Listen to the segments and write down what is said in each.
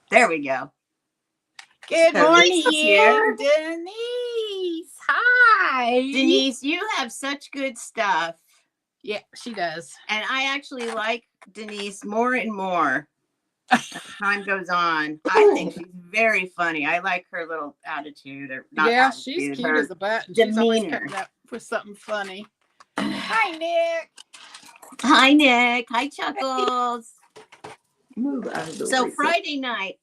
There we go. Good morning, here. Denise. Hi. Denise, you have such good stuff. Yeah, she does. And I actually like Denise more and more as time goes on. I think she's very funny. I like her little attitude. Or not yeah, attitude, she's cute as a button. Demeanor. She's always coming up with something funny. Hi, Nick. Hi, Nick. Hi, Chuckles. Move out of the So way. Friday night,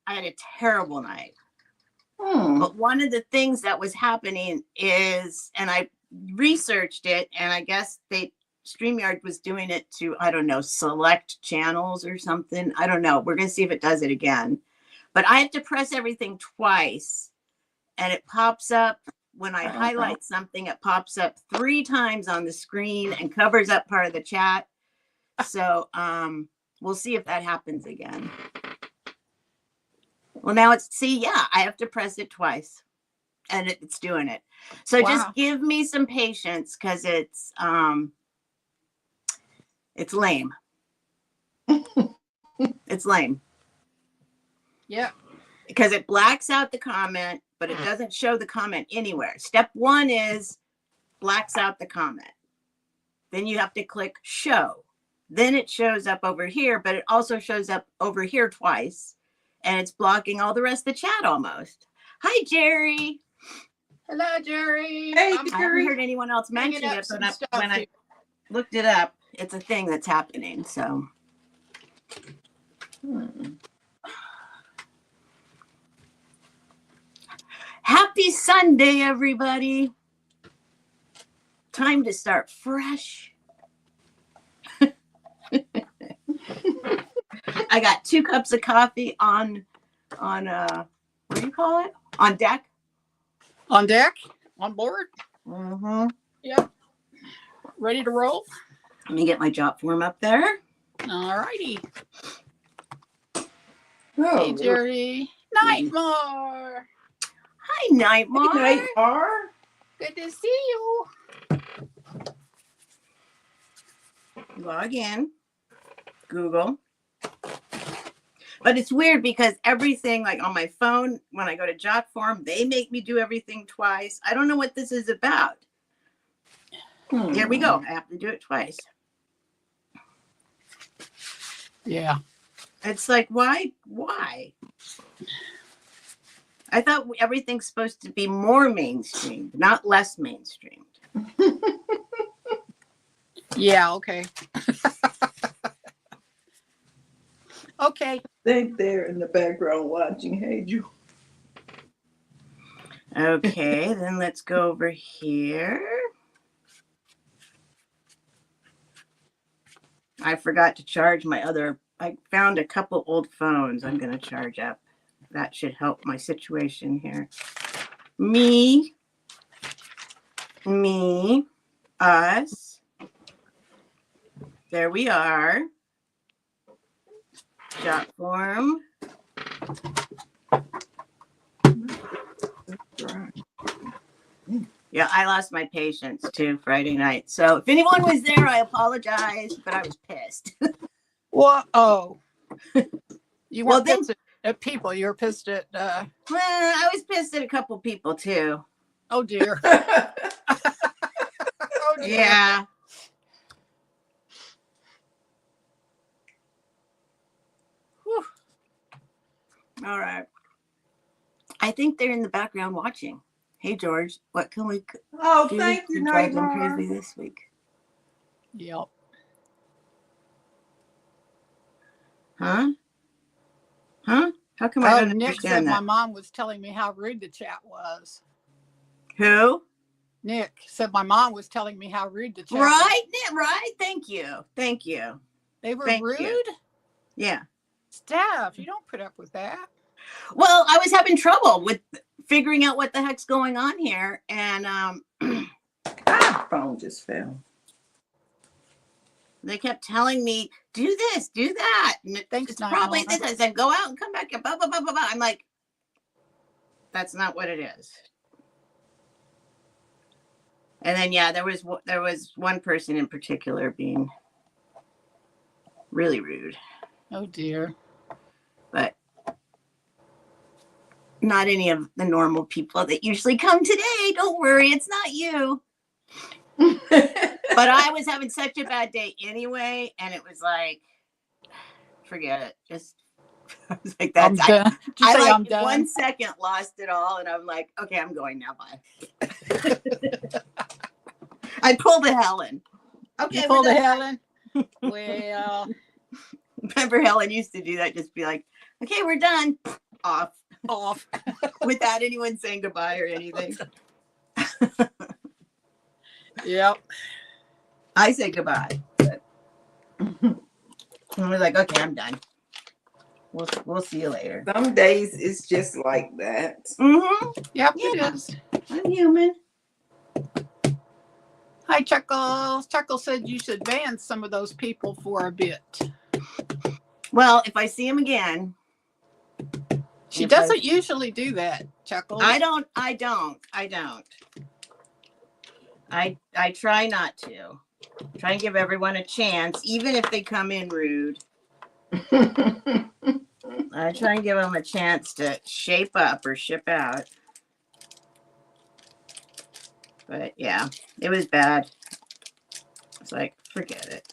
I had a terrible night. But one of the things that was happening is, and I researched it, and I guess StreamYard was doing it to, I don't know, select channels or something. I don't know. We're going to see if it does it again. But I have to press everything twice, and it pops up. When I highlight something, it pops up 3 times on the screen and covers up part of the chat. So we'll see if that happens again. Well, now I have to press it twice and it's doing it. So just give me some patience because it's lame. It's lame. Yeah. Because it blacks out the comment, but it doesn't show the comment anywhere. Step 1 is blacks out the comment. Then you have to click show. Then it shows up over here, but it also shows up over here twice. And it's blocking all the rest of the chat almost. Hi, Jerry. Hello, Jerry. Hey, I haven't heard anyone else mention it, but when I looked it up, it's a thing that's happening. So, Happy Sunday, everybody. Time to start fresh. I got 2 cups of coffee on what do you call it? On deck. On deck? On board? Mm-hmm. Yep. Ready to roll? Let me get my job form up there. All righty. Oh, hey, Jerry. Nightmare. Hi, Nightmare. Hey, Nightmare. Good to see you. Log in. Google. But it's weird because everything, like on my phone, when I go to jot form, they make me do everything twice. I don't know what this is about. Here we go. I have to do it twice. Yeah. It's like, why? I thought everything's supposed to be more mainstream, not less mainstream. Yeah, okay. Okay. Think they're in the background watching. Hey, Ju. Okay, then let's go over here. I forgot to charge my other. I found a couple old phones I'm going to charge up. That should help my situation here. Me, us. There we are. Jot form. Yeah, I lost my patience too Friday night. So if anyone was there, I apologize, but I was pissed. What? Oh. You weren't pissed at people. You were pissed at... Well, I was pissed at a couple people too. Oh, dear. Oh, dear. Yeah. Whew. All right. I think they're in the background watching. Hey, George, what can we do thank you, to drive them Nightmare. crazy this week? Yep. Huh? How come I don't Nick said understand that? my mom was telling me how rude the chat was. Who? Nick said my mom was telling me how rude the chat was. Right, Nick, right. Thank you. They were Thank rude? you. Yeah. Steph, you don't put up with that. Well, I was having trouble with figuring out what the heck's going on here. And My phone just fell. they kept telling me, do this, do that. And Thanks, it's probably Nightmare. this. I said, go out and come back. Blah, blah, blah, blah, blah. I'm like, that's not what it is. And then, yeah, there was one person in particular being really rude. Oh, dear. But not any of the normal people that usually come today. Don't worry, it's not you. But I was having such a bad day anyway, and it was like, forget it. Just I was like, I'm that's done. I Say like I'm in done. 1 second lost it all, and I'm like, okay, I'm going now. Bye. I pulled a Helen. Okay, You pulled a done. Helen. Well, Remember Helen used to do that, just be like, okay, we're done. Off. Without anyone saying goodbye or anything. Yep. I say goodbye. But I was like, okay, I'm done. We'll see you later. Some days it's just like that. Mm-hmm. Yep, Yeah. it is. I'm human. Hi, Chuckles. Chuckles said you should ban some of those people for a bit. Well, if I see him again. She doesn't usually do that, Chuckles. I don't. I try not to. Try and give everyone a chance, even if they come in rude. I try and give them a chance to shape up or ship out. But yeah, it was bad. It's like, forget it.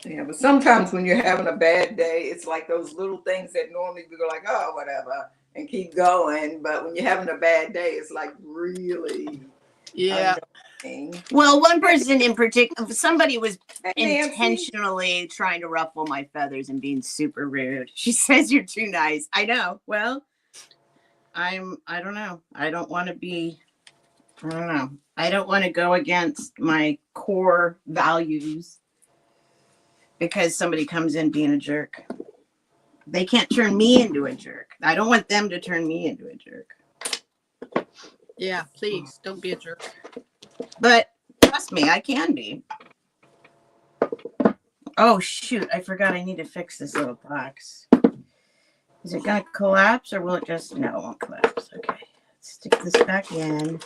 Yeah, but sometimes when you're having a bad day, it's like those little things that normally we go like, oh, whatever, and keep going. But when you're having a bad day, it's like really annoying. Well, one person in particular, somebody was Hey, intentionally trying to ruffle my feathers and being super rude. She says you're too nice. I know. Well, I don't know. I don't want to go against my core values because somebody comes in being a jerk. They can't turn me into a jerk. I don't want them to turn me into a jerk. Yeah, please don't be a jerk. But trust me, I can be. Oh, shoot. I forgot I need to fix this little box. Is it going to collapse or will it just... No, it won't collapse. Okay. Let's stick this back in.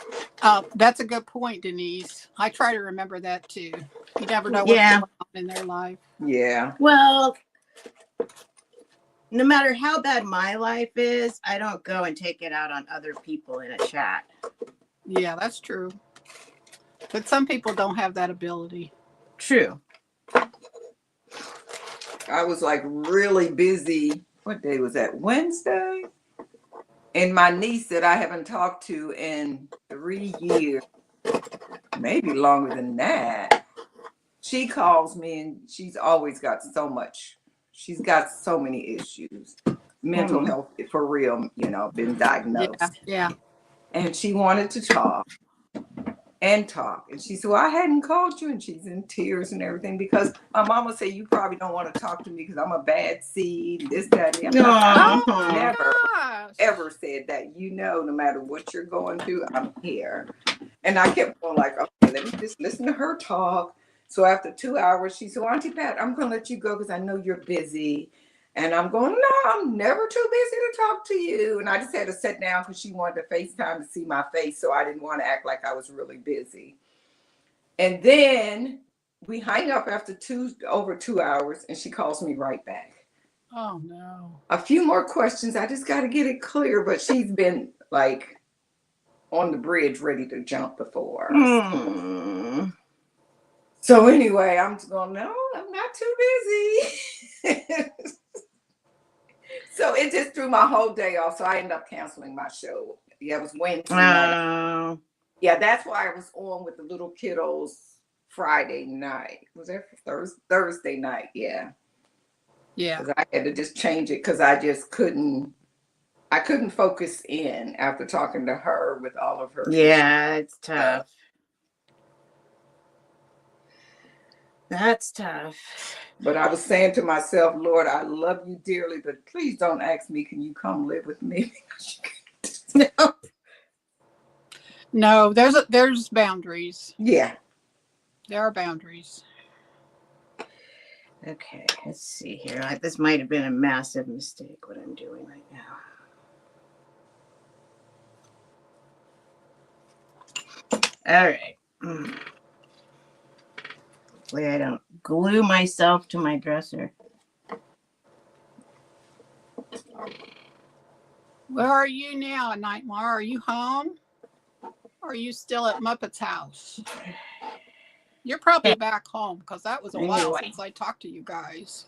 That's a good point, Denise. I try to remember that too. You never know what's going on in their life. Yeah. Well, no matter how bad my life is, I don't go and take it out on other people in a chat. Yeah, that's true. But some people don't have that ability. True. I was like really busy. What day was that? Wednesday? And my niece that I haven't talked to in 3 years, maybe longer than that, she calls me and she's always got so much. She's got so many issues. Mental health, for real, been diagnosed. Yeah. And she wanted to talk. And she said, well, I hadn't called you, and she's in tears and everything because my mama said you probably don't want to talk to me because I'm a bad seed, this, that, and the other. I never ever said that. No matter what you're going through, I'm here. And I kept going like, okay, let me just listen to her talk. So after 2 hours, she said, well, Auntie Pat, I'm going to let you go because I know you're busy. And I'm going, no, I'm never too busy to talk to you. And I just had to sit down because she wanted to FaceTime to see my face. So I didn't want to act like I was really busy. And then we hang up after over 2 hours and she calls me right back. Oh, no. A few more questions. I just got to get it clear. But she's been like on the bridge ready to jump before. So anyway, I'm just going, no, I'm not too busy. So it just threw my whole day off. So I ended up canceling my show. Yeah, it was Wednesday night. Yeah, that's why I was on with the little kiddos Friday night. Was that Thursday night? Yeah. Yeah. Because I had to just change it because I just couldn't focus in after talking to her with all of her. Yeah, it's tough. That's tough. But I was saying to myself, Lord, I love you dearly, but please don't ask me, can you come live with me? No, there's boundaries. Yeah. There are boundaries. Okay, let's see here. This might have been a massive mistake, what I'm doing right now. All right. Hopefully I don't glue myself to my dresser. Where are you now, Nightmare? Are you home? Or are you still at Muppet's house? You're probably back home because that was a while since I talked to you guys.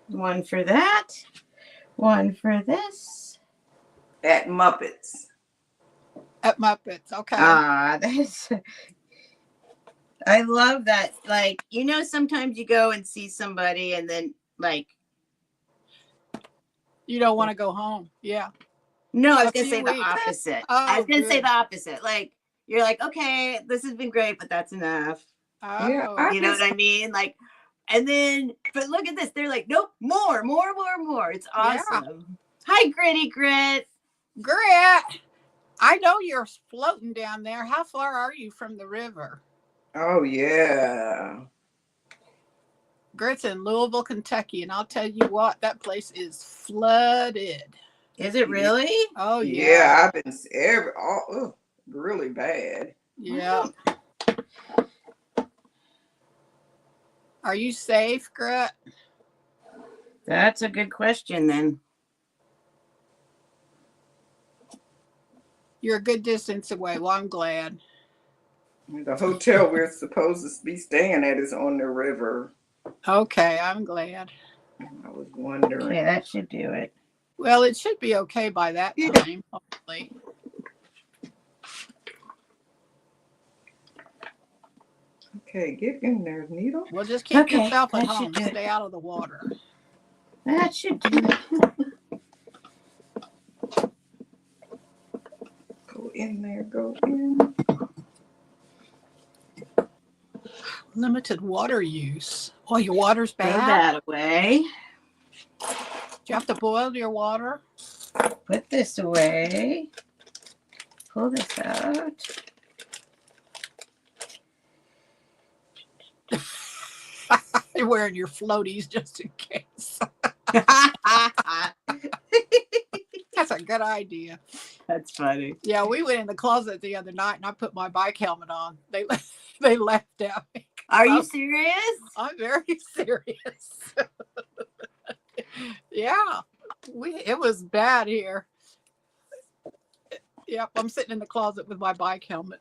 One for that. One for this. At Muppets. At Muppets, okay. That's. I love that. Like, you know, sometimes you go and see somebody and then, like, you don't want to go home. Yeah. No, I was going to say the opposite. Oh, I was going to say the opposite. Like, you're like, okay, this has been great, but that's enough. Oh. Yeah, you know what I mean? Like, and then, but look at this. They're like, nope, more. It's awesome. Yeah. Hi, Gritty Grit. Grit, I know you're floating down there. How far are you from the river? Oh, yeah. Grit's in Louisville, Kentucky, and I'll tell you what, that place is flooded. Is it really? Oh, yeah. Yeah, I've been really bad. Yeah. Are you safe, Grit? That's a good question, then. You're a good distance away. Well, I'm glad. The hotel we're supposed to be staying at is on the river. Okay, I'm glad. I was wondering. Okay, that should do it. Well, it should be okay by that time, hopefully. Okay, get in there, Needle. Well, just keep yourself at home. Stay out of the water. That should do it. Go in there, go in. Limited water use. Oh, your water's bad? Throw that away. Do you have to boil your water? Put this away. Pull this out. You're wearing your floaties just in case. That's a good idea. That's funny. Yeah, we went in the closet the other night and I put my bike helmet on. They laughed at me. Are you serious? I'm very serious. Yeah, it was bad here. Yep, I'm sitting in the closet with my bike helmet.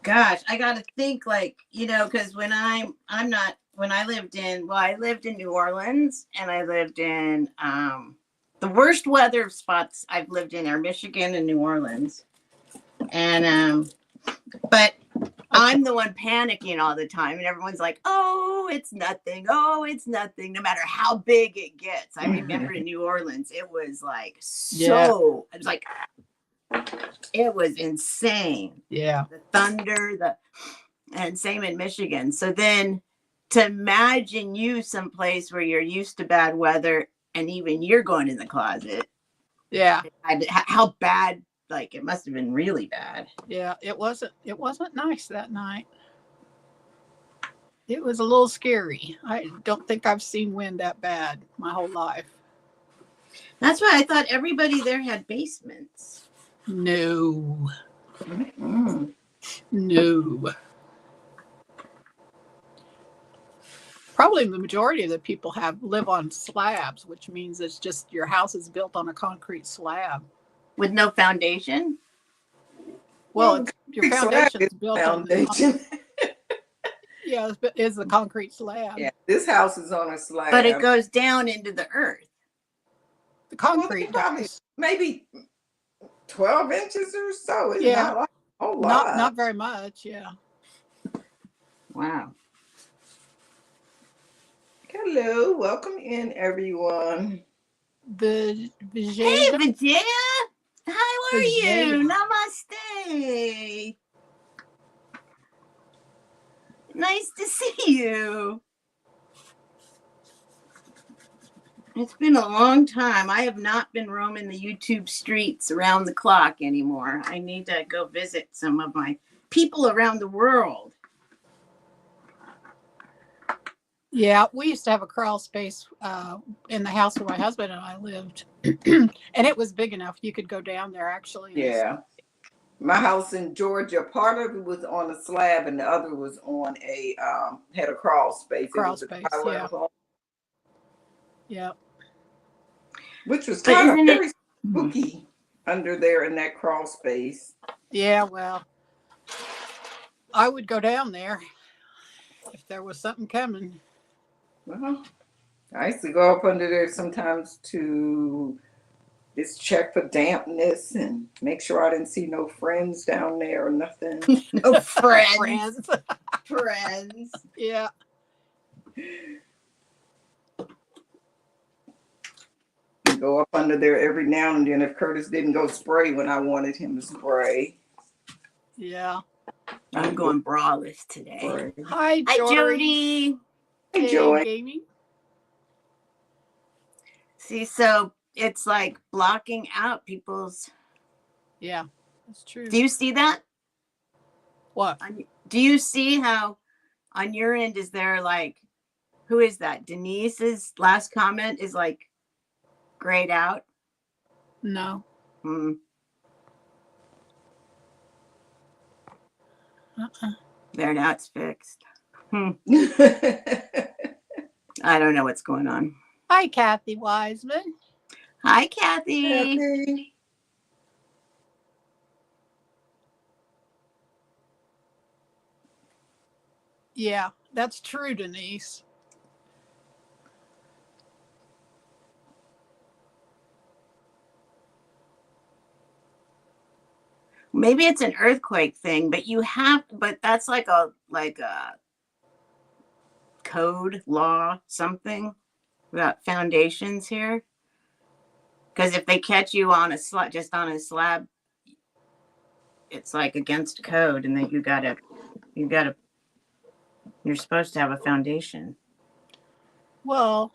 Gosh, I got to think, like, you know, because when I lived in New Orleans, and I lived in the worst weather spots I've lived in are Michigan and New Orleans. And but I'm the one panicking all the time, and everyone's like, oh, it's nothing, no matter how big it gets. I remember in New Orleans, it was like it was like, it was insane. Yeah. The thunder, and same in Michigan. So then to imagine you someplace where you're used to bad weather and even you're going in the closet. Yeah. How bad, like it must have been really bad. Yeah, it wasn't nice that night. It was a little scary. I don't think I've seen wind that bad my whole life. That's why I thought everybody there had basements. No. Mm-hmm. No. Probably the majority of the people live on slabs, which means it's just your house is built on a concrete slab. With no foundation? Well, your foundation is built on yeah, it's the concrete slab. Yeah, this house is on a slab. But it goes down into the earth. The concrete probably maybe 12 inches or so. It's not like a whole lot. Not very much, yeah. Wow. Hello, welcome in, everyone. Hey, Vijaya. How are you? Namaste. Nice to see you. It's been a long time. I have not been roaming the YouTube streets around the clock anymore. I need to go visit some of my people around the world. Yeah, we used to have a crawl space in the house where my husband and I lived. And it was big enough. You could go down there, actually. Yeah. My house in Georgia, part of it was on a slab and the other was on a had a crawl space. It Crawl was a space, yeah. home, Yeah. which was But kind of isn't very it? spooky under there in that crawl space. Yeah, well, I would go down there if there was something coming. Well, I used to go up under there sometimes to just check for dampness and make sure I didn't see no friends down there or nothing. No friends. Friends. Friends. Yeah. Go up under there every now and then if Curtis didn't go spray when I wanted him to spray. Yeah. I'm going braless today. Spray. Hi, Hi, Jody. Jody. Hey, Joy. Gaming. See, so it's like blocking out people's. Yeah, that's true. Do you see that? What? Do you see how on your end is there like, who is that? Denise's last comment is like grayed out. No. Hmm. There, now it's fixed. I don't know what's going on. Hi, Kathy Wiseman. Hi, Kathy. Happy. Yeah, that's true, Denise. Maybe it's an earthquake thing, but but that's like a code law, something about foundations here. Because if they catch you on a just on a slab, it's like against code, and then you're supposed to have a foundation. Well,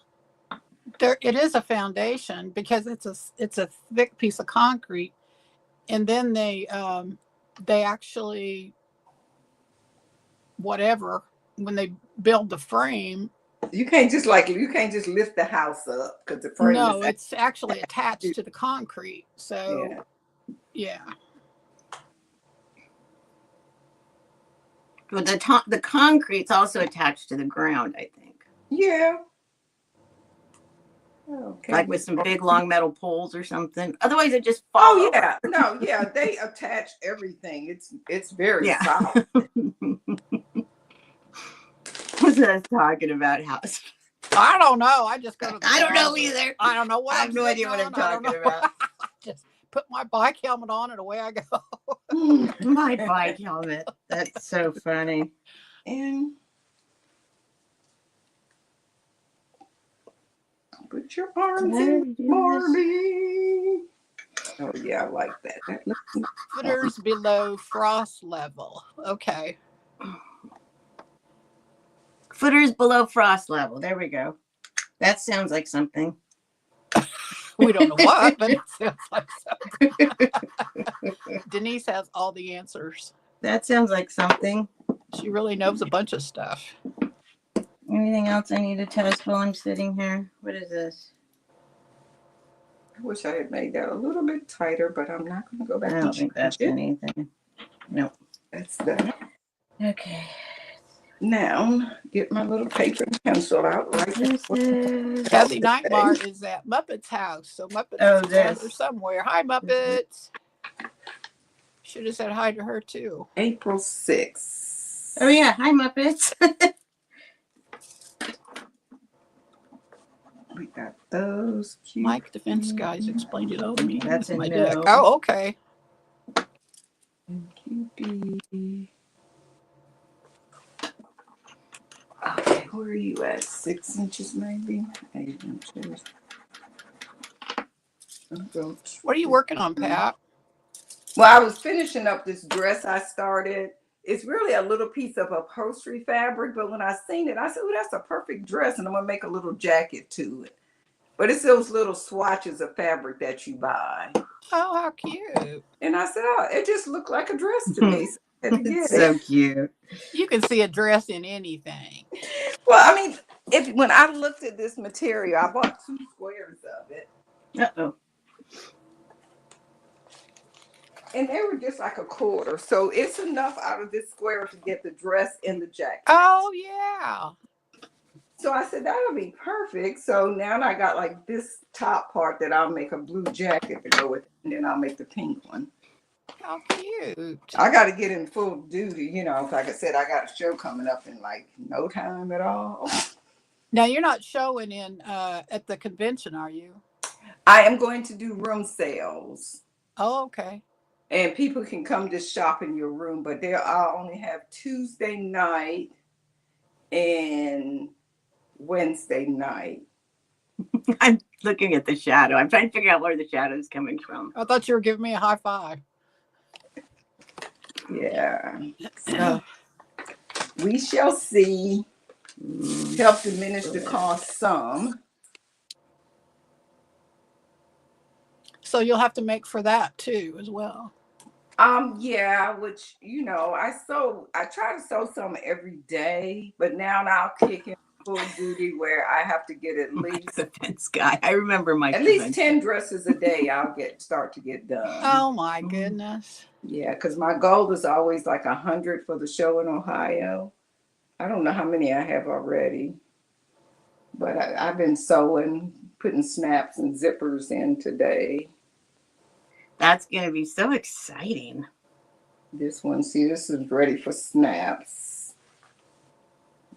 it is a foundation because it's a thick piece of concrete, and then they actually whatever when they build the frame. You can't just lift the house up because the frame No, is it's actually attached to the concrete. So yeah. But the concrete's also attached to the ground, I think. Yeah. Okay. Like with some big long metal poles or something. Otherwise, it just falls. Oh yeah, no, yeah, they attach everything. It's very solid. What's us talking about house? I don't know. I just go to the I don't know closet. either. I don't know what I have no idea what I'm talking about. Just put my bike helmet on and away I go. My bike helmet. That's so funny. And put your arms in Barbie. Oh yeah, I like that. Footers below frost level. Okay. Footers below frost level. There we go. That sounds like something. We don't know what, but it sounds like something. Denise has all the answers. That sounds like something. She really knows a bunch of stuff. Anything else I need to test while I'm sitting here? What is this? I wish I had made that a little bit tighter, but I'm not going to go back. I don't think that's anything. Nope. That's that. Okay. Now, get my little paper and pencil out. Right. Kathy Nightmare is at Muppet's house. So Muppets is there somewhere. Hi, Muppets. Should have said hi to her, too. April 6th. Oh, yeah. Hi, Muppets. We got those. Cute. Mike Defense Guys explained it all to me. That's my deck. Oh, okay. Cutie. Okay, where are you at? 6 inches, maybe? 8 inches. What are you working on, Pat? Well, I was finishing up this dress I started. It's really a little piece of upholstery fabric, but when I seen it, I said, oh, that's a perfect dress, and I'm going to make a little jacket to it. But it's those little swatches of fabric that you buy. Oh, how cute. And I said, oh, it just looked like a dress to me. So It's so cute. You can see a dress in anything. Well, I mean, when I looked at this material, I bought 2 squares of it. Uh-oh. And they were just like a quarter. So it's enough out of this square to get the dress and the jacket. Oh, yeah. So I said, that'll be perfect. So now I got like this top part that I'll make a blue jacket to go with, and then I'll make the pink one. How cute. I got to get in full duty, you know, like I said, I got a show coming up in like no time at all. Now, you're not showing in at the convention, are you? I am going to do room sales. Oh, okay. And people can come just shop in your room, but there I'll only have Tuesday night and Wednesday night. I'm looking at the shadow. I'm trying to figure out where the shadow is coming from. I thought you were giving me a high five. Yeah. So we shall see. Help diminish the cost some. So you'll have to make for that too, as well. Yeah, which you know, I try to sew some every day, but now I'll kick in full duty where I have to get at least Defense guy. I remember my at least 10 dresses a day. I'll start to get done. Oh my goodness. Yeah, because my goal is always like 100 for the show in Ohio. I don't know how many I have already, but I've been sewing, putting snaps and zippers in today. That's going to be so exciting. This one, see, this is ready for snaps.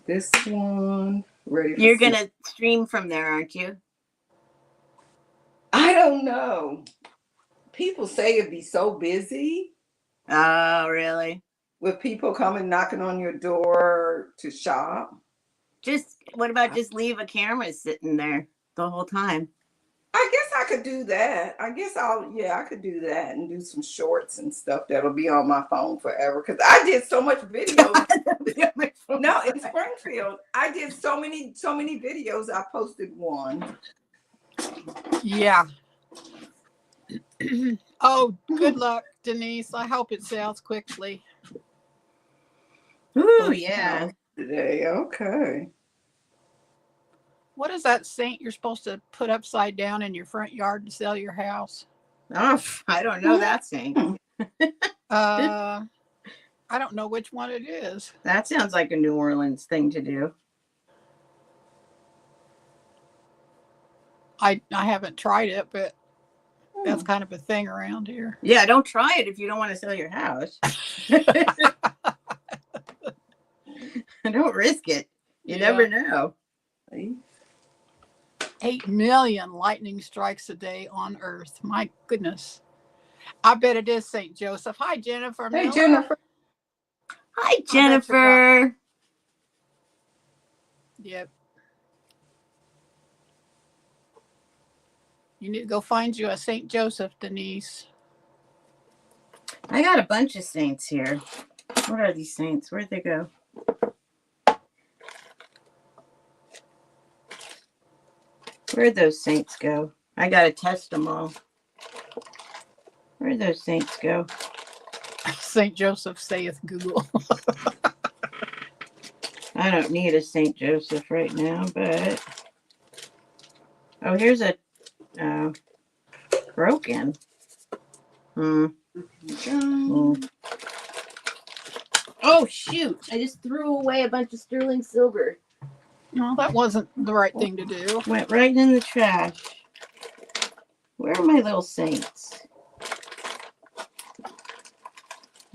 This one, ready for You're going to stream from there, aren't you? I don't know. People say it'd be so busy. Oh, really? With people coming knocking on your door to shop. What about just leave a camera sitting there the whole time? I guess I could do that. I could do that and do some shorts and stuff that'll be on my phone forever. Because I did so much videos. No, in Springfield, I did so many videos. I posted one. Yeah. Oh, good luck, Denise. I hope it sells quickly. Ooh, yeah. Today, okay. What is that saint you're supposed to put upside down in your front yard to sell your house? Oh, I don't know that thing. I don't know which one it is. That sounds like a New Orleans thing to do. I haven't tried it, but that's kind of a thing around here. Yeah, don't try it if you don't want to sell your house. Don't risk it. You never know. 8 million lightning strikes a day on Earth. My goodness. I bet it is St. Joseph. Hi, Jennifer. Hey, Miller. Jennifer. Hi, Jennifer. Yep. You need to go find you a St. Joseph, Denise. I got a bunch of saints here. What are these saints? Where'd they go? Where'd those saints go? I gotta test them all. Where'd those saints go? St. Joseph saith Google. I don't need a St. Joseph right now, but... Oh, here's a... broken. Oh, shoot. I just threw away a bunch of sterling silver. No, that wasn't the right thing to do. Went right in the trash. Where are my little saints?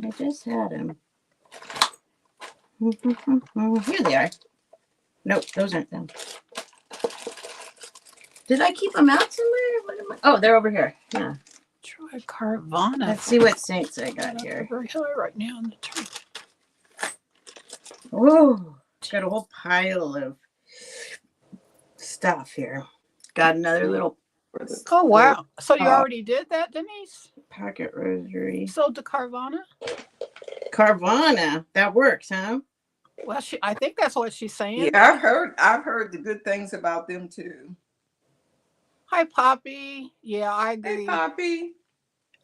I just had them. Here they are. Nope, those aren't them. Did I keep them out somewhere? What am I? Oh, they're over here. Yeah. Try Carvana. Let's see what saints I got here. Very high right now in the tree. Oh, got a whole pile of stuff here. Got another little Oh, wow. So you already did that, Denise? pocket rosary. Sold to Carvana? Carvana. That works, huh? Well, I think that's what she's saying. Yeah, I've heard the good things about them too. Hi, Poppy. Yeah, I agree. Hey, Poppy.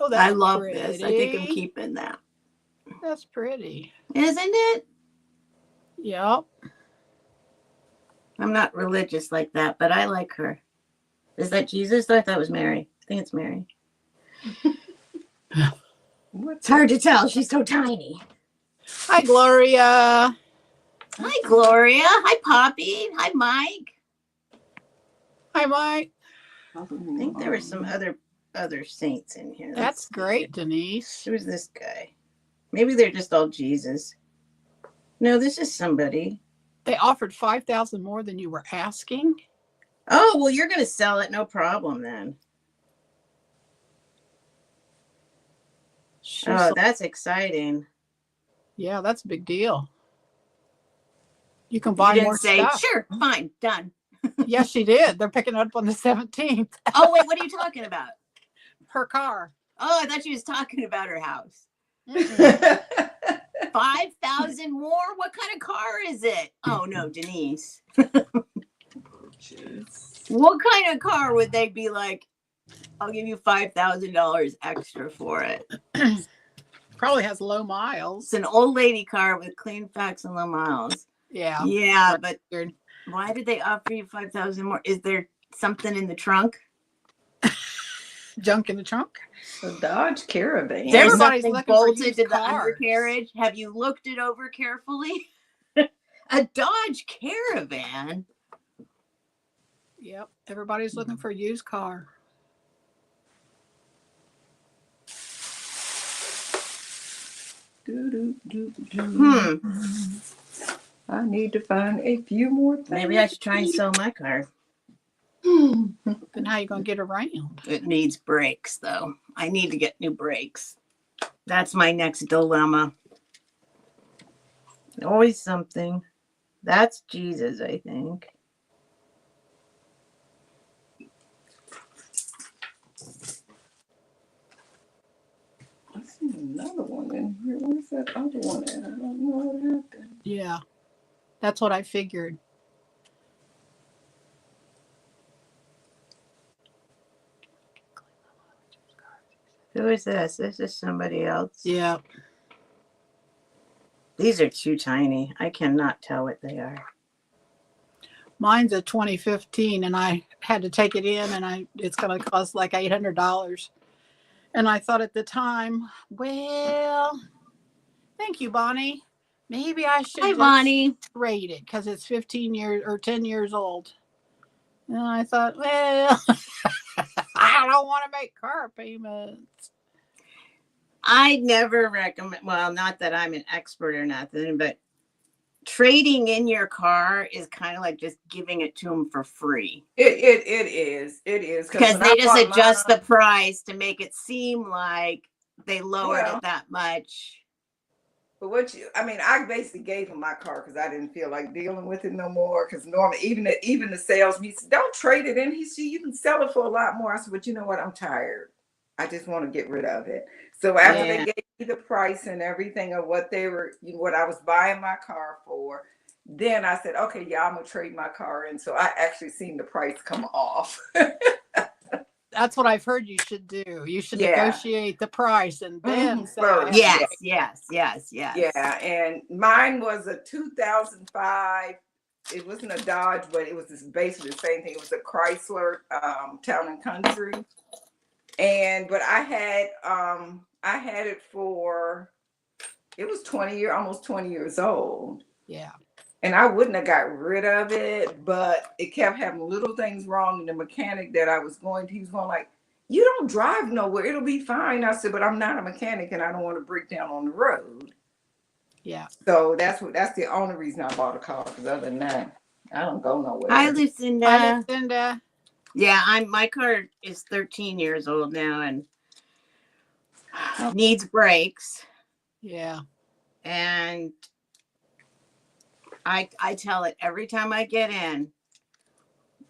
Oh, that's I love pretty. this. I think I'm keeping that. That's pretty. Isn't it? Yep. I'm not religious like that, but I like her. Is that Jesus? I thought it was Mary. I think it's Mary. It's hard to tell. She's so tiny. Hi, Gloria. Hi, Gloria. Hi, Poppy. Hi, Mike. Hi, Mike. I think there were some other saints in here. That's great, Denise. Who's this guy? Maybe they're just all Jesus. No, this is somebody. They offered $5,000 more than you were asking. Oh, well, you're going to sell it. No problem then. Oh, that's exciting. Yeah, that's a big deal. You can buy more stuff. Sure, fine, done. Yes, she did. They're picking it up on the 17th. Oh, wait, what are you talking about? Her car. Oh, I thought she was talking about her house. 5,000 more? What kind of car is it? Oh, no, Denise. What kind of car would they be like, I'll give you $5,000 extra for it? Probably has low miles. It's an old lady car with clean facts and low miles. Yeah. Yeah, but why did they offer you 5,000 more? Is there something in the trunk? Junk in the trunk? A Dodge Caravan. There's Everybody's something looking for bolted used to the cars. undercarriage. Have you looked it over carefully? A Dodge Caravan? Yep. Everybody's looking for a used car. I need to find a few more things. Maybe I should try and sell my car. Then how you going to get around? It needs brakes, though. I need to get new brakes. That's my next dilemma. Always something. That's Jesus, I think. I see another one in here. Where's that other one at? I don't know what happened. Yeah. That's what I figured. Who is this? This is somebody else. Yeah. These are too tiny. I cannot tell what they are. Mine's a 2015 and I had to take it in and it's going to cost like $800. And I thought at the time, well, thank you, Bonnie. Maybe I should trade it because it's 15 years or 10 years old. And I thought, well, I don't want to make car payments. I never recommend, well, not that I'm an expert or nothing, but trading in your car is kind of like just giving it to them for free. It is. Because they just adjust the price to make it seem like they lowered it that much. But I basically gave him my car because I didn't feel like dealing with it no more. Because normally, even the salesman said, "Don't trade it in." He said, "You can sell it for a lot more." I said, "But you know what? I'm tired. I just want to get rid of it." So after they gave me the price and everything of what I was buying my car for, then I said, "Okay, yeah, I'm gonna trade my car in." So I actually seen the price come off. That's what I've heard you should do. You should negotiate the price and then say, yes. Yeah, and mine was a 2005. It wasn't a Dodge, but it was basically the same thing. It was a Chrysler Town and Country. But I had it for, it was almost 20 years old. Yeah. And I wouldn't have got rid of it, but it kept having little things wrong. And the mechanic that I was going to, he was going like, "You don't drive nowhere. It'll be fine." I said, "But I'm not a mechanic and I don't want to break down on the road." Yeah. So that's the only reason I bought a car. Because other than that, I don't go nowhere. Hi, Lucinda. Hi, Lucinda. Yeah, my car is 13 years old now and needs brakes. Yeah. And I tell it every time I get in,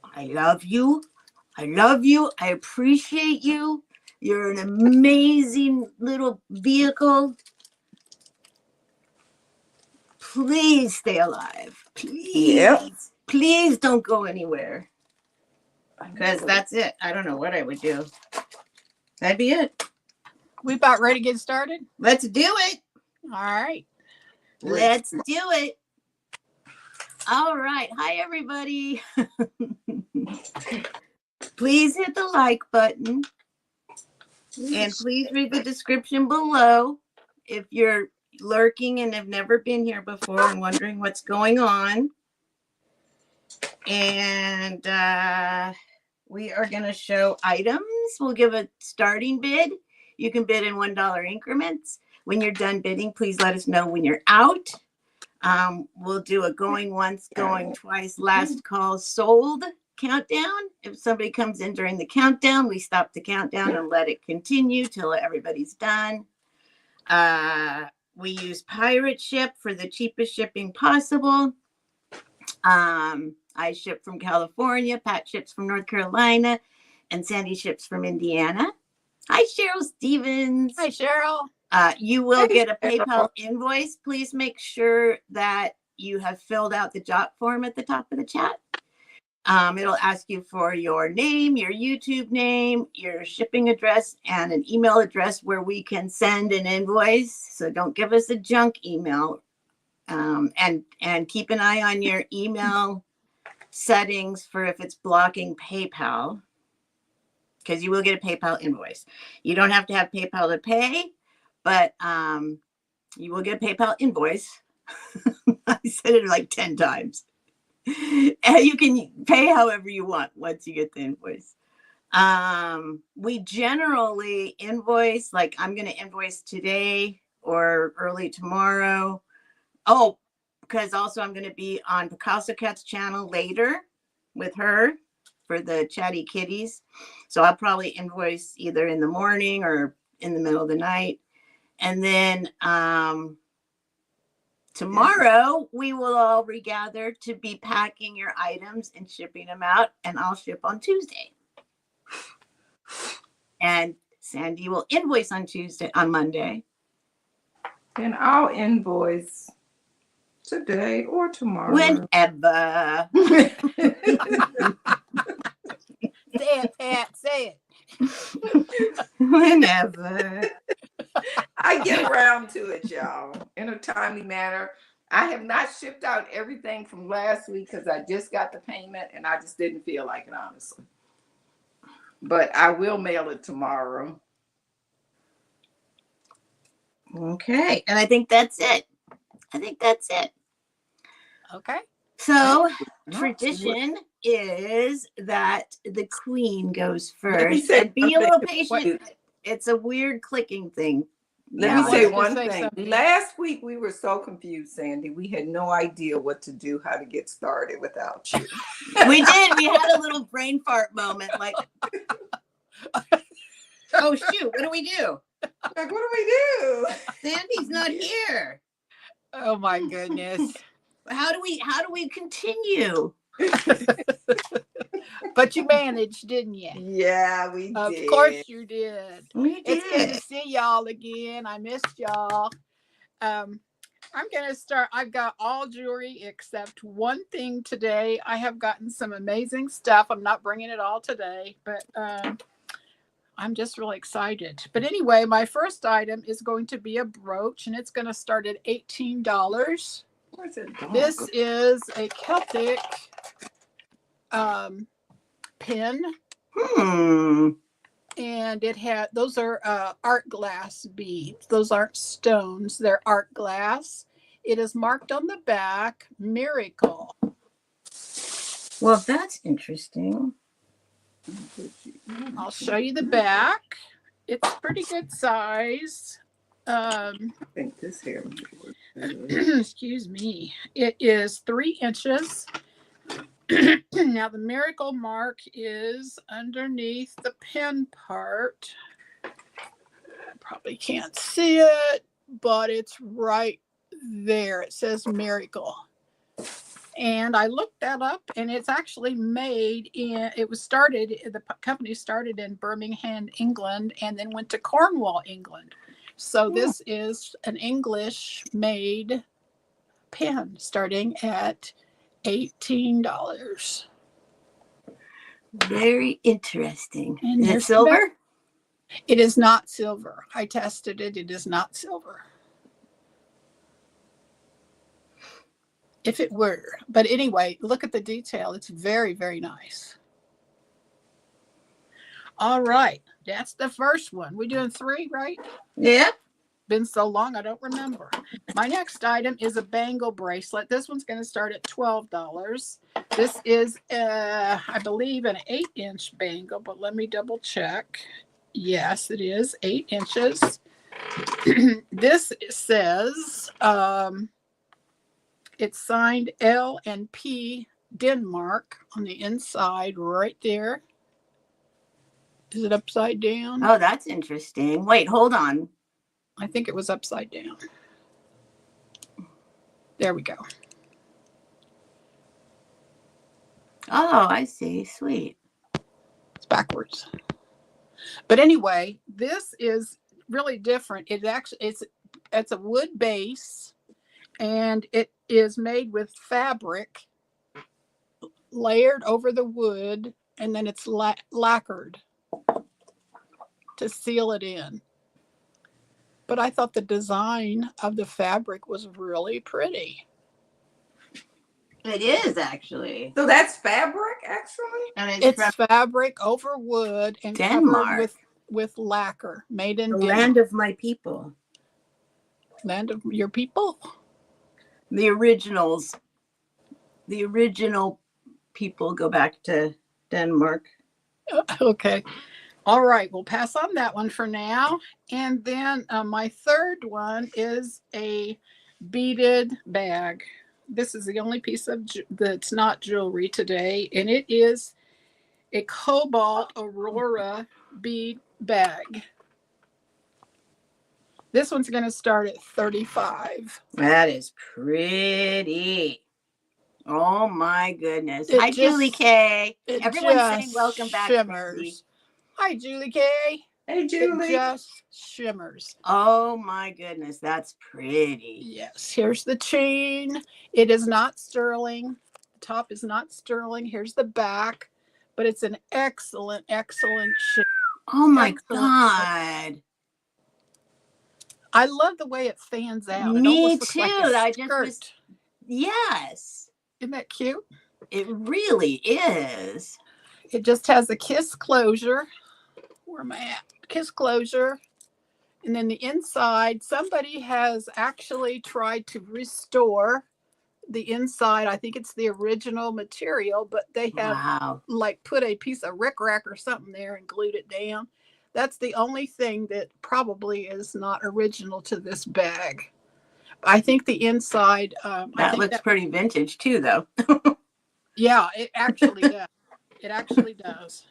"I love you. I love you. I appreciate you. You're an amazing little vehicle. Please stay alive. Please. Please don't go anywhere." Because that's it. I don't know what I would do. That'd be it. We about ready to get started? Let's do it. All right. Let's do it. All right. Hi, everybody. Please hit the like button. And please read the description below if you're lurking and have never been here before and wondering what's going on. And we are going to show items. We'll give a starting bid. You can bid in $1 increments. When you're done bidding, please let us know when you're out. We'll do a going once, going twice, last call sold countdown. If somebody comes in during the countdown, we stop the countdown and let it continue till everybody's done. We use pirate ship for the cheapest shipping possible. I ship from California, Pat ships from North Carolina, and Sandy ships from Indiana. Hi, Cheryl Stevens. Hi, Cheryl. You will get a PayPal invoice. Please make sure that you have filled out the jot form at the top of the chat. It'll ask you for your name, your YouTube name, your shipping address, and an email address where we can send an invoice. So don't give us a junk email. And keep an eye on your email settings for if it's blocking PayPal, because you will get a PayPal invoice. You don't have to have PayPal to pay, but you will get a PayPal invoice. I said it like 10 times. And you can pay however you want once you get the invoice. We generally invoice, like I'm going to invoice today or early tomorrow. Oh, because also I'm going to be on Picasso Cat's channel later with her for the Chatty Kitties. So I'll probably invoice either in the morning or in the middle of the night. And then tomorrow we will all regather to be packing your items and shipping them out. And I'll ship on Tuesday. And Sandy will invoice on Monday. And I'll invoice today or tomorrow. Whenever. Say it, Pat. Say it. Whenever. I get around to it, y'all, in a timely manner. I have not shipped out everything from last week because I just got the payment and I just didn't feel like it, honestly. But I will mail it tomorrow. Okay. And I think that's it. Okay. So tradition is that the queen goes first. And be a little patient. It's a weird clicking thing. Let me say one thing. Last week we were so confused, Sandy. We had no idea what to do, how to get started without you. We did. We had a little brain fart moment. Like, oh shoot, what do we do? Like, what do we do? Sandy's not here. Oh my goodness. How do we continue? But you managed, didn't you? Yeah, we did. Of course you did. We did. It's good to see y'all again. I missed y'all. I'm going to start. I've got all jewelry except one thing today. I have gotten some amazing stuff. I'm not bringing it all today, but I'm just really excited. But anyway, my first item is going to be a brooch, and it's going to start at $18. Where's it going? This is a Celtic pin. And it had, those are art glass beads. Those aren't stones, they're art glass. It is marked on the back, Miracle. Well, that's interesting. I'll show you the back. It's pretty good size. I think this here. Excuse me. It is 3 inches. Now the Miracle mark is underneath the pin part. Probably can't see it, but it's right there. It says Miracle. And I looked that up, and it's actually made in, the company started in Birmingham, England, and then went to Cornwall, England. So this is an English made pen starting at $18. Very interesting. And is it silver? It is not silver. I tested it. It is not silver. If it were. But anyway, look at the detail. It's very, very nice. All right. That's the first one. We doing 3, right? Yeah. Been so long, I don't remember. My next item is a bangle bracelet. This one's going to start at $12. This is, I believe, an 8-inch bangle, but let me double check. Yes, it is 8 inches. This says it's signed L and P Denmark on the inside right there. Is it upside down? Oh, that's interesting. Wait, hold on. I think it was upside down. There we go. Oh, I see. Sweet. It's backwards. But anyway, this is really different. It's a wood base, and it is made with fabric layered over the wood, and then it's lacquered to seal it in. But I thought the design of the fabric was really pretty. It is actually. So that's fabric, actually? And It's fabric over wood and Denmark. covered with lacquer, made in the Denmark. land of my people. Land of your people? The originals. The original people go back to Denmark. Okay. All right. We'll pass on that one for now. And then my third one is a beaded bag. This is the only piece of that's not jewelry today. And it is a cobalt aurora bead bag. This one's going to start at $35. That is pretty. Oh my goodness. Hi, Julie K. Everyone's saying welcome back. Shimmers. Hi, Julie K. Hey, Julie. It just shimmers. Oh my goodness. That's pretty. Yes. Here's the chain. It is not sterling. The top is not sterling. Here's the back. But it's an excellent, excellent shape. Oh my God. I love the way it fans out. Me too. Like yes. Isn't that cute? It really is. It just has a kiss closure. Where am I at? Kiss closure. And then the inside, somebody has actually tried to restore the inside. I think it's the original material, but they have like put a piece of rickrack or something there and glued it down. That's the only thing that probably is not original to this bag. I think the inside. That looks pretty vintage too, though. Yeah, it actually does. It actually does.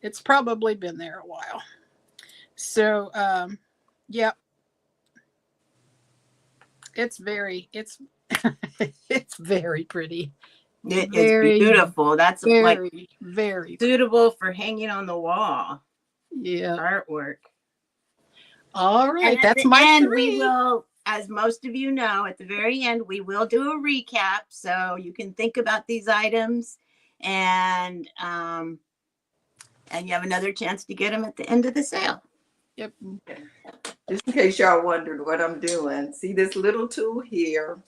It's probably been there a while. So, yeah, it's it's very pretty. It's beautiful. That's very, very suitable for hanging on the wall. Yeah. Artwork. All right. And that's my end. We will, as most of you know, at the very end, we will do a recap so you can think about these items and you have another chance to get them at the end of the sale. Yep. Just in case y'all wondered what I'm doing, see this little tool here?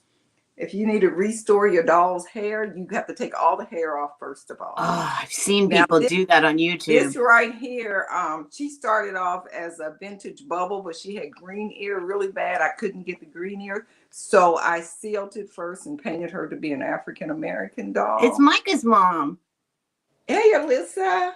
If you need to restore your doll's hair, you have to take all the hair off first of all. Oh, I've seen people do that on YouTube. This right here, she started off as a vintage bubble, but she had green ear really bad. I couldn't get the green ear. So I sealed it first and painted her to be an African-American doll. It's Micah's mom. Hey, Alyssa.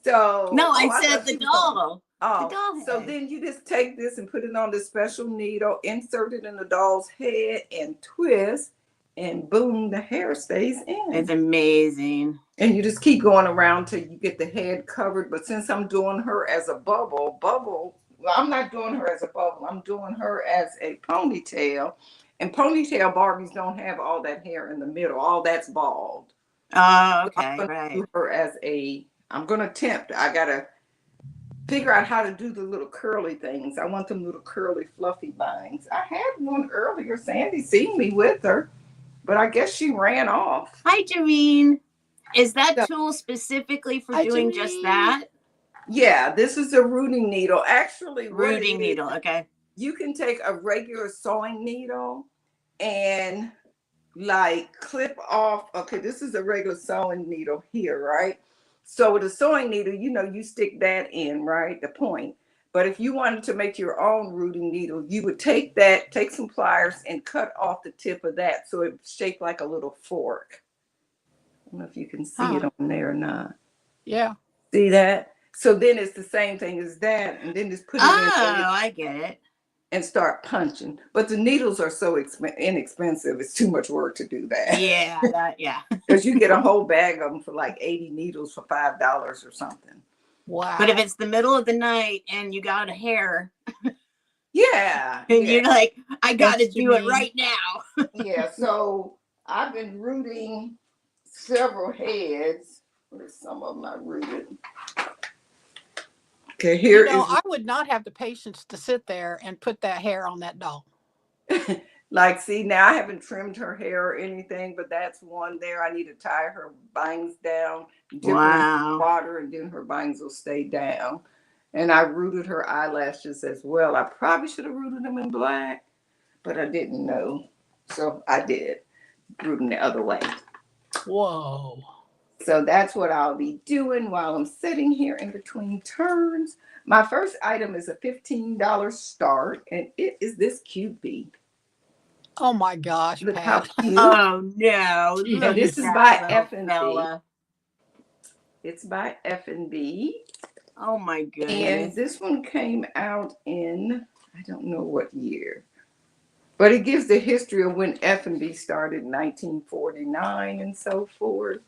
So no, I said the doll. Oh, the doll so then you just take this and put it on this special needle, insert it in the doll's head and twist, and boom, the hair stays in. It's amazing. And you just keep going around till you get the head covered. But since I'm doing her as a bubble, well, I'm not doing her as a bubble. I'm doing her as a ponytail. And ponytail Barbies don't have all that hair in the middle. All that's bald. Oh, okay, so right. Do her as I'm going to attempt. I got to figure out how to do the little curly things. I want them little curly fluffy bangs. I had one earlier. Sandy seen me with her, but I guess she ran off. Hi, Jareen. Is that tool specifically for doing just that? Yeah, this is a rooting needle. Actually, rooting needle. Okay. You can take a regular sewing needle and like clip off. Okay, this is a regular sewing needle here, right? So with a sewing needle, you stick that in, right? The point. But if you wanted to make your own rooting needle, you would take some pliers and cut off the tip of that so it's shaped like a little fork. I don't know if you can see it on there or not. Yeah. See that? So then it's the same thing as that, and then just put it in. Oh, I get it. And start punching. But the needles are so inexpensive. It's too much work to do that. Yeah. Because you get a whole bag of them for like 80 needles for $5 or something. Wow. But if it's the middle of the night and you got a hair, yeah, and you're like, I got to That's do it right now. Yeah, so I've been rooting several heads. There's some of them I rooted. Okay, here I would not have the patience to sit there and put that hair on that doll. Like, see, now I haven't trimmed her hair or anything, but that's one there. I need to tie her bangs down, dip her in water, and then her bangs will stay down. And I rooted her eyelashes as well. I probably should have rooted them in black, but I didn't know. So I did, root them the other way. Whoa. So that's what I'll be doing while I'm sitting here in between turns. My first item is a $15 start, and it is this Cupid. Oh my gosh, Look Pat. how cute. Oh no. And this is by F&B. It's by F&B. Oh my goodness. And this one came out in, I don't know what year, but it gives the history of when F&B started in 1949 and so forth.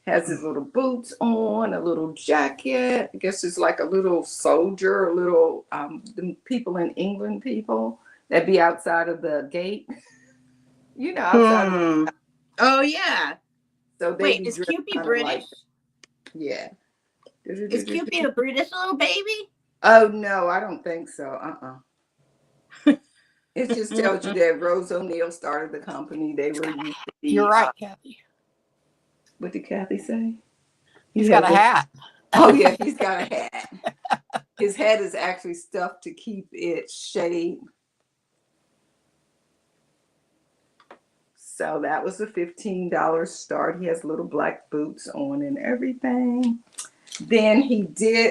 Has his little boots on, a little jacket. I guess it's like a little soldier, a little, the people in England that be outside of the gate. Outside. Oh yeah. So wait, is Cupid British? Like, yeah. Is Cupid a British little baby? Oh no, I don't think so. It just tells you that Rose O'Neal started the company. They were used to be. You're right, Kathy. What did Kathy say? He's got a hat. Oh yeah, he's got a hat. His head is actually stuffed to keep it shape. So that was a $15 start. He has little black boots on and everything. Then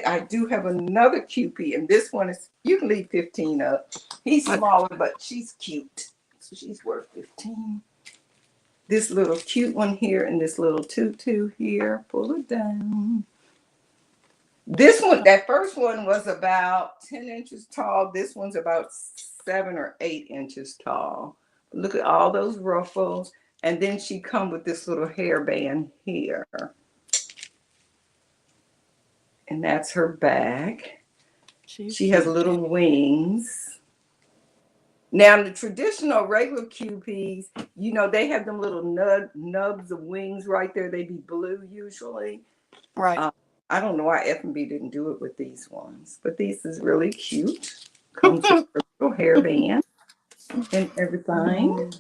I do have another Cupid, and this one is, you can leave 15 up. He's smaller, but she's cute. So she's worth 15. This little cute one here and this little tutu here. Pull it down. This one, that first one was about 10 inches tall. This one's about 7 or 8 inches tall. Look at all those ruffles. And then she come with this little hairband here. And that's her back. She has little wings. Now, the traditional regular Cupids, they have them little nubs of wings right there. They be blue usually. Right. I don't know why F&B didn't do it with these ones, but these is really cute. Comes with a little hairband and everything.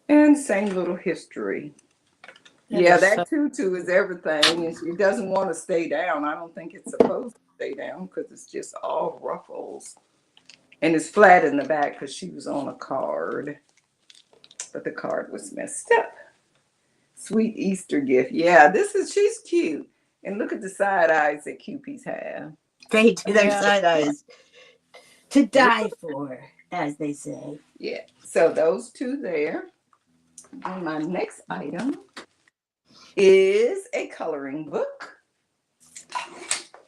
And same little history. That tutu is everything. It doesn't want to stay down. I don't think it's supposed to stay down because it's just all ruffles. And it's flat in the back because she was on a card. But the card was messed up. Sweet Easter gift. Yeah, she's cute. And look at the side eyes that Cupids have. They do their side eyes. To die for, as they say. Yeah, so those two there. And my next item is a coloring book.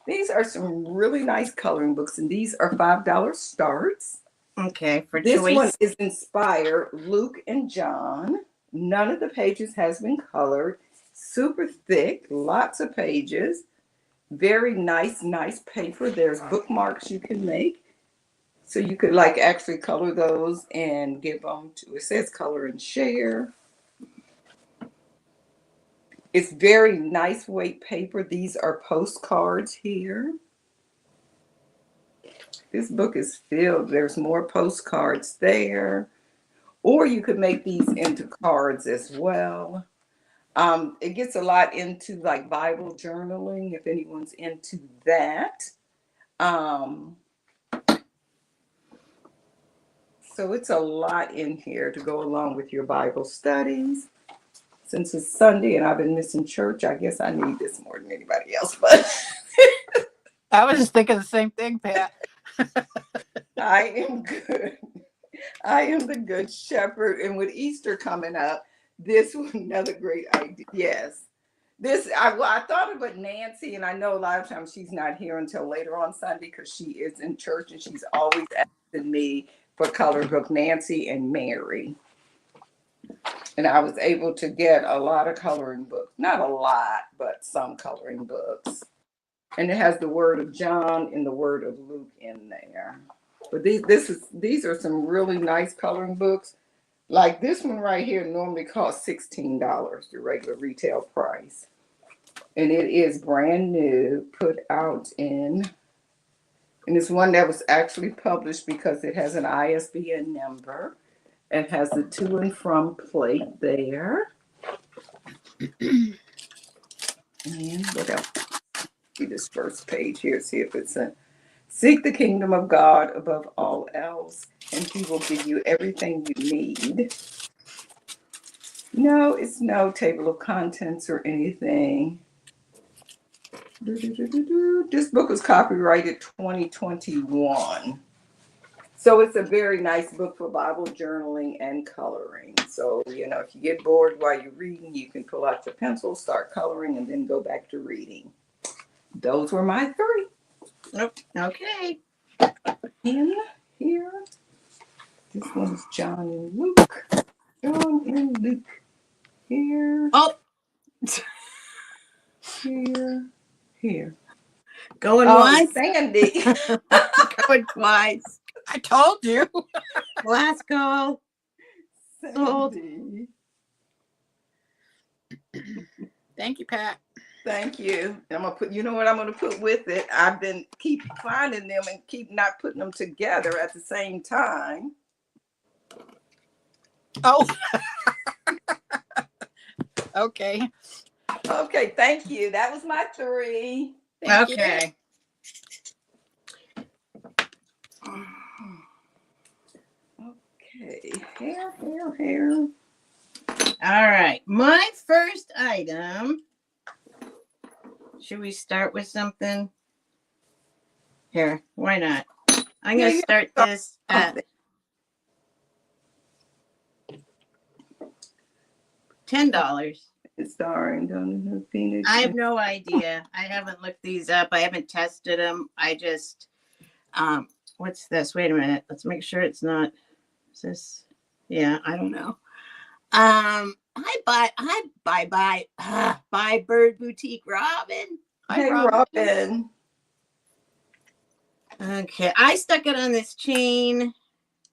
These are some really nice coloring books, and these are $5 starts. Okay, for this choice. One is inspired Luke and John. None of the pages has been colored. Super thick, lots of pages. Very nice paper. There's bookmarks you can make. So you could actually color those and give them to, it says color and share. It's very nice weight paper. These are postcards here. This book is filled. There's more postcards there. Or you could make these into cards as well. It gets a lot into Bible journaling, if anyone's into that. So it's a lot in here to go along with your Bible studies. since it's Sunday and I've been missing church, I guess I need this more than anybody else. But I was just thinking the same thing, Pat. I am good. I am the good shepherd. And with Easter coming up, this was another great idea. Yes. I thought about Nancy, and I know a lot of times she's not here until later on Sunday because she is in church and she's always asking me for colored book, Nancy and Mary. And I was able to get a lot of coloring books. Not a lot, but some coloring books. And it has the word of John and the word of Luke in there. But these are some really nice coloring books. Like this one right here normally costs $16, the regular retail price. And it is brand new, put out in, and it's one that was actually published because it has an ISBN number. It has the to and from plate there. And what else? See this first page here, see if it's a seek the kingdom of God above all else, and he will give you everything you need. No, it's no table of contents or anything. This book was copyrighted 2021. So it's a very nice book for Bible journaling and coloring. So, if you get bored while you're reading, you can pull out your pencil, start coloring, and then go back to reading. Those were my 3. Okay. In here. This one is John and Luke. John and Luke. Here. Oh, Here. going Oh, once, Sandy. going twice. I told you. Last call. Sold. Sandy. Thank you, Pat. Thank you. I'm gonna put. You know what I'm gonna put with it? I've been keep finding them and keep not putting them together at the same time. Oh. Okay. Okay. Thank you. That was my 3. Thank you. Okay. Okay. Hair. All right. My first item. Should we start with something? Here, why not? I'm going to start this at $10. It's starring Donald Phoenix. I have no idea. I haven't looked these up. I haven't tested them. I just, what's this? Wait a minute. Let's make sure it's not. Is this? Yeah, I don't know. Buy Bird Boutique Robin. Hey, Robin. Okay, I stuck it on this chain.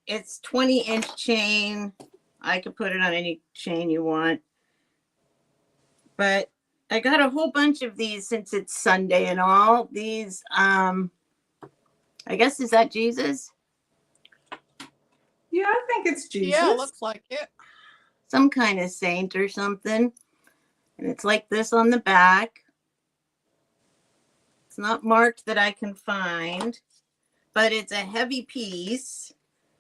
It's 20-inch chain. I could put it on any chain you want. But I got a whole bunch of these since it's Sunday and all. These, I guess, is that Jesus? Yeah, I think it's Jesus. Yeah, looks like it. Some kind of saint or something. And it's like this on the back. It's not marked that I can find, but it's a heavy piece.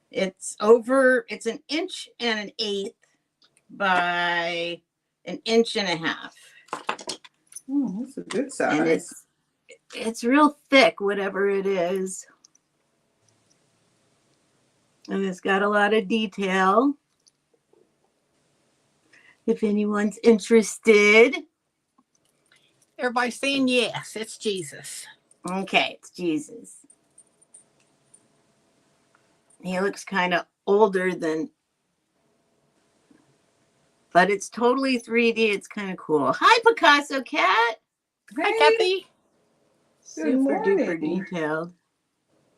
It's an inch and 1/8 by an inch and 1/2. That's a good size. And it's real thick, whatever it is. And it's got a lot of detail. If anyone's interested. Everybody's saying yes, it's Jesus. Okay, it's Jesus. He looks kind of older than, but it's totally 3D. It's kind of cool. Hi, Picasso Cat. Hi, Kathy. Super duper detailed.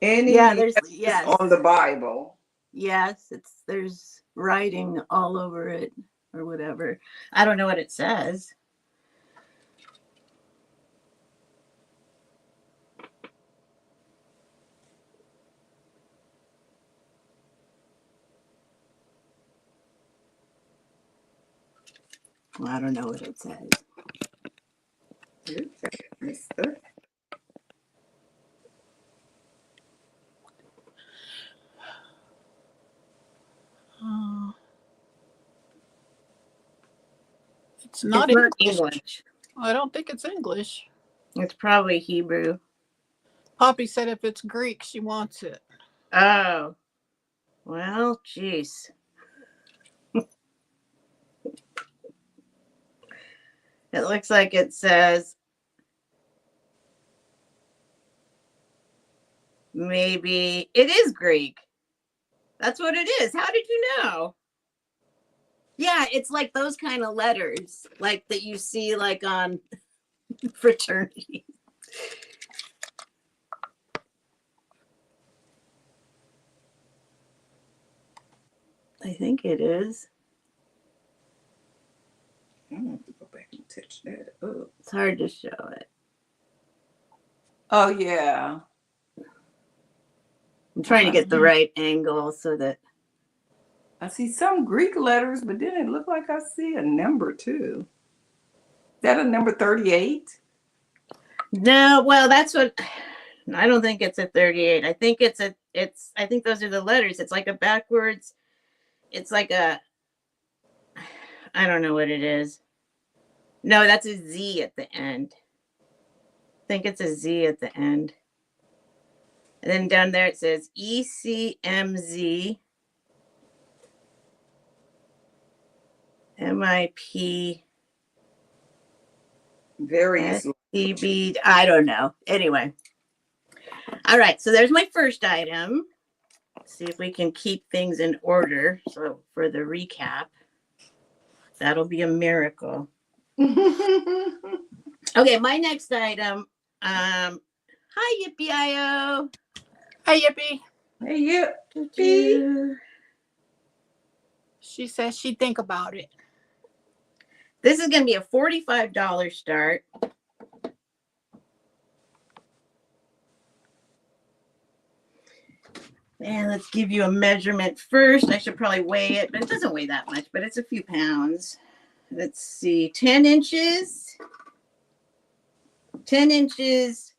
And yeah, there's on the Bible. Yes, there's writing all over it or whatever. I don't know what it says. I don't know what it says. It's not It's not English. English. I don't think it's English. It's probably Hebrew. Poppy said if it's Greek, she wants it. Oh, well, geez. It looks like it says maybe it is Greek. That's what it is. How did you know? Yeah, it's like those kind of letters, like that you see like on fraternity. I think it is. I'm gonna have to go back and touch that up. It's hard to show it. Oh yeah. I'm trying to get the right angle so that I see some Greek letters, but then it looked like I see a number too. Is that a number 38? no, well, that's what I don't think it's a 38. I think I think those are the letters. It's like a backwards. It's like I don't know what it is. No, that's a Z at the end. I think it's a Z at the end. And then down there it says ECMZ MIP Various. STB. I don't know. Anyway. All right. So there's my first item. Let's see if we can keep things in order. So for the recap, that'll be a miracle. Okay, my next item. Hi, Yippee-I-O. Hey, Yippee. Hey, Yippee. She says she'd think about it. This is going to be a $45 start. And let's give you a measurement first. I should probably weigh it, but it doesn't weigh that much, but it's a few pounds. Let's see, 10 inches. 10 inches.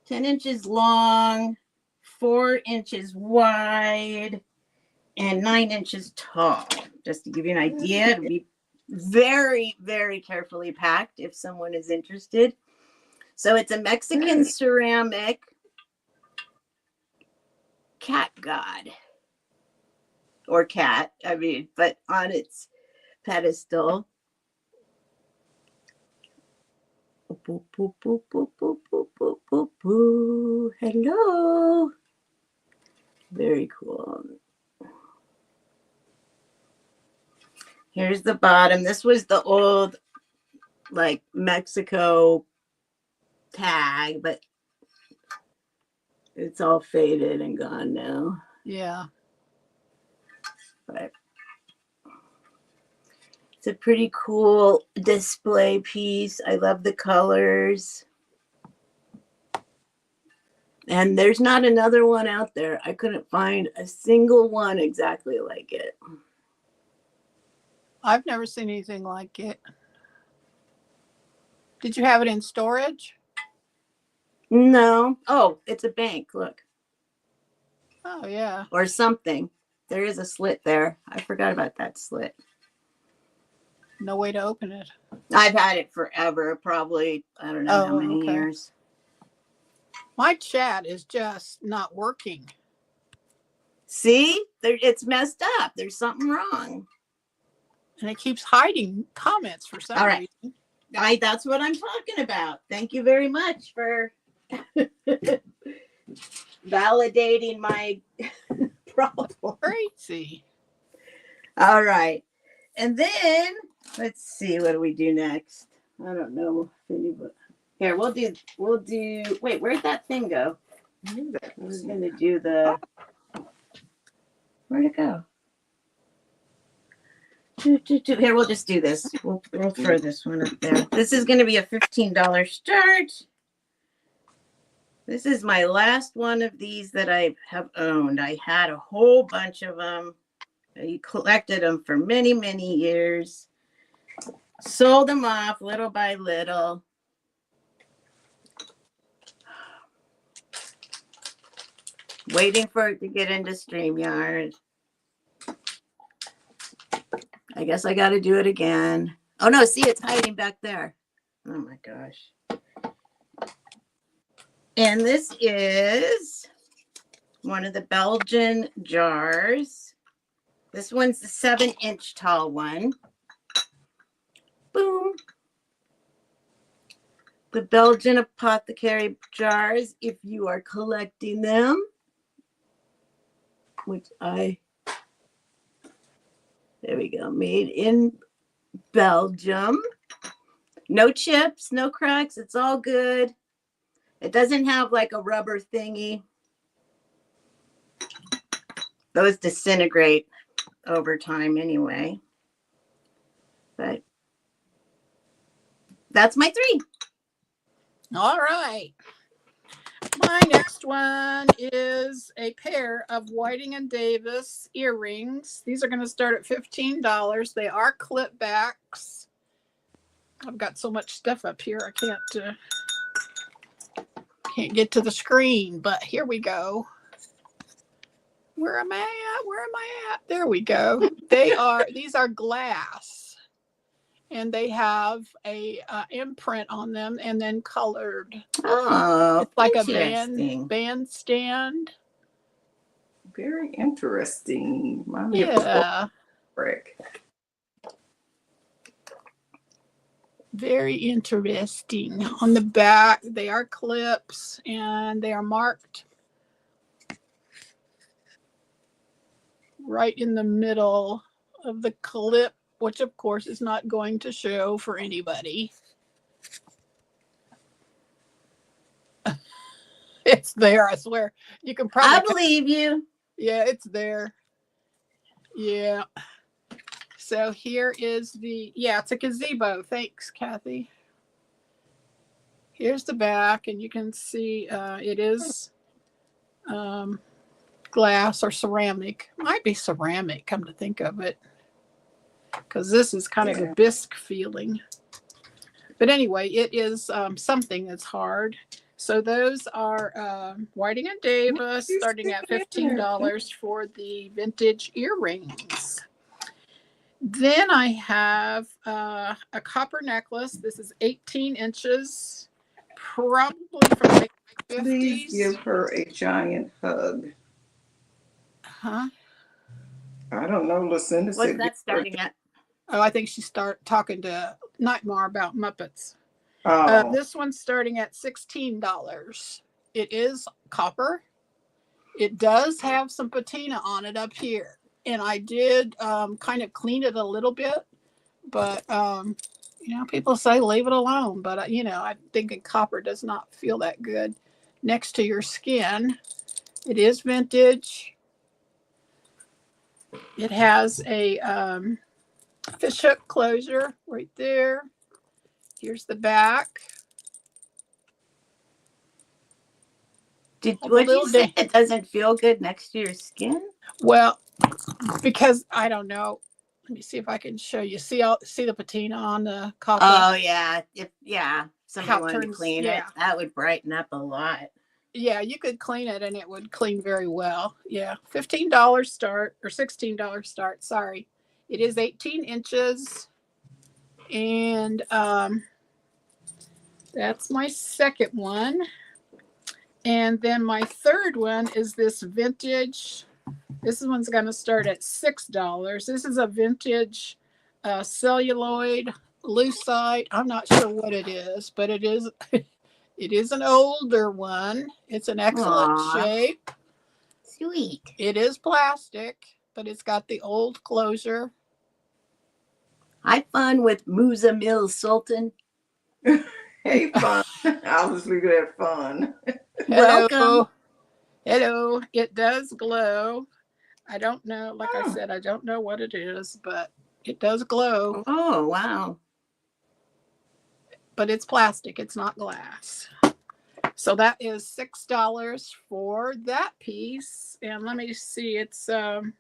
10 inches long, 4 inches wide, and 9 inches tall. Just to give you an idea, it'll be very, very carefully packed if someone is interested. So it's a Mexican ceramic cat god. Or cat, I mean, but on its pedestal. Boop, boop, boop, boop, boop, boop, boop, boop, boop. Hello. Very cool. Here's the bottom. This was the old, like, Mexico tag, but it's all faded and gone now. Yeah. But it's a pretty cool display piece. I love the colors. And there's not another one out there. I couldn't find a single one exactly like it. I've never seen anything like it. Did you have it in storage? No. Oh, it's a bank. Look. Oh, yeah. Or something. There is a slit there. I forgot about that slit. No way to open it. I've had it forever. Probably, I don't know how many years. My chat is just not working. See? It's messed up. There's something wrong. And it keeps hiding comments for some reason. That's what I'm talking about. Thank you very much for validating my problem. Crazy. All right. And then let's see, what do we do next? I don't know if anybody. Here, we'll do wait, where'd that thing go? We're gonna do the where'd it go? Here, we'll just do this. We'll throw this one up there. This is gonna be a $15 start. This is my last one of these that I have owned. I had a whole bunch of them. I collected them for many, many years. Sold them off little by little. Waiting for it to get into StreamYard. I guess I got to do it again. Oh no, see, it's hiding back there. Oh my gosh. And this is one of the Belgian jars. This one's the 7-inch tall one. Boom. The Belgian apothecary jars, if you are collecting them, which there we go, made in Belgium. No chips, no cracks, it's all good. It doesn't have like a rubber thingy. Those disintegrate over time anyway. But that's my 3. All right. My next one is a pair of Whiting and Davis earrings. These are going to start at $15. They are clip backs. I've got so much stuff up here I can't get to the screen, but here we go. Where am I at? Where am I at? There we go. These are glass, and they have a imprint on them and then colored. Oh, it's like a band stand. Very interesting. Yeah. Brick. Very interesting. On the back, they are clips and they are marked right in the middle of the clip, which of course is not going to show for anybody. It's there, I swear. You can probably. I believe you. Yeah, it's there. Yeah. So here is it's a gazebo. Thanks, Kathy. Here's the back, and you can see it is glass or ceramic. Might be ceramic, come to think of it, because this is kind of a bisque feeling. But anyway, it is something that's hard. So those are Whiting and Davis, starting at $15 for the vintage earrings. Then I have a copper necklace. This is 18 inches, probably from the 50s. Please give her a giant hug. Huh? I don't know. Lucinda What's said. that starting at? Oh, I think she started talking to Nightmare about Muppets. Oh. This one's starting at $16. It is copper. It does have some patina on it up here. And I did kind of clean it a little bit, but people say leave it alone. But I'm thinking copper does not feel that good next to your skin. It is vintage. It has a fishhook closure right there. Here's the back. What did you say? It doesn't feel good next to your skin? Well, because I don't know. Let me see if I can show you. See the patina on the copper? Oh yeah. Somebody wanted to clean it, that would brighten up a lot. Yeah, you could clean it and it would clean very well. Yeah. $15 start or $16 start. Sorry. It is 18 inches. And that's my second one. And then my third one is this vintage. This one's going to start at $6. This is a vintage celluloid lucite. I'm not sure what it is, but it is it is an older one. It's an excellent shape. Sweet. It is plastic, but it's got the old closure. Have fun with Musa Mills Sultan. Hey, fun. I'll just leave it at fun. Welcome. Hello. It does glow. I don't know. Like I said, I don't know what it is, but it does glow. Oh, wow. But it's plastic. It's not glass. So that is $6 for that piece. And let me see. It's 2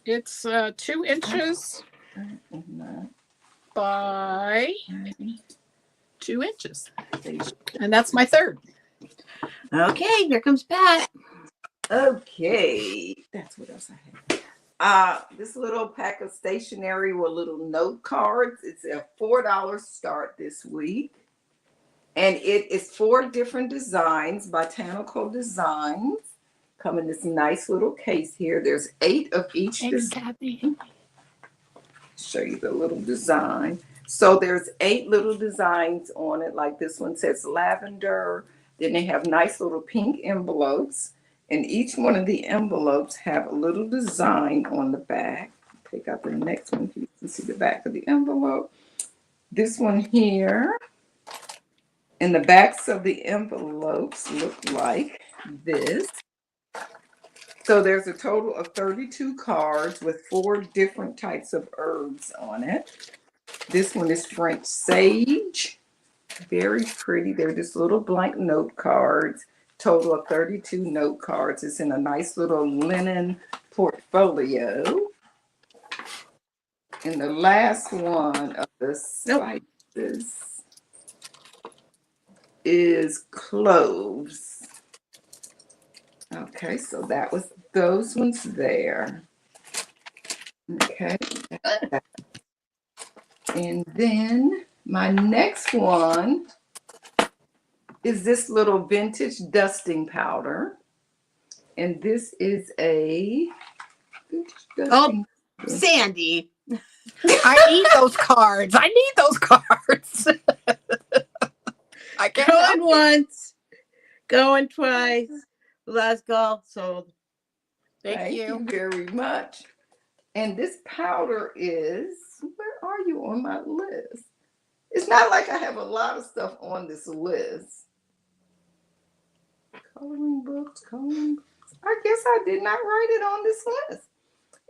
inches by 2 inches. And that's my third. Okay, here comes Pat. Okay. That's what else I had. This little pack of stationery with little note cards. It's a $4 start this week. And it is 4 different designs, botanical designs. Come in this nice little case here. There's 8 of each design. Show you the little design. So there's 8 little designs on it. Like this one says lavender. Then they have nice little pink envelopes. And each one of the envelopes have a little design on the back. Take out the next one so you can see the back of the envelope. This one here. And the backs of the envelopes look like this. So there's a total of 32 cards with 4 different types of herbs on it. This one is French sage. Very pretty. They're just little blank note cards. Total of 32 note cards. It's in a nice little linen portfolio. And the last one of the spices is cloves. Okay, so that was those ones there. Okay. And then my next one is this little vintage dusting powder. And this is a Oh, Sandy. I need those cards. I need those cards. I can't Going once, going twice. Last call sold. Thank you. very much. And this powder is, where are you on my list? It's not like I have a lot of stuff on this list. Coloring books. I guess I did not write it on this list.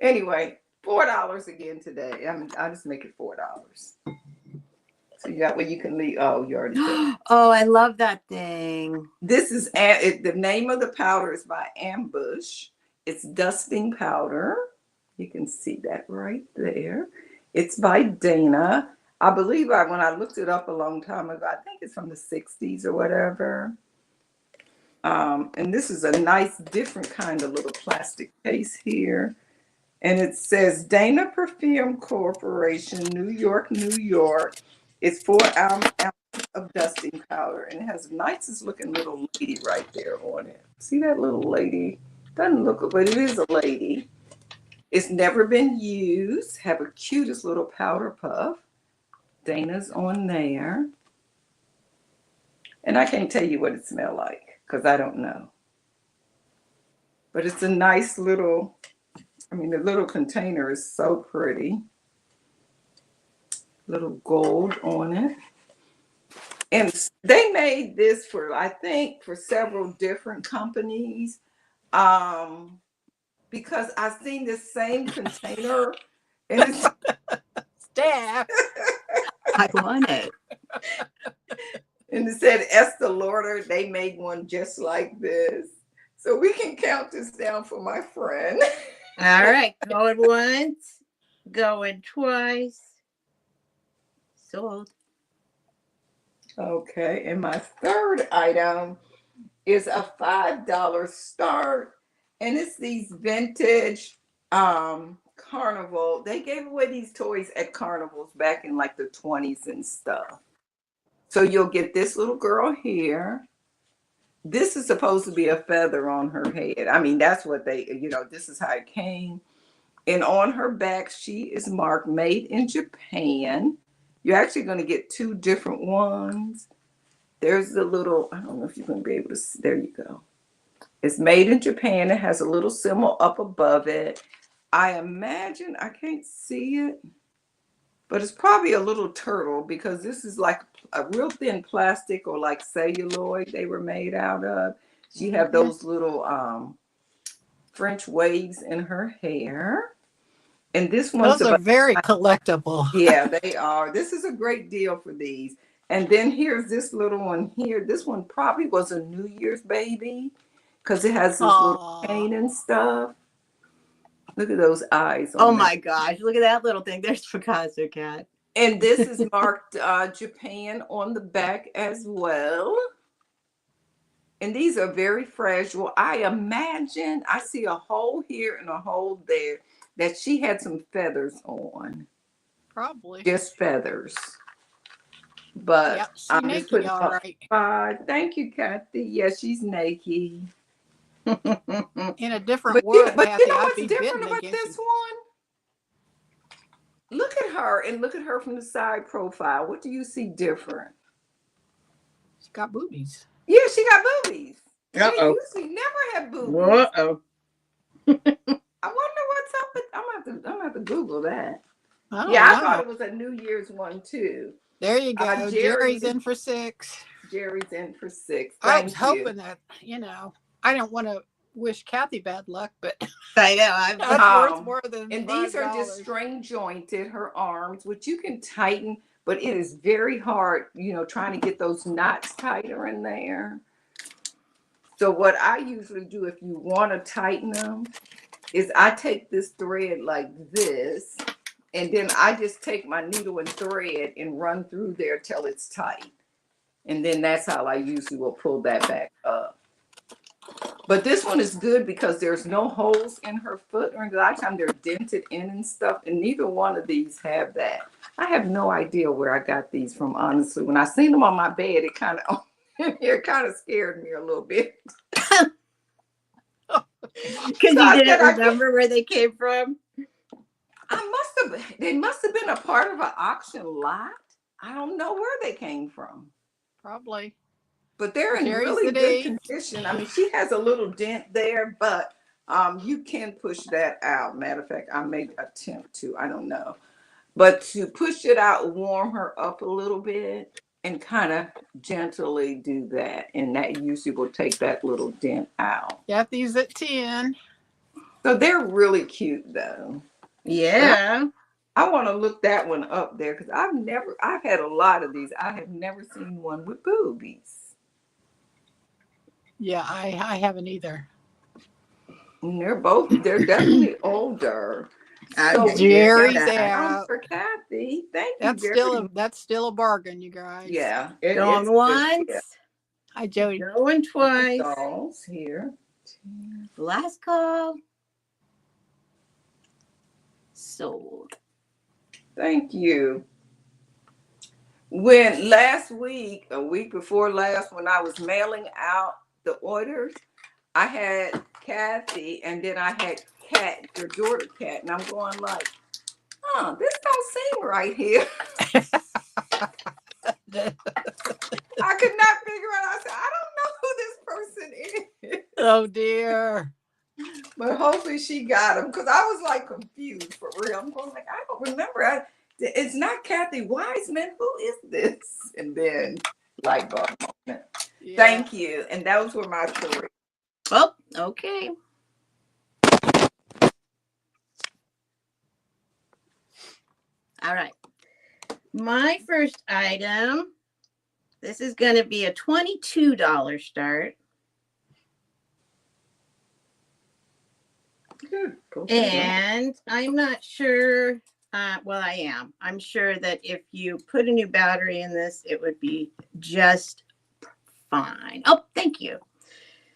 Anyway, $4 again today. I just make it $4. So you got where you can leave. Oh, you already said. Oh, I love that thing. This is the name of the powder is by Ambush. It's dusting powder. You can see that right there. It's by Dana. I believe when I looked it up a long time ago, I think it's from the 60s or whatever. And this is a nice, different kind of little plastic case here. And it says Dana Perfume Corporation, New York, New York. It's 4 ounces of dusting powder. And it has the nicest looking little lady right there on it. See that little lady? Doesn't look, but it is a lady. It's never been used. Have a cutest little powder puff. Dana's on there. And I can't tell you what it smells like because I don't know. But it's a nice little, the little container is so pretty. Little gold on it. And they made this for, I think, for several different companies. Because I've seen this same container and it's Staff. I want it. And it said Estee Lauder. They made one just like this. So we can count this down for my friend. All right. Going once, going twice. Sold. Okay. And my third item is a $5 start. And it's these vintage carnival. They gave away these toys at carnivals back in like the 20s and stuff. So you'll get this little girl here. This is supposed to be a feather on her head. That's what this is how it came. And on her back, she is marked made in Japan. You're actually going to get 2 different ones. There's the little, I don't know if you're going to be able to see. There you go. It's made in Japan. It has a little symbol up above it. I imagine, I can't see it, but it's probably a little turtle because this is like a real thin plastic or like celluloid they were made out of. She have those little French waves in her hair. And this one's Those are very collectible. Yeah, they are. This is a great deal for these. And then here's this little one here. This one probably was a New Year's baby because it has this little cane and stuff. Look at those eyes. Oh my gosh. Look at that little thing. There's Picasso cat. And this is marked Japan on the back as well. And these are very fragile. I imagine I see a hole here and a hole there. that she had some feathers on. Probably. Just feathers. But Yep, she I'm just naked, putting all up right. 5. Thank you, Kathy. Yeah, she's naked. In a different world, But you Kathy, know I'd what's be different bidding about against this you. one? Look at her and look at her from the side profile. What do you see different? She's got boobies. Yeah, she got boobies. She Uh-oh. usually never have boobies. Uh-oh. I wonder what's up with. I'm gonna have to Google that. I don't Yeah, I know. thought it was a New Year's one too. There you go. Jerry's in for 6. Jerry's in for 6. I was Thank you. hoping that, I don't want to wish Kathy bad luck, but I know. that's worth more than And $5. these are just string jointed, her arms, which you can tighten, but it is very hard, trying to get those knots tighter in there. So what I usually do if you want to tighten them is I take this thread like this, and then I just take my needle and thread and run through there till it's tight. And then that's how I usually will pull that back up. But this one is good because there's no holes in her foot, or a lot of times they're dented in and stuff, and neither one of these have that. I have no idea where I got these from, honestly. When I seen them on my bed, it kind of scared me a little bit. Because you didn't remember where they came from? They must have been a part of an auction lot. I don't know where they came from. Probably. But they're in really good condition. I mean, she has a little dent there, but you can push that out. Matter of fact, I may attempt to. I don't know. But to push it out, warm her up a little bit and kind of gently do that. And that usually will take that little dent out. Got these at 10. So they're really cute, though. Yeah. I want to look that one up there because I've had a lot of these. I have never seen one with boobies. Yeah, I haven't either. And they're definitely older. So Jerry's out for Kathy. Thank that's you, Jerry. That's still a bargain, you guys. Yeah. Going once. Yeah. Hi, Jody. Going twice. Dolls here. Last call. Sold. Thank you. When last week, a week before last, when I was mailing out the orders, I had Kathy and then I had Kat, your daughter Kat, and I'm going like, this don't seem right here. I could not figure out. I said, I don't know who this person is. Oh dear. But hopefully she got them because I was like confused for real. I'm going like, I don't remember. It's not Kathy Wiseman. Who is this? And then light bulb moment. Yeah. Thank you. And those were my 3. Oh, okay. All right. My first item, this is going to be a $22 start. Good. And I'm not sure. Well, I am. I'm sure that if you put a new battery in this, it would be just fine. Oh, thank you.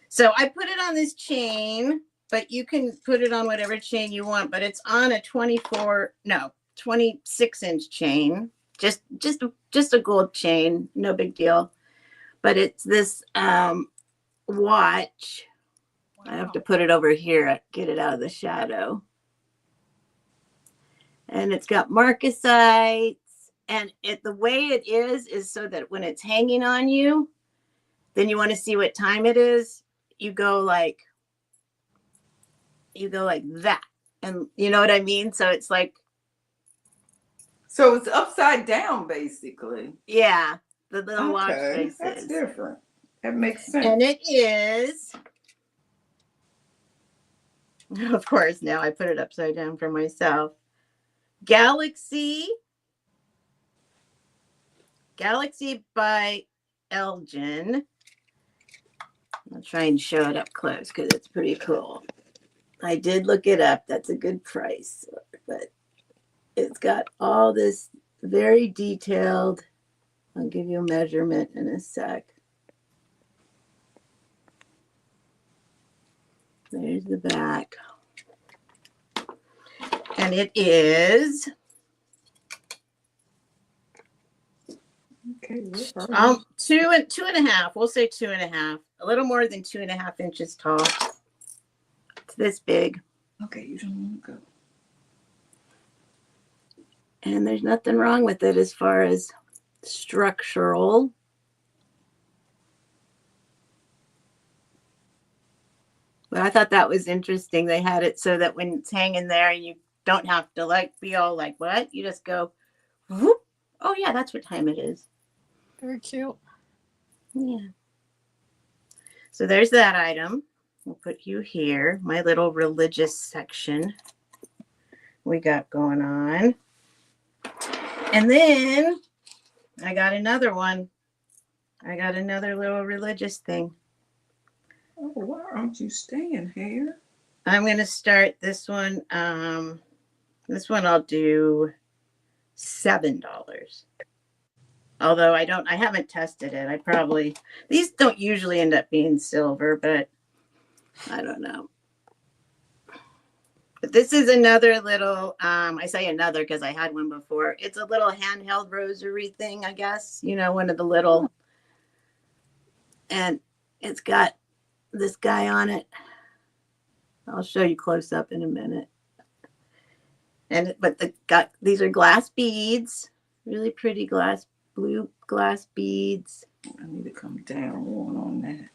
So I put it on this chain, but you can put it on whatever chain you want, but it's on a 26-inch chain. Just a gold chain, no big deal. But it's this watch. Wow. I have to put it over here, get it out of the shadow. And it's got marcasites, and the way it is so that when it's hanging on you, then you want to see what time it is. You go like that, and you know what I mean. So it's like, so it's upside down, basically. Yeah, the little watch faces. That's different. That makes sense. And it is, of course. Now I put it upside down for myself. Galaxy by Elgin. I'll try and show it up close because it's pretty cool. I did look it up. That's a good price, but it's got all this very detailed. I'll give you a measurement in a sec. There's the back. And it is Okay, two and a half. We'll say 2.5. A little more than 2.5 inches tall. It's this big. okay, you don't want to go. And there's nothing wrong with it as far as structural. But I thought that was interesting. They had it so that when it's hanging there, you don't have to like be all like, what? You just go, whoop. Oh yeah, that's what time it is. Very cute. Yeah. So there's that item. We'll put you here. My little religious section we got going on. And then I got another one. I got another little religious thing. Oh, why aren't you staying here? I'm going to start this one. This one I'll do $7. Although I haven't tested it. These don't usually end up being silver, but I don't know. But this is another little, I say another because I had one before. It's a little handheld rosary thing, I guess. You know, one of the little, and it's got this guy on it. I'll show you close up in a minute. These are glass beads, really pretty blue glass beads. I need to come down one on that.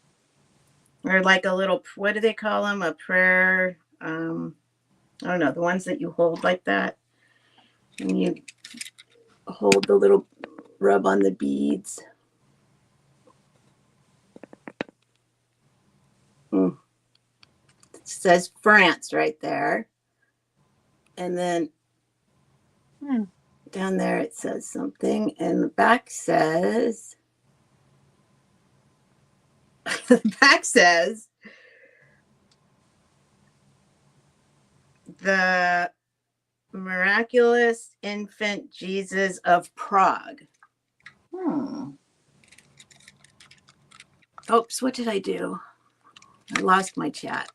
Or like a little, what do they call them? A prayer, I don't know, the ones that you hold like that. And you hold the little rub on the beads. It says France right there. And then down there it says something. And the back says, the miraculous infant Jesus of Prague. Oops, what did I do? I lost my chat.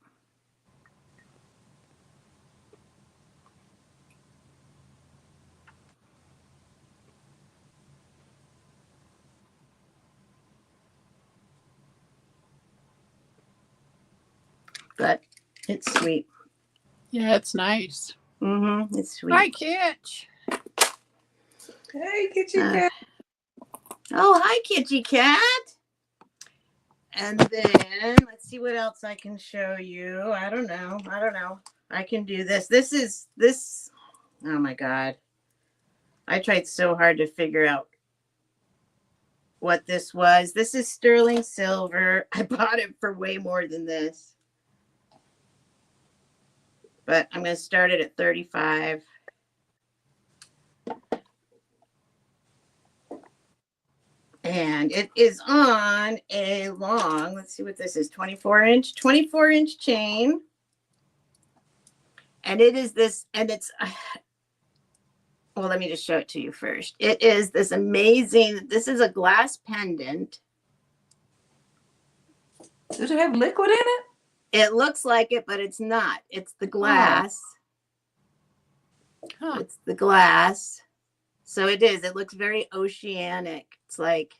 But it's sweet. Yeah, it's nice. It's sweet. Hi, Kitch. Hey, Kitty Cat. Oh, hi, Kitty Cat. And then let's see what else I can show you. I don't know. I can do this. This. Oh my God. I tried so hard to figure out what this was. This is sterling silver. I bought it for way more than this. But I'm going to start it at 35. And it is on a long, let's see what this is, 24-inch chain. And it is this, and it's, well, let me just show it to you first. It is this amazing, this is a glass pendant. Does it have liquid in it? It looks like it, but it's not. It's the glass. It's the glass. So it is. It looks very oceanic. It's like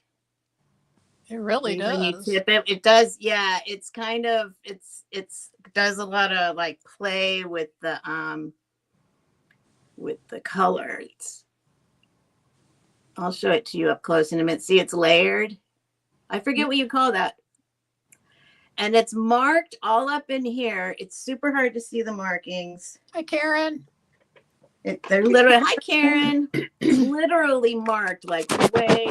it really does. When you tip it, it does. Yeah, it's kind of it's does a lot of like play with the colors. I'll show it to you up close in a minute. See, it's layered. I forget what you call that. And it's marked all up in here. It's super hard to see the markings. Hi, Karen. They're literally, hi, Karen. It's literally marked like the way.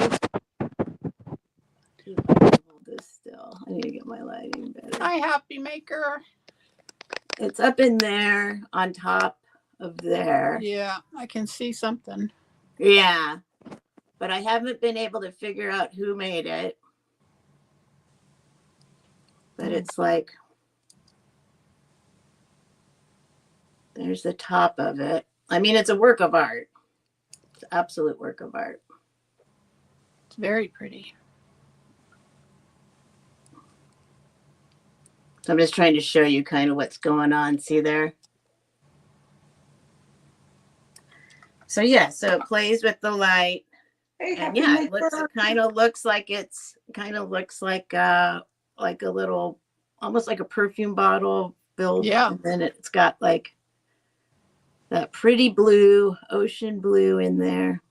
Hold this still. I need to get my lighting better. Hi, Happy Maker. It's up in there on top of there. Yeah, I can see something. Yeah. But I haven't been able to figure out who made it. But it's like, there's the top of it. I mean, it's a work of art. It's an absolute work of art. It's very pretty. So I'm just trying to show you kind of what's going on. See there? So yeah, so it plays with the light. Hey, And happy yeah, May it looks, 1st. it kind of looks like like a little, almost like a perfume bottle filled. Yeah. And then it's got like that pretty blue, ocean blue in there.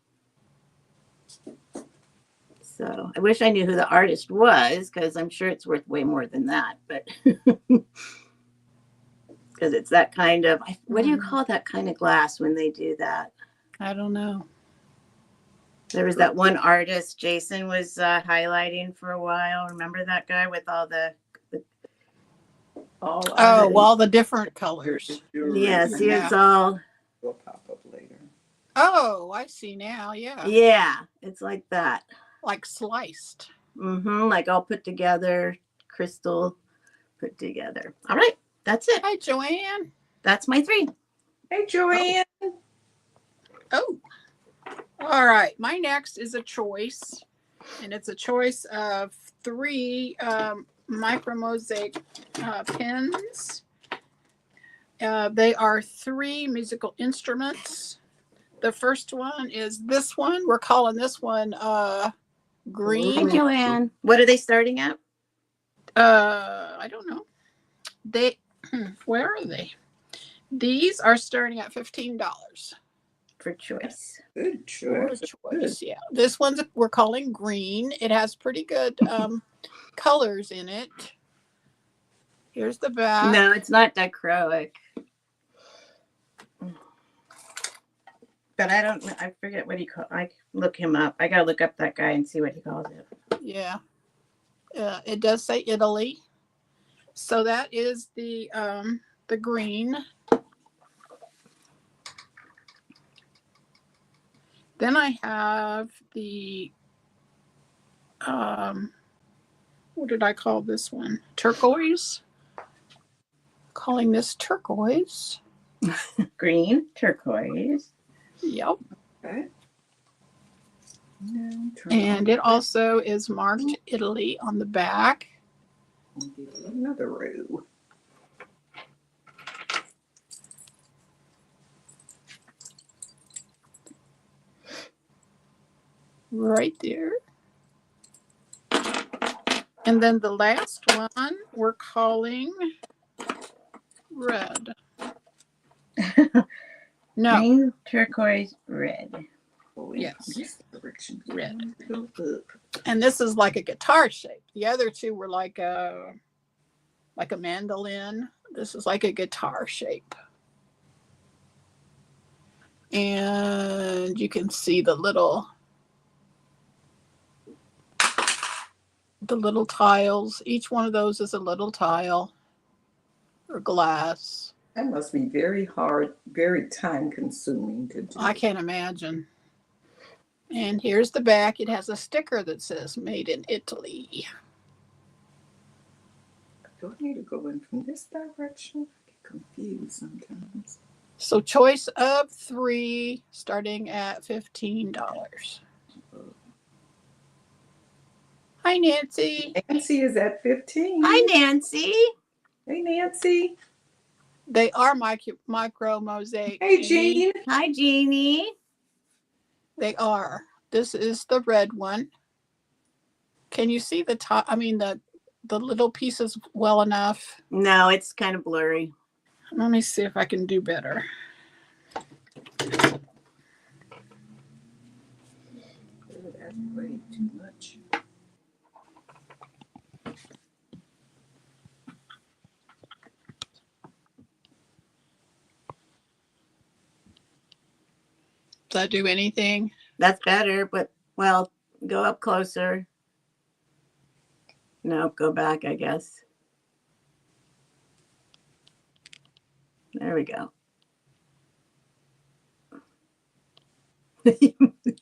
So I wish I knew who the artist was, because I'm sure it's worth way more than that. But because it's that kind of, what do you call that kind of glass when they do that? I don't know. There was that one artist Jason was highlighting for a while. Remember that guy with all the All Oh, oddities. all the different colors. yes, he Yeah. was all Will pop up later. Oh, I see now. Yeah. yeah, it's like that. Like sliced. Like all put together, crystal put together. All right, that's it. Hi, Joanne. That's my 3. Hey, Joanne. Oh. All right. My next is a choice. And it's a choice of 3 micro mosaic pens. They are 3 musical instruments. The first one is this one. We're calling this one green. Hi, Joanne. What are they starting at? I don't know. Where are they? These are starting at $15 For choice. Good for choice. choice. Yeah, this one's we're calling green. It has pretty good colors in it. Here's the back. No, it's not dichroic. But I forget what he called. I look him up. I gotta look up that guy and see what he calls it. Yeah, it does say Italy. So that is the green. Then I have the what did I call this one? Turquoise. Calling this turquoise. Green, turquoise. Yep. Okay. And it also is marked Italy on the back. Another row. Right there. And then the last one we're calling red. No. Green, turquoise, red. Yes. Direction. Red. Go up. And this is like a guitar shape. The other 2 were like a mandolin. This is like a guitar shape. And you can see the little tiles. Each one of those is a little tile or glass. That must be very hard, very time consuming to do. I can't imagine. And here's the back. It has a sticker that says made in Italy. Do I need to go in from this direction? I get confused sometimes. So choice of 3 starting at $15. Hi, Nancy. Nancy is at 15. Hi, Nancy. Hey, Nancy. They are micro mosaic. Hey, Jean. Hi, Jeannie. They are. This is the red one. Can you see the top? I mean, the little pieces well enough? No, it's kind of blurry. Let me see if I can do better. Oh, that's way too much. Does that do anything? That's better, but well, go up closer. No, go back, I guess. There we go.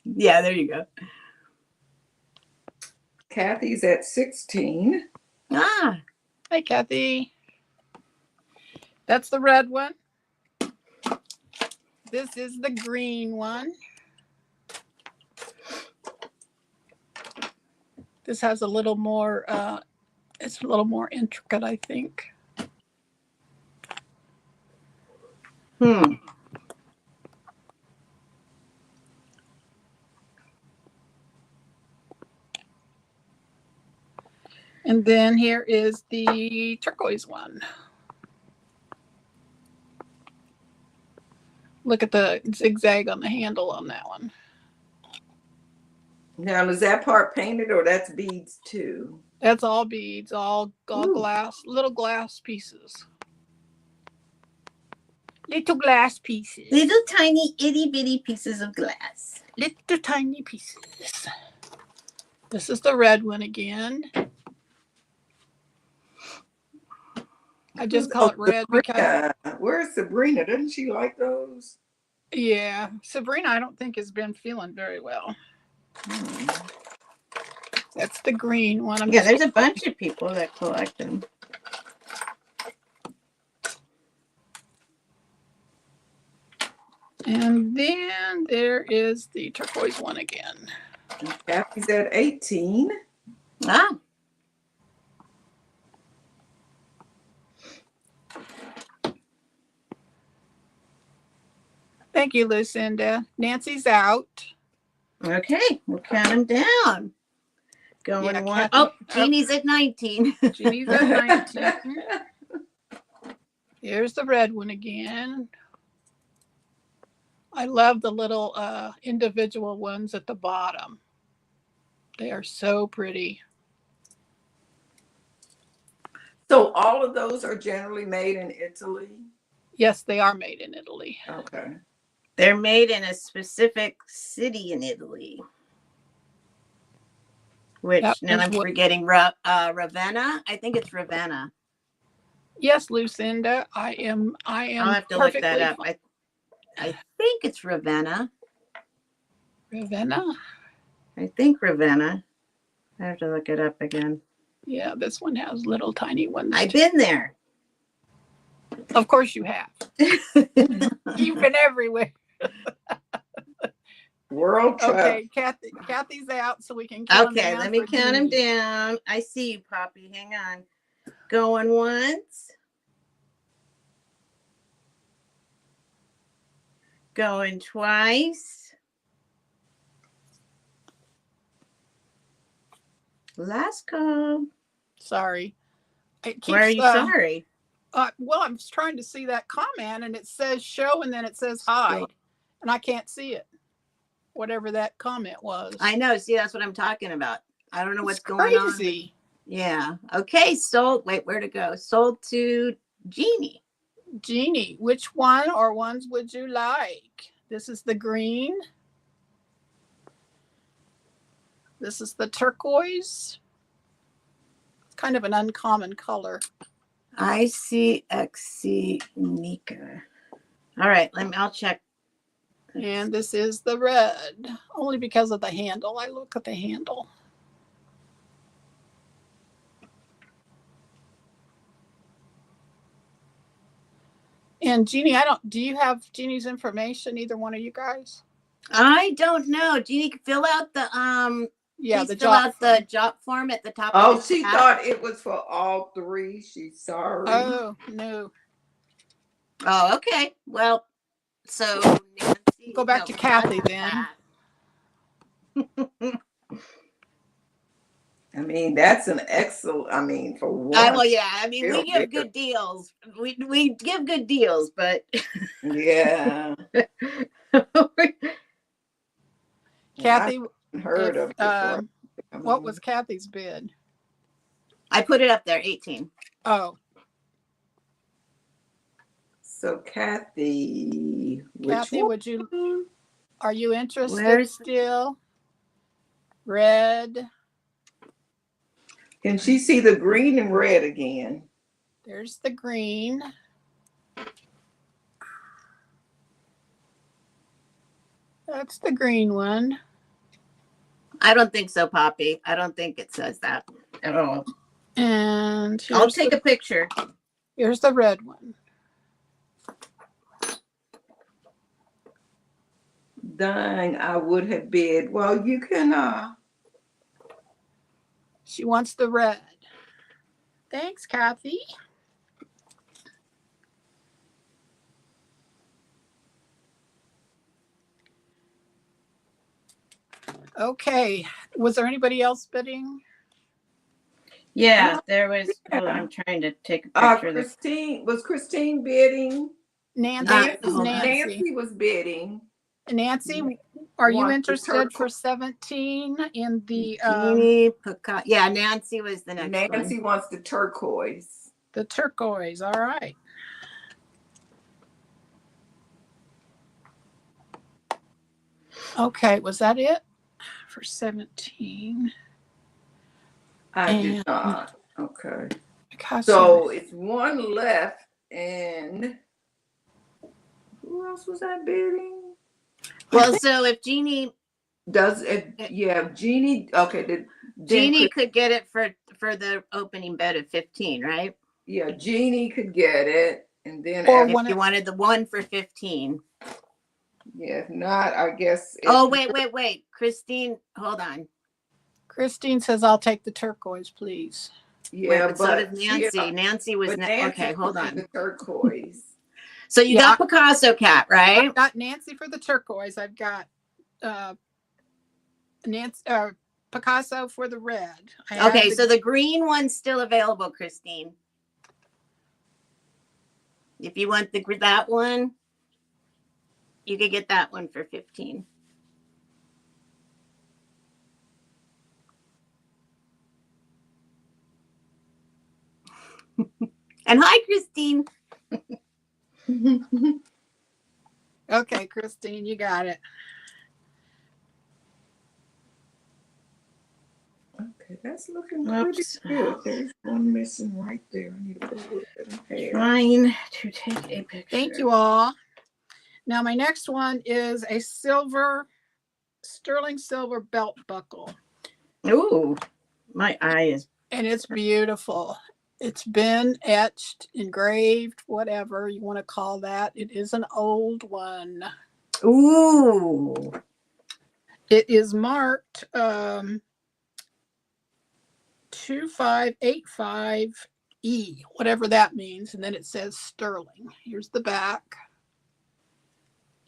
Yeah, there you go. Kathy's at 16. Ah, Hi, Kathy. That's the red one. This is the green one. This has a little more, it's a little more intricate, I think. And then here is the turquoise one. Look at the zigzag on the handle on that one. Now, is that part painted or that's beads too? That's all beads, all Ooh. glass, little glass pieces. Little glass pieces. Little tiny itty bitty pieces of glass. Little tiny pieces. This is the red one again. I just call it red because... Where's Sabrina? Doesn't she like those? Yeah. Sabrina, I don't think has been feeling very well. That's the green one. Yeah, there's a bunch of people that collect them. And then there is the turquoise one again. Kathy's at 18. Ah. Thank you, Lucinda. Nancy's out. Okay, we'll count them down. Going one. Kathy, oh, Jeannie's at 19. Jeannie's at 19. Here's the red one again. I love the little individual ones at the bottom. They are so pretty. So all of those are generally made in Italy? Yes, they are made in Italy. Okay. They're made in a specific city in Italy. Which, now I'm forgetting, Ravenna? I think it's Ravenna. Yes, Lucinda, I am I'll have to look that up. I think it's Ravenna. Ravenna? I think Ravenna. I have to look it up again. Yeah, this one has little tiny ones. I've been there. Of course you have. You've been everywhere. World travel. Okay, Kathy's out, so we can count them down. Okay, let me count them down. I see you, Poppy. Hang on. Going once. Going twice. Last call. Sorry. Why are you sorry? Well, I'm trying to see that comment, and it says show, and then it says hide, and I can't see it. Whatever that comment was. I know. See, that's what I'm talking about. I don't know what's going on. Crazy. Yeah. Okay. Sold. Wait, where to go? Sold to Jeannie. Jeannie, which one or ones would you like? This is the green. This is the turquoise. It's kind of an uncommon color. ICXC Nika. All right. I'll check. And this is the red, only because of the handle. I look at the handle. And Jeannie, do you have Jeannie's information, either one of you guys? I don't know. Jeannie, fill out the the job form at the top. Oh, she thought it was for all three. She's sorry. Oh, no. Oh, okay. Well, so Nancy, go back to Kathy then. I mean, that's an excellent, for one. Well, yeah, we give good deals. We give good deals, but yeah. Kathy, heard of it what was Kathy's bid? I put it up there, 18. Oh. So Kathy, are you interested still? Red. Can she see the green and red again? There's the green. That's the green one. I don't think so, Poppy. I don't think it says that at all. And I'll take a picture. Here's the red one. Dang, I would have bid. Well, you can. She wants the red. Thanks, Kathy. Okay. Was there anybody else bidding? Yeah, there was. Hold on, I'm trying to take a picture of the. Christine bidding? Nancy, this is Hold on. Nancy. Nancy was bidding. Nancy, are you Wants the interested for turquoise. 17 in the Jeannie Picasso. Yeah, Nancy was the next Nancy one. wants the turquoise. the turquoise? All right. Okay, was that it for 17? I did not. Okay. Picasso. So it's one left, and who else was I bidding? Well, so if Jeannie Does it? Yeah, Jeannie. Okay, then Jeannie could get it for the opening bid of 15, right? yeah, Jeannie could get it, and then Or after, If you wanted the one for 15. yeah, if not, I guess. Oh, wait. Christine, hold on. Christine says, I'll take the turquoise, please. Yeah, Wait, but so did she, Nancy. Nancy was Nancy okay, hold wanted on. the turquoise. So you Yeah, got Picasso Cat, right? I've got Nancy for the turquoise. I've got Nancy Picasso for the red. Okay, so the green one's still available, Christine. If you want that one, you could get that one for 15. And hi, Christine. Okay, Christine, you got it. Okay, that's looking pretty good. There's one missing right there. I need to put a little bit of hair. Trying to take a picture. Thank you all. Now my next one is a sterling silver belt buckle. Ooh, my eye is. And it's beautiful. It's been etched, engraved, whatever you want to call that. It is an old one. Ooh. It is marked 2585E, whatever that means. And then it says sterling. Here's the back.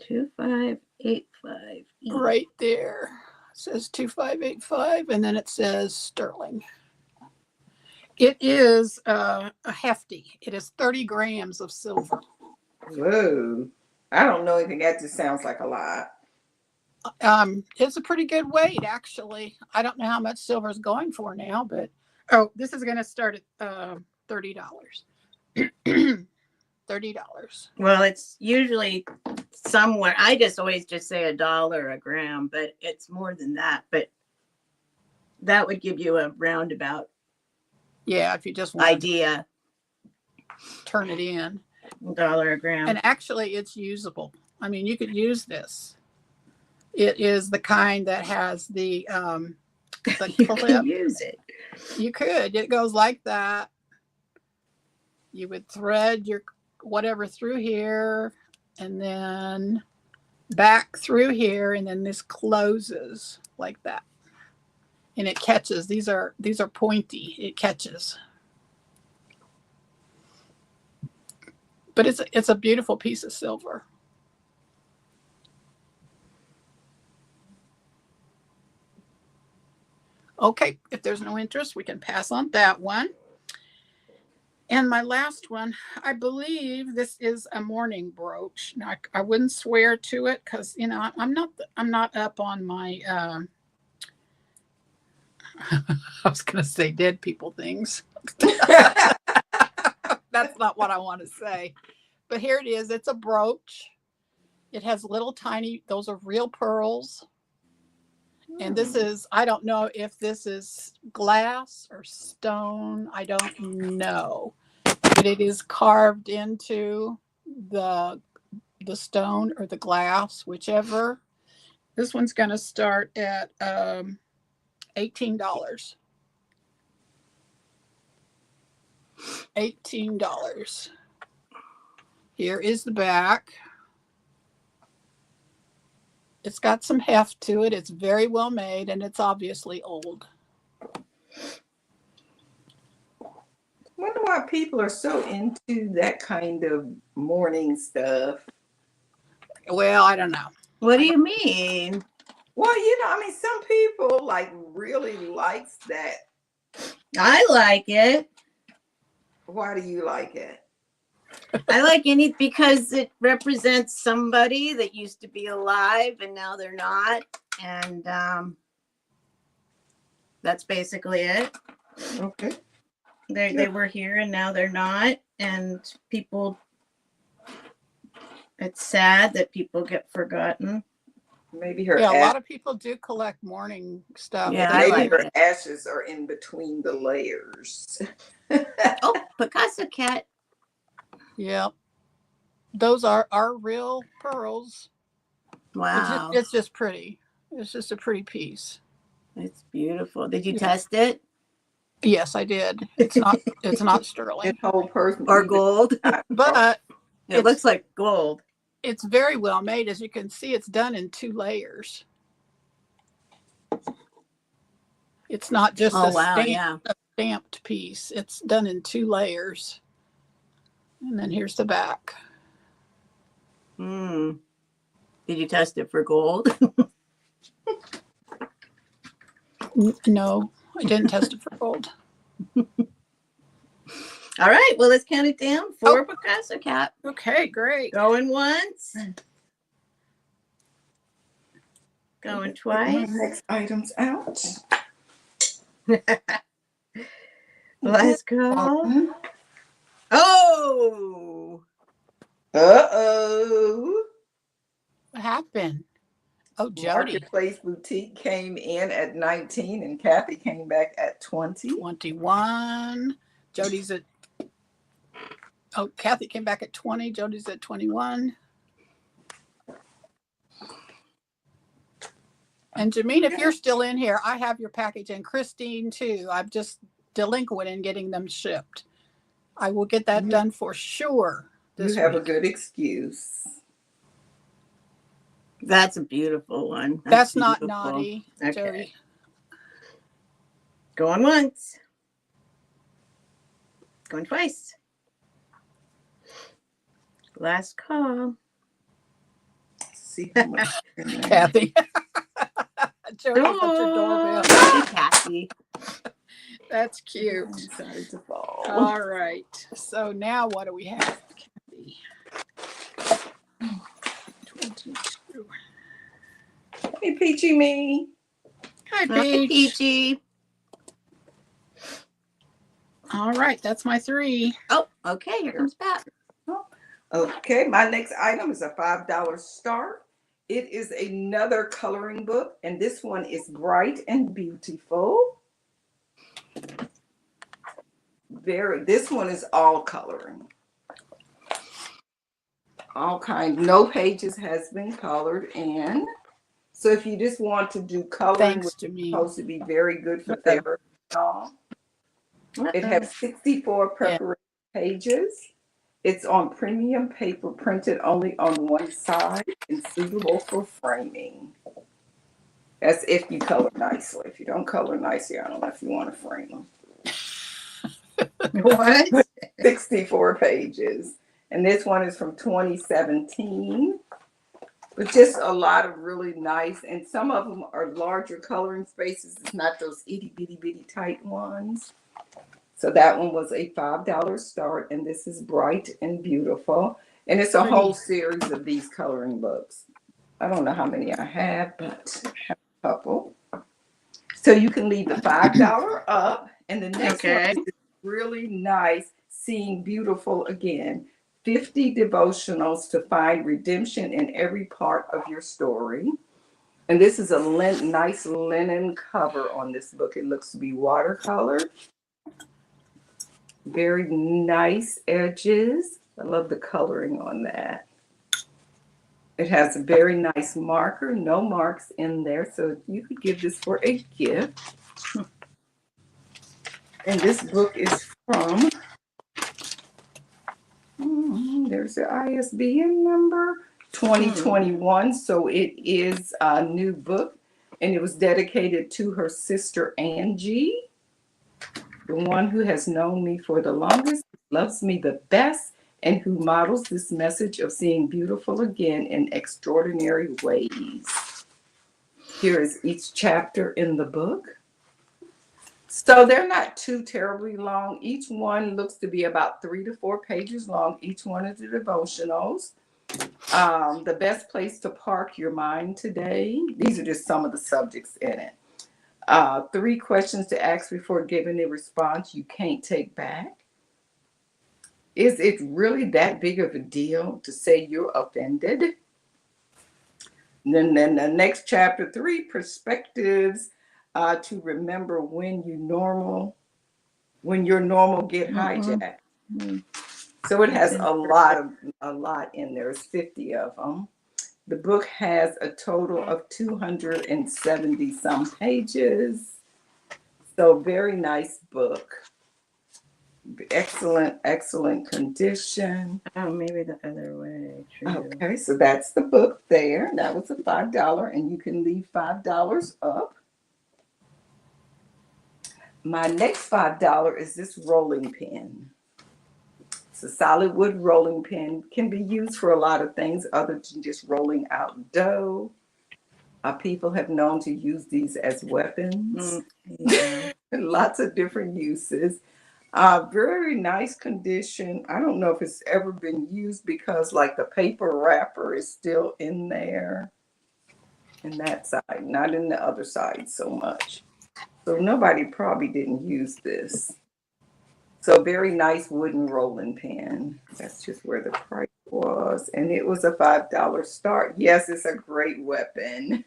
2585E. Right there. It says 2585, and then it says sterling. It is a hefty. It is 30 grams of silver. Whoa. I don't know anything. That just sounds like a lot. It's a pretty good weight, actually. I don't know how much silver is going for now, but this is going to start at $30. $30. Well, it's usually somewhere. I always say $1 a gram, but it's more than that. But that would give you a roundabout. Yeah, if you just want idea. Turn it in. $1 a gram. And actually, it's usable. I mean, you could use this. It is the kind that has the you clip. can use it. You could. It goes like that. You would thread your whatever through here, and then back through here, and then this closes like that. And it catches. These are pointy. It catches. But it's a beautiful piece of silver. Okay, if there's no interest, we can pass on that one. And my last one, I believe this is a mourning brooch. Now, I wouldn't swear to it because I'm not up on my I was going to say dead people things. That's not what I want to say. But here it is. It's a brooch. It has little tiny, those are real pearls. And this is, I don't know if this is glass or stone. I don't know. But it is carved into the stone or the glass, whichever. This one's going to start at $18. $18. Here is the back. It's got some heft to it. It's very well made, and it's obviously old. I wonder why people are so into that kind of mourning stuff. Well, I don't know. What do you mean? Well, I mean, some people really likes that. I like it. Why do you like it? I like any because it represents somebody that used to be alive and now they're not. And that's basically it. Okay. They were here and now they're not. And people, it's sad that people get forgotten. Maybe her Yeah, a lot of people do collect mourning stuff. Yeah, I maybe like her it. ashes are in between the layers. Oh, Picasso cat. Yeah. Those are real pearls. Wow. It's just pretty. It's just a pretty piece. It's beautiful. Did you Yeah. test it? Yes, I did. It's not This sterling whole person Or gold? but It looks like gold. it's very well made. As you can see, it's done in 2 layers. It's not just Oh, wow. Yeah. a stamped piece. It's done in 2 layers. And then here's the back. Did you test it for gold? No, I didn't test it for gold. All right. Well, let's count it down. 4 Picasso cat. Okay, great. Going once. Going twice. Next items out. Let's go. Oh. Uh-oh. What happened? Oh, Jody. Marketplace Boutique came in at 19 and Kathy came back at 20. 21. Jody's at, oh, Kathy came back at 20. Jody's at 21. And Jameen, if you're still in here, I have your package, and Christine too. I'm just delinquent in getting them shipped. I will get that done for sure. You have a good excuse. That's a beautiful one. That's not beautiful. naughty, Okay. Jody. Going once. Going twice. Last call. See how much Kathy. Jody put your doorbell. Kathy. That's cute. Sorry to fall. All right. So now what do we have, Kathy? 22. Hey, Peachy me. Hi, Hi, Peach. Peachy. All right. That's my 3. Oh, okay. Here comes Pat. Okay, my next item is a $5 start. It is another coloring book, and this one is bright and beautiful. This one is all coloring. All kind, no pages has been colored in. So if you just want to do coloring, Thanks to me. it's supposed to be very good for therapy. It has 64 preparation pages. It's on premium paper, printed only on one side and suitable for framing. That's if you color nicely. If you don't color nicely, I don't know if you want to frame them. What? 64 pages. And this one is from 2017. But just a lot of really nice, and some of them are larger coloring spaces. It's not those itty bitty bitty tight ones. So that one was a $5 start, and this is bright and beautiful. And it's a whole series of these coloring books. I don't know how many I have, but I have a couple. So you can leave the $5 up, and the next one is really nice, Seeing Beautiful Again. 50 devotionals to find redemption in every part of your story. And this is a nice linen cover on this book. It looks to be watercolor. Very nice edges. I love the coloring on that. It has a very nice marker, no marks in there, so you could give this for a gift. And this book is from, there's the ISBN number, 2021. So it is a new book, and it was dedicated to her sister Angie. The one who has known me for the longest, loves me the best, and who models this message of seeing beautiful again in extraordinary ways. Here is each chapter in the book. So they're not too terribly long. Each one looks to be about 3 to 4 pages long. Each one is a devotionals. The best place to park your mind today. These are just some of the subjects in it. 3 questions to ask before giving a response you can't take back. Is it really that big of a deal to say you're offended? And then the next chapter, 3 perspectives to remember when your normal get hijacked. Mm-hmm. So it has a lot in there. It's 50 of them. The book has a total of 270 some pages. So very nice book. Excellent condition. Oh, maybe the other way. True. Okay, so that's the book there. That was a $5, and you can leave $5 up. My next $5 is this rolling pin. It's a solid wood rolling pin. Can be used for a lot of things other than just rolling out dough. People have known to use these as weapons. Yeah. Lots of different uses. Very nice condition. I don't know if it's ever been used because like the paper wrapper is still in there. In that side, not in the other side so much. So nobody probably didn't use this. So very nice wooden rolling pin. That's just where the price was. And it was a $5 start. Yes, it's a great weapon.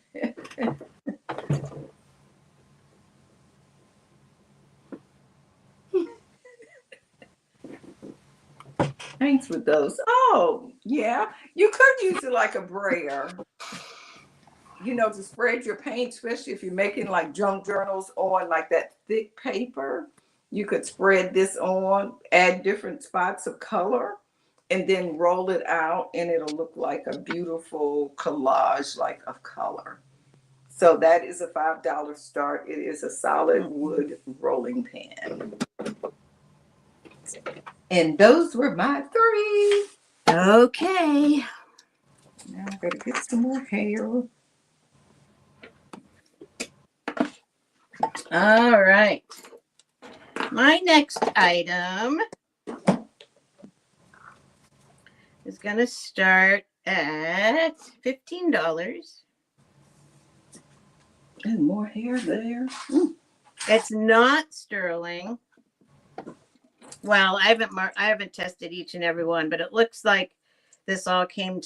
Thanks with those. Oh, yeah. You could use it like a brayer. You know, to spread your paint, especially if you're making like junk journals on like that thick paper. You could spread this on, add different spots of color, and then roll it out, and it'll look like a beautiful collage like of color. So that is a $5 start. It is a solid wood rolling pin. And those were my 3. Okay. Now I gotta get some more hair. All right. My next item is going to start at $15. And more hair there. It's not sterling. Well, I haven't tested each and every one, but it looks like this all came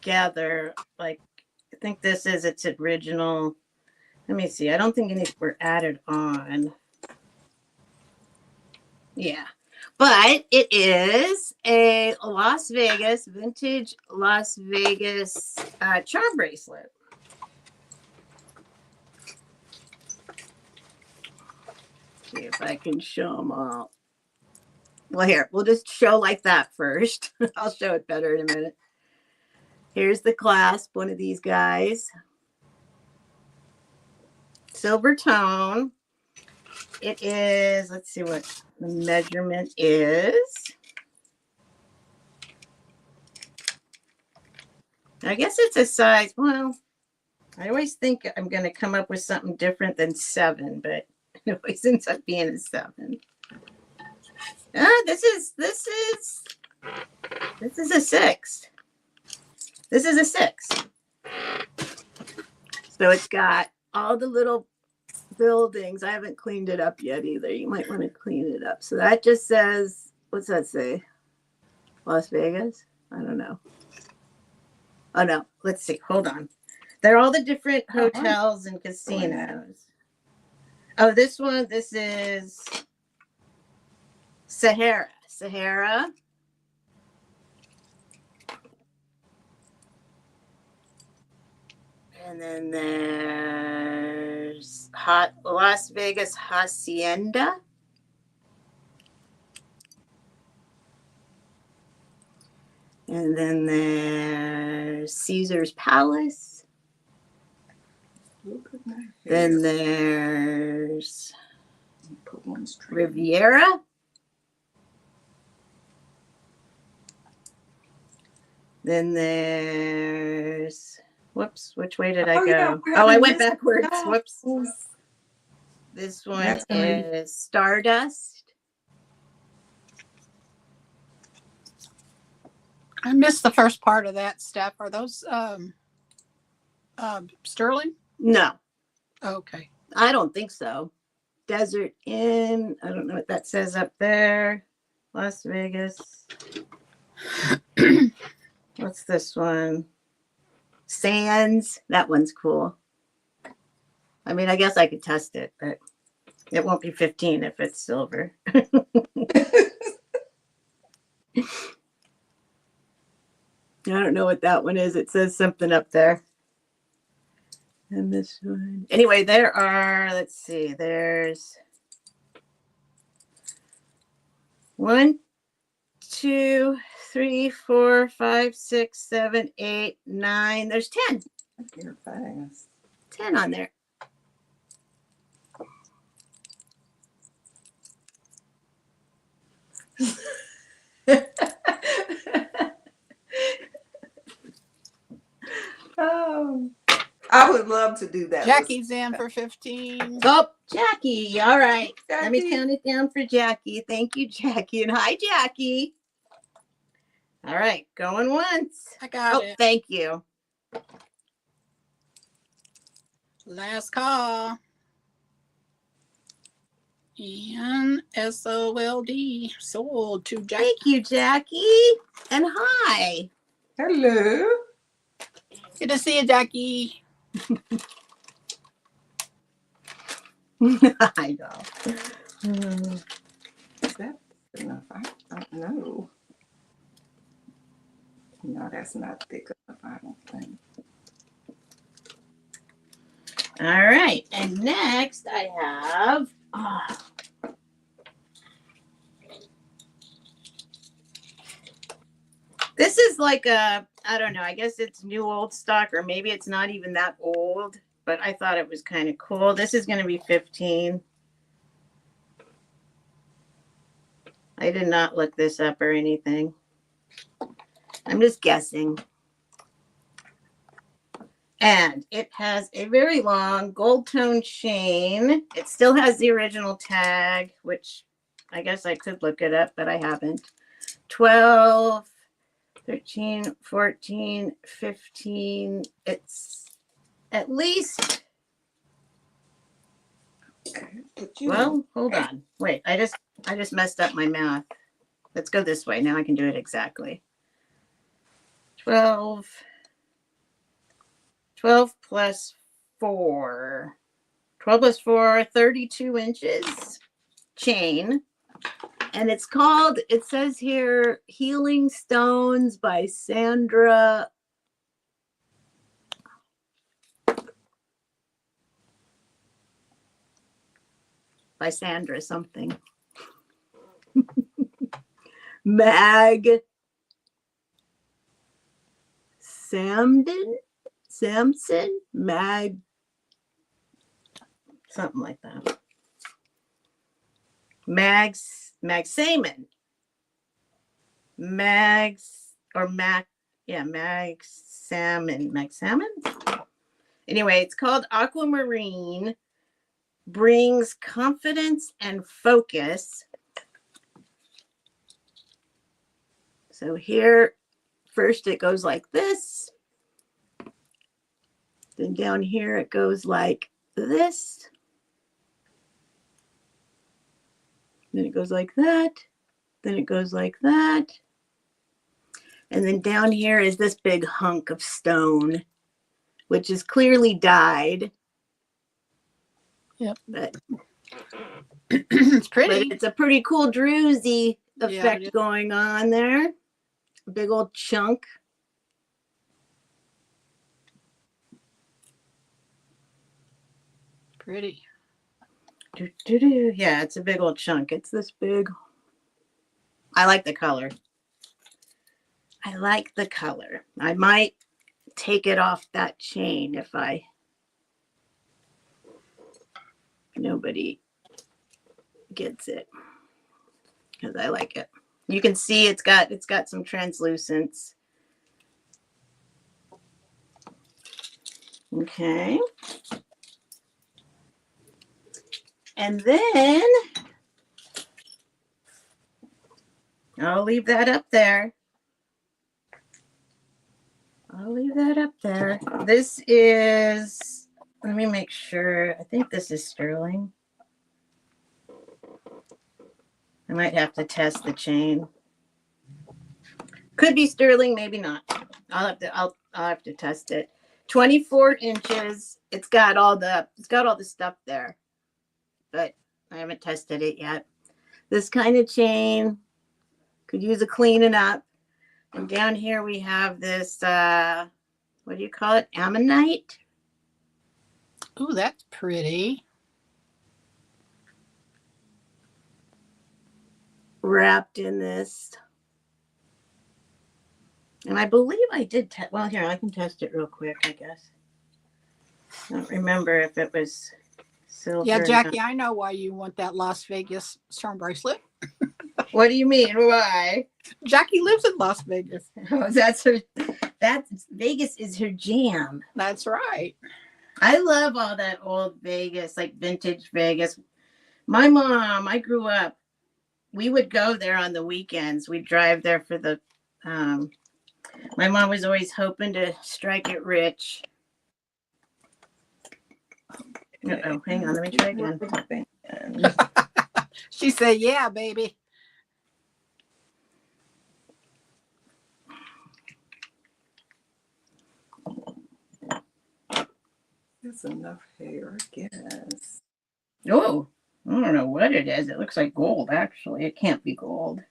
together. Like, I think this is its original. Let me see. I don't think any were added on. Yeah. But it is a vintage Las Vegas charm bracelet. See if I can show them all. Well, here, we'll just show like that first. I'll show it better in a minute. Here's the clasp, one of these guys. Silver tone. It is, let's see what the measurement is. I guess it's a size, well, I always think I'm going to come up with something different than 7, but it always ends up being a 7. This is a 6. This is a 6. So it's got all the little buildings. I haven't cleaned it up yet either. You might want to clean it up. So that just says, what's that say? Las Vegas? I don't know. Oh no, let's see. Hold on. They're all the different hotels and casinos. Oh, this is Sahara. And then there's Las Vegas Hacienda. And then there's Caesar's Palace. Then there's Riviera. Then there's, whoops, which way did I go? Yeah, I went backwards. Whoops. This one That's gonna be- is Stardust. I missed the first part of that, Steph. Are those sterling? No, Okay. I don't think so. Desert Inn. I don't know what that says up there. Las Vegas. What's this one? Sands. That one's cool. I mean, I guess I could test it, but it won't be 15 if it's silver. I don't know what that one is. It says something up there. And this one. Anyway, there are, let's see, there's 1, 2, 3, 4, 5, 6, 7, 8, 9. There's 10. You're fast. 10 on there. Oh, I would love to do that. Jackie's in for 15. Oh, Jackie. All right. Let me Jackie. count it down for Jackie. Thank you, Jackie. And hi, Jackie. All right. Going once. I got Oh, it. thank you. Last call. And SOLD sold to Jackie. Thank you, Jackie. And hi. Hello. Good to see you, Jackie. I know. Is that enough? I don't know. No, that's not thick enough, I don't think. All right. And next I have. This is like a, I don't know, I guess it's new old stock, or maybe it's not even that old, but I thought it was kind of cool. This is going to be 15. I did not look this up or anything. I'm just guessing. And it has a very long gold tone chain. It still has the original tag, which I guess I could look it up, but I haven't. 12, 13, 14, 15. It's at least, well, hold on. Wait, I just messed up my math. Let's go this way. Now I can do it exactly. 12 plus 4. 12 plus 4, 32 inches chain. And it's called, it says here, Healing Stones by Sandra. By Sandra something. Mag Samson? Mag something like that. Mag Salmon. Mags or Mac, yeah, Mag Salmon. Anyway, it's called Aquamarine. Brings confidence and focus. So here, first it goes like this. Then down here it goes like this. Then it goes like that. Then it goes like that. And then down here is this big hunk of stone, which is clearly dyed. Yep. But It's pretty. But it's a pretty cool druzy Yeah, effect going on there. A big old chunk. Pretty. Yeah, it's a big old chunk. It's this big. I like the color. I like the color. I might take it off that chain if nobody gets it, because I like it. You can see it's got some translucence. Okay. And then I'll leave that up there. This is, let me make sure. I think this is sterling. I might have to test the chain. Could be sterling, maybe not. I'll have to test it. 24 inches. It's got all the stuff there, but I haven't tested it yet. This kind of chain could use a cleaning up. And down here we have this, what do you call it? Ammonite. Ooh, that's pretty. Wrapped in this. And I believe I did well, here, I can test it real quick, I guess. I don't remember if it was silver. Yeah, Jackie, I know why you want that Las Vegas charm bracelet. What do you mean? Why? Jackie lives in Las Vegas. Oh, that's Vegas is her jam. That's right. I love all that old Vegas, like vintage Vegas. My mom, I grew up, we would go there on the weekends. We'd drive there for the, my mom was always hoping to strike it rich. Uh-oh, hang on, let me try again. She said, yeah, baby. There's enough hair, I guess. Oh, I don't know what it is. It looks like gold, actually. It can't be gold.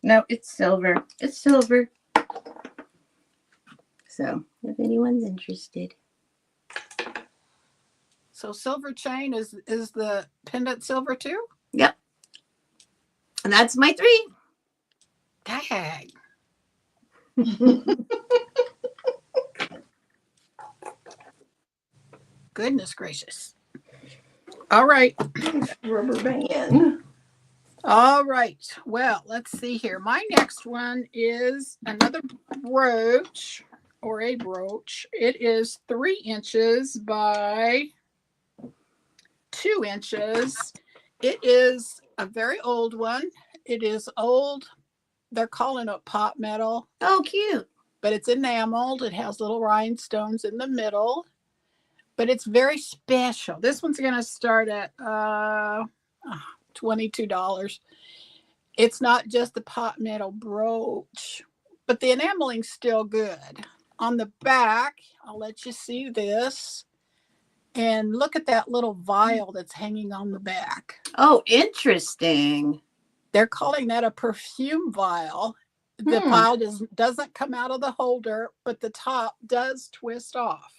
No, it's silver. It's silver. So, if anyone's interested. So silver chain is the pendant silver too? Yep. And that's my 3. Dang. Goodness gracious. All right. Rubber band. All right. Well, let's see here. My next one is another brooch or a brooch. It is 3 inches by 2 inches. It is a very old one. It is old. They're calling it pot metal. Oh, cute. But it's enameled. It has little rhinestones in the middle. But it's very special. This one's going to start at $22. It's not just the pot metal brooch, but the enameling's still good. On the back, I'll let you see this. And look at that little vial that's hanging on the back. Oh, interesting. They're calling that a perfume vial. The vial doesn't come out of the holder, but the top does twist off.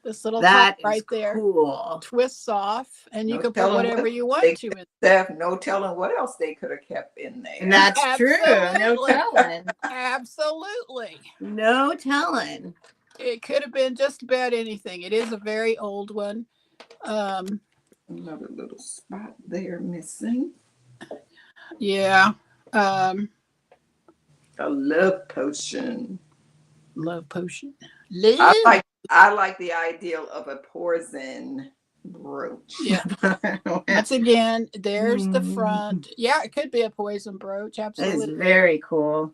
This little top right there cool. Twists off, and you can put whatever you want to in there. No telling what else they could have kept in there. And that's true. No telling. Absolutely. No telling. It could have been just about anything. It is a very old one. Another little spot there missing. Yeah. A love potion. Love potion. I like the ideal of a poison brooch. Yeah. Once again, there's the front. Yeah, it could be a poison brooch. Absolutely. That is very cool.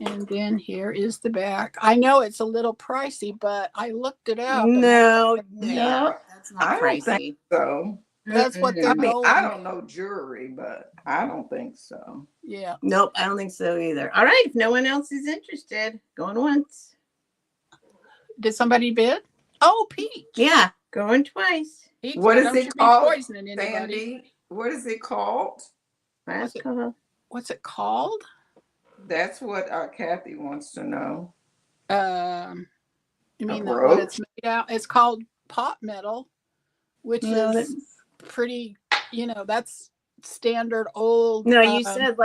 And then here is the back. I know it's a little pricey, but I looked it up. No, that's not I pricey. don't think so. That's what they're going. I don't know jewelry, but I don't think so. Yeah. Nope, I don't think so either. All right, if no one else is interested, going once. Did somebody bid? Oh, Peach. Yeah, going twice. Peach, what is it called? Poisoning anybody. Sandy, what is it called? What's it called? That's what Kathy wants to know. You mean what it's made out? It's called pot metal, which is pretty. That's standard old. No, you said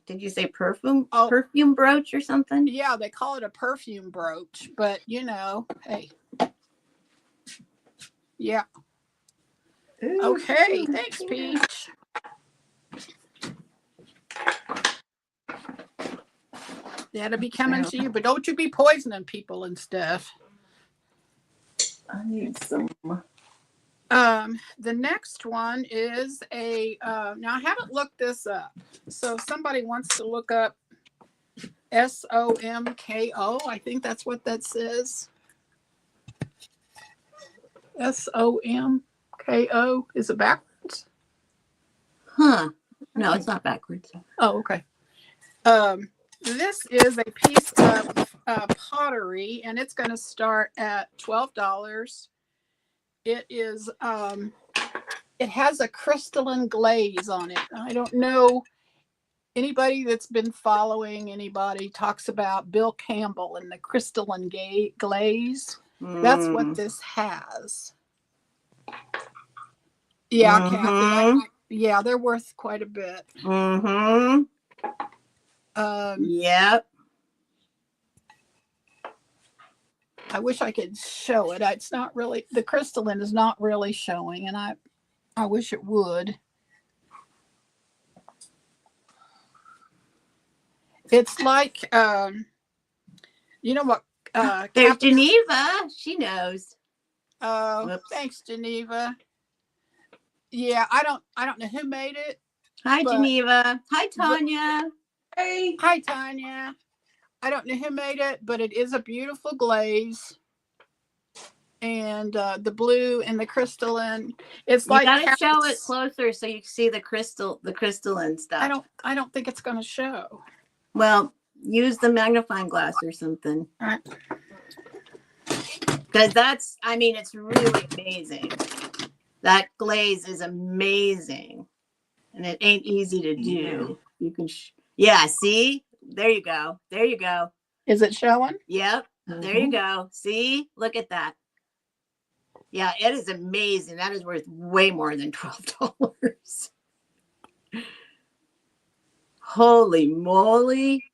did you say perfume? Oh, perfume brooch or something? Yeah, they call it a perfume brooch, but hey. Yeah. Ooh. Okay, thanks, Peach. That'll be coming to you, but don't you be poisoning people and stuff. I need some. The next one is a, now I haven't looked this up. So if somebody wants to look up SOMKO, I think that's what that says. SOMKO. Is it backwards? Huh. No, it's not backwards. Oh, okay. This is a piece of pottery, and it's going to start at $12. It is, it has a crystalline glaze on it. I don't know anybody that's been following anybody talks about Bill Campbell and the crystalline glaze. That's what this has. Yeah, Kathy. Yeah, they're worth quite a bit. Yep. I wish I could show it. It's not really, the crystalline is not really showing, and I wish it would. It's like, you know what? There's Geneva. She knows. Oh, thanks, Geneva. Yeah, I don't know who made it. Hi, Geneva. Hi, Tanya. Hey. Hi, Tanya. I don't know who made it, but it is a beautiful glaze. And the blue and the crystalline. It's like, you gotta show it closer so you can see the crystalline stuff. I don't think it's going to show. Well, use the magnifying glass or something. All right. Because that's, I mean, it's really amazing. That glaze is amazing. And it ain't easy to do. You can, yeah, see? There you go. There you go. Is it showing? Yep. There you go. See? Look at that. Yeah, it is amazing. That is worth way more than $12. Holy moly.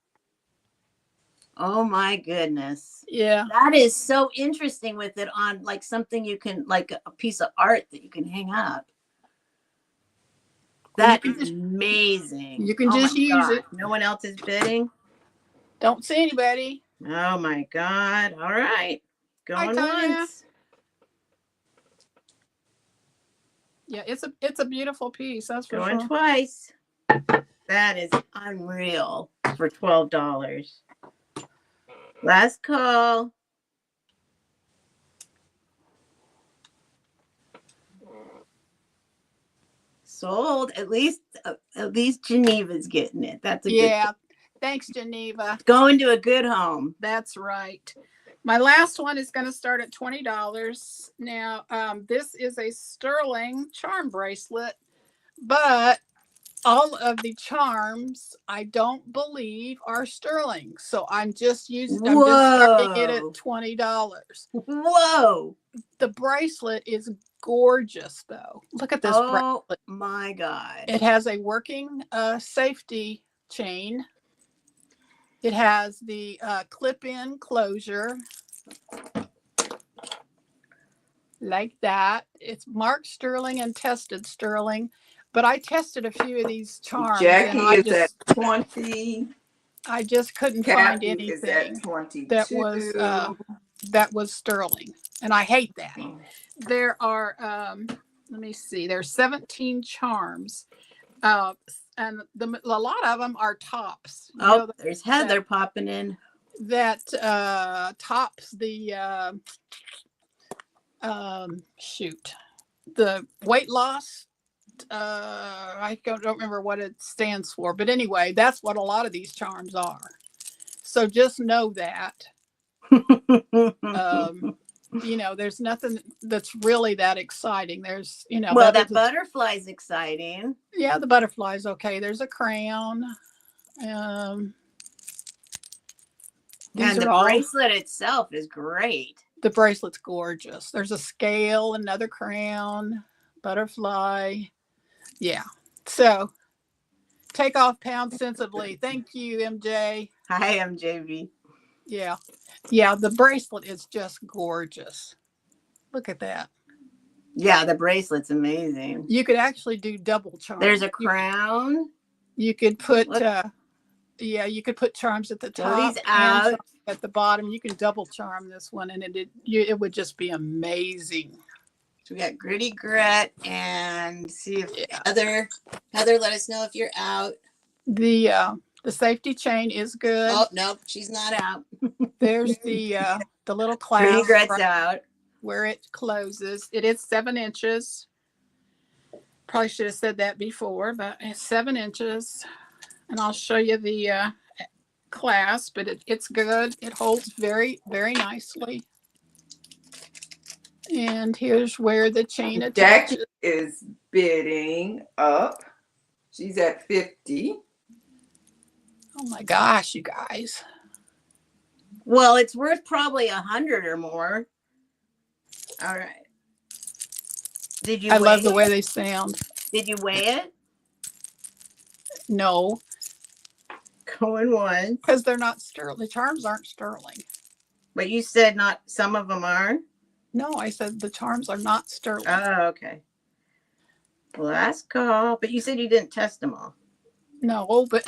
Oh my goodness. Yeah. That is so interesting with it on like something you can, like a piece of art that you can hang up. That is amazing. You can just use it. No one else is bidding? Don't see anybody. Oh my God. All right. Going once. Yeah, it's a beautiful piece. That's for Going sure. twice. That is unreal for $12. Last call. Sold. At least Geneva's getting it. That's a good thing. Thanks, Geneva. Going to a good home. That's right. My last one is going to start at $20. Now, this is a sterling charm bracelet, but all of the charms I don't believe are sterling. So I'm just starting it at $20. Whoa. The bracelet is gorgeous though. Look at this bracelet. Oh my God. It has a working safety chain. It has the clip-in closure like that. It's marked sterling and tested sterling, but I tested a few of these charms. Jackie and is at 20. I just couldn't find anything that was sterling, and I hate that. There are let me see. There's 17 charms. And a lot of them are tops. There's Heather popping in. That tops the the weight loss. I don't remember what it stands for, but anyway, that's what a lot of these charms are. So just know that. There's nothing that's really that exciting. There's, well, that butterfly's exciting. Yeah, the butterfly's okay. There's a crown. And the bracelet itself is great. The bracelet's gorgeous. There's a scale, another crown, butterfly. Yeah. So take off pounds sensibly. Thank you, MJ. Hi, MJV. Yeah. Yeah, the bracelet is just gorgeous. Look at that. Yeah, the bracelet's amazing. You could actually do double charm. There's a crown. You could put Yeah, you could put charms at the So top these and out. charms at the bottom. You can double charm this one, and it would just be amazing. So we got Gritty Grit, and see if Yeah. Heather, let us know if you're out. The safety chain is good. Oh nope, she's not out. There's the little Gritty clasp Grit's right out. where it closes. It is 7 inches. Probably should have said that before, but it's 7 inches. And I'll show you the clasp, but it's good. It holds very, very nicely. And here's where the chain Jackie attaches. is bidding up. She's at 50. Oh my gosh, you guys. Well, it's worth probably 100 or more. All right. Did you? I love the way they sound. Did you weigh it? No, Going once. because they're not sterling. The charms aren't sterling. But you said not. Some of them are. No, I said the charms are not sterling. Oh, okay. Last call. But you said you didn't test them all. No, but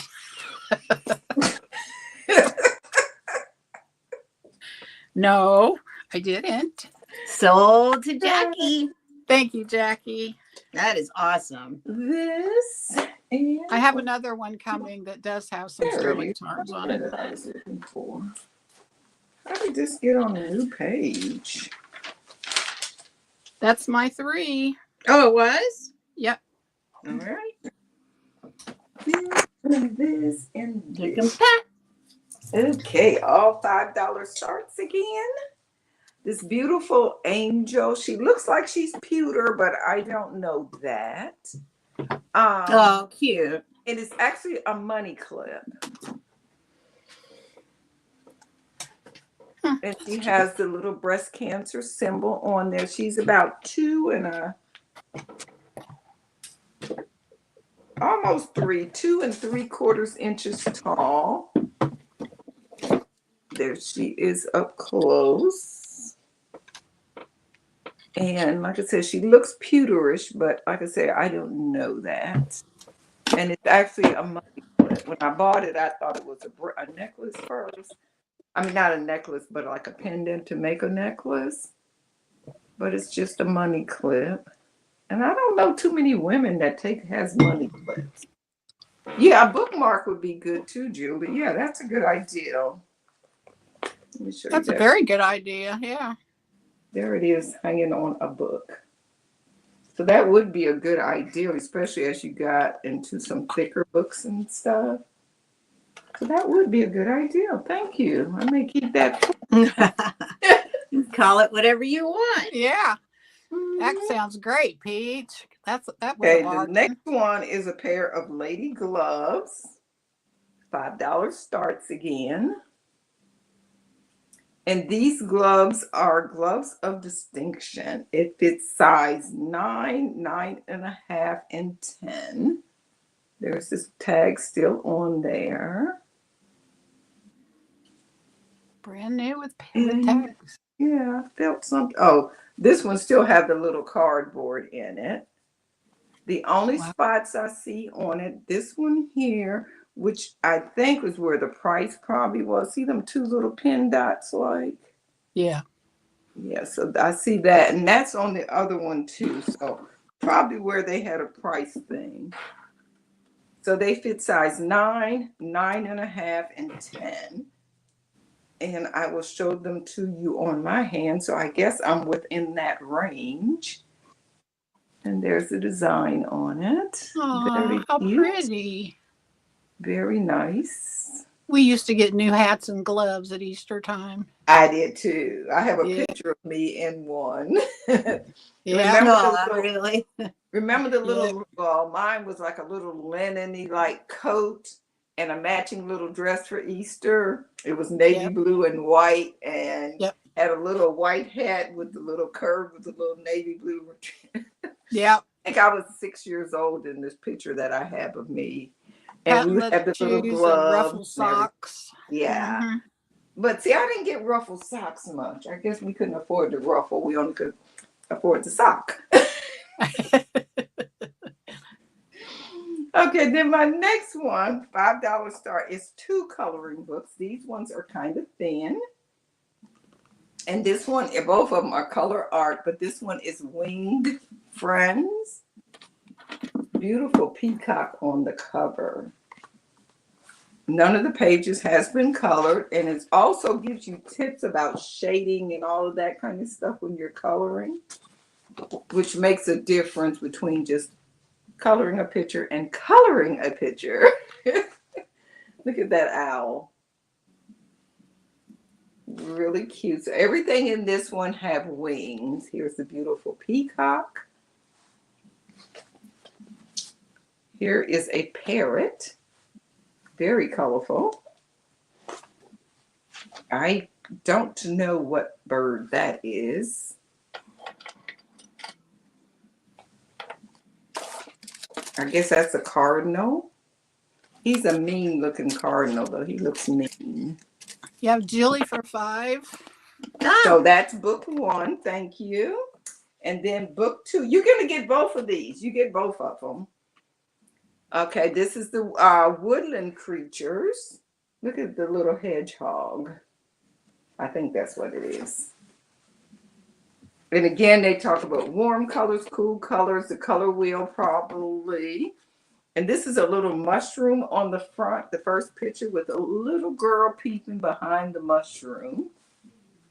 no, I didn't. Sold to Jackie. Thank you, Jackie. That is awesome. This and I have another one coming that does have some There it sterling is. charms on it. That I was looking for. How did this get on a new page? That's my 3. Oh, it was? Yep. All right. This and You can this. pack. Okay, all $5 starts again. This beautiful angel. She looks like she's pewter, but I don't know that. Oh, cute. It is actually a money clip. And she has the little breast cancer symbol on there. She's about 2 and 3/4 inches tall. There she is up close. And like I said, she looks pewterish, but like I said, I don't know that. And it's actually a money clip. When I bought it, I thought it was a necklace first. I mean, not a necklace, but like a pendant to make a necklace. But it's just a money clip. And I don't know too many women that has money clips. Yeah, a bookmark would be good too, Julie. Yeah, that's a good idea. Let me show you That's a that. very good idea. Yeah. There it is, hanging on a book. So that would be a good idea, especially as you got into some thicker books and stuff. So that would be a good idea. Thank you. I may keep that. Call it whatever you want. Yeah. That sounds great, Peach. That was Okay, a the bargain. next one is a pair of lady gloves. $5 starts again. And these gloves are gloves of distinction. It fits size 9, 9.5, and 10. There's this tag still on there. Brand new with Mhm. tags. Yeah, I felt something. Oh, this one still have the little cardboard in it. The only spots I see on it, this one here, which I think was where the price probably was. See them 2 little pin dots like? Yeah. Yeah, so I see that. And that's on the other one too. So probably where they had a price thing. So they fit size 9, 9.5, and 10. And I will show them to you on my hand. So I guess I'm within that range. And there's the design on it. Oh, how cute. pretty. Very nice. We used to get new hats and gloves at Easter time. I did too. I have a Yeah. picture of me in one. Yeah. Remember the little, well, mine was like a little linen-y like coat and a matching little dress for Easter. It was navy blue and white and had a little white hat with the little curve with the little navy blue. Yeah. I think I was 6 years old in this picture that I have of me. And we had the little gloves. Ruffle socks. Yeah. Mm-hmm. But see, I didn't get ruffled socks much. I guess we couldn't afford the ruffle. We only could afford the sock. Okay, then my next one, $5 star, is 2 coloring books. These ones are kind of thin. And this one, both of them are color art, but this one is Winged Friends. Beautiful peacock on the cover. None of the pages has been colored, and it also gives you tips about shading and all of that kind of stuff when you're coloring, which makes a difference between just coloring a picture and coloring a picture. Look at that owl. Really cute. So everything in this one have wings. Here's the beautiful peacock. Here is a parrot. Very colorful. I don't know what bird that is. I guess that's a cardinal. He's a mean looking cardinal, though. He looks mean. You have Julie for $5. So that's book 1. Thank you. And then book 2. You're going to get both of these. You get both of them. Okay, this is the woodland creatures. Look at the little hedgehog. I think that's what it is. And again, they talk about warm colors, cool colors, the color wheel probably. And this is a little mushroom on the front, the first picture with a little girl peeping behind the mushroom.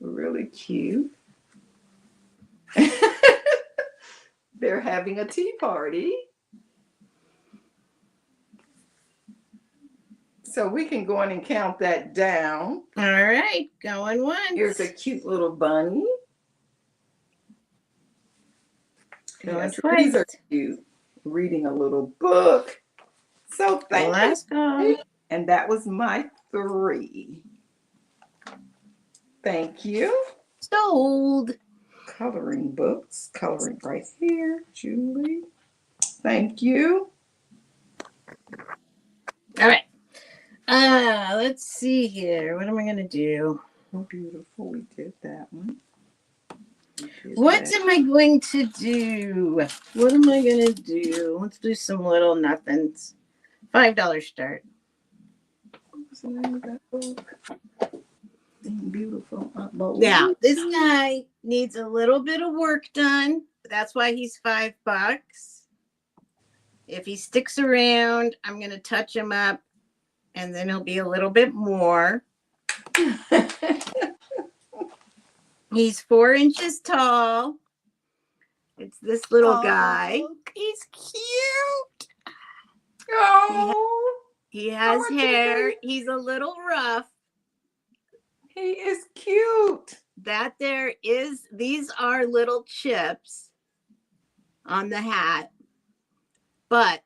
Really cute. They're having a tea party. So we can go in and count that down. All right, going once. Here's a cute little bunny. Going Yes, twice. these are cute. Reading a little book. So thank Let's go. you. And that was my 3. Thank you. Sold. Coloring books. Coloring right here, Julie. Thank you. All right. Let's see here. What am I gonna do? Oh, beautiful. We did that one. What am I going to do? What am I gonna do? Let's do some little nothings. $5 start. What's the name of that book? Beautiful. Now, this guy needs a little bit of work done. That's why he's $5. If he sticks around, I'm going to touch him up and then he'll be a little bit more. He's 4 inches tall. It's this little guy. He's cute. Oh, He has want hair. to He's a little rough. he is cute. These are little chips on the hat, but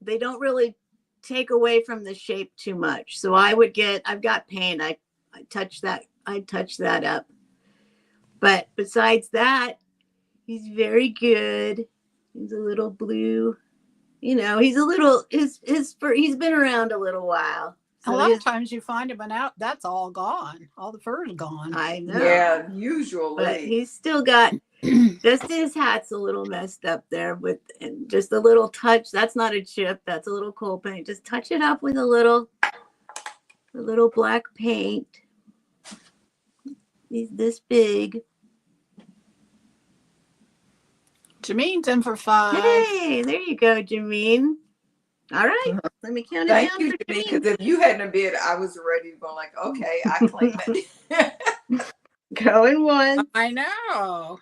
they don't really take away from the shape too much. So I've got paint. I touch that up. But besides that, he's very good. He's a little blue. You know, he's been around a little while. A lot of times you find him and out, that's all gone. All the fur's gone. I know. Yeah, usually. But he's still got just his hat's a little messed up there with and just a little touch. That's not a chip. That's a little coal paint. Just touch it up with a little black paint. He's this big. Jamine's in for $5. Hey, there you go, Jameen. All right, let me count it Thank down you, for Jamie, Jameen. because if you hadn't bid, I was ready to go like, okay, I claim it. Going once. I know.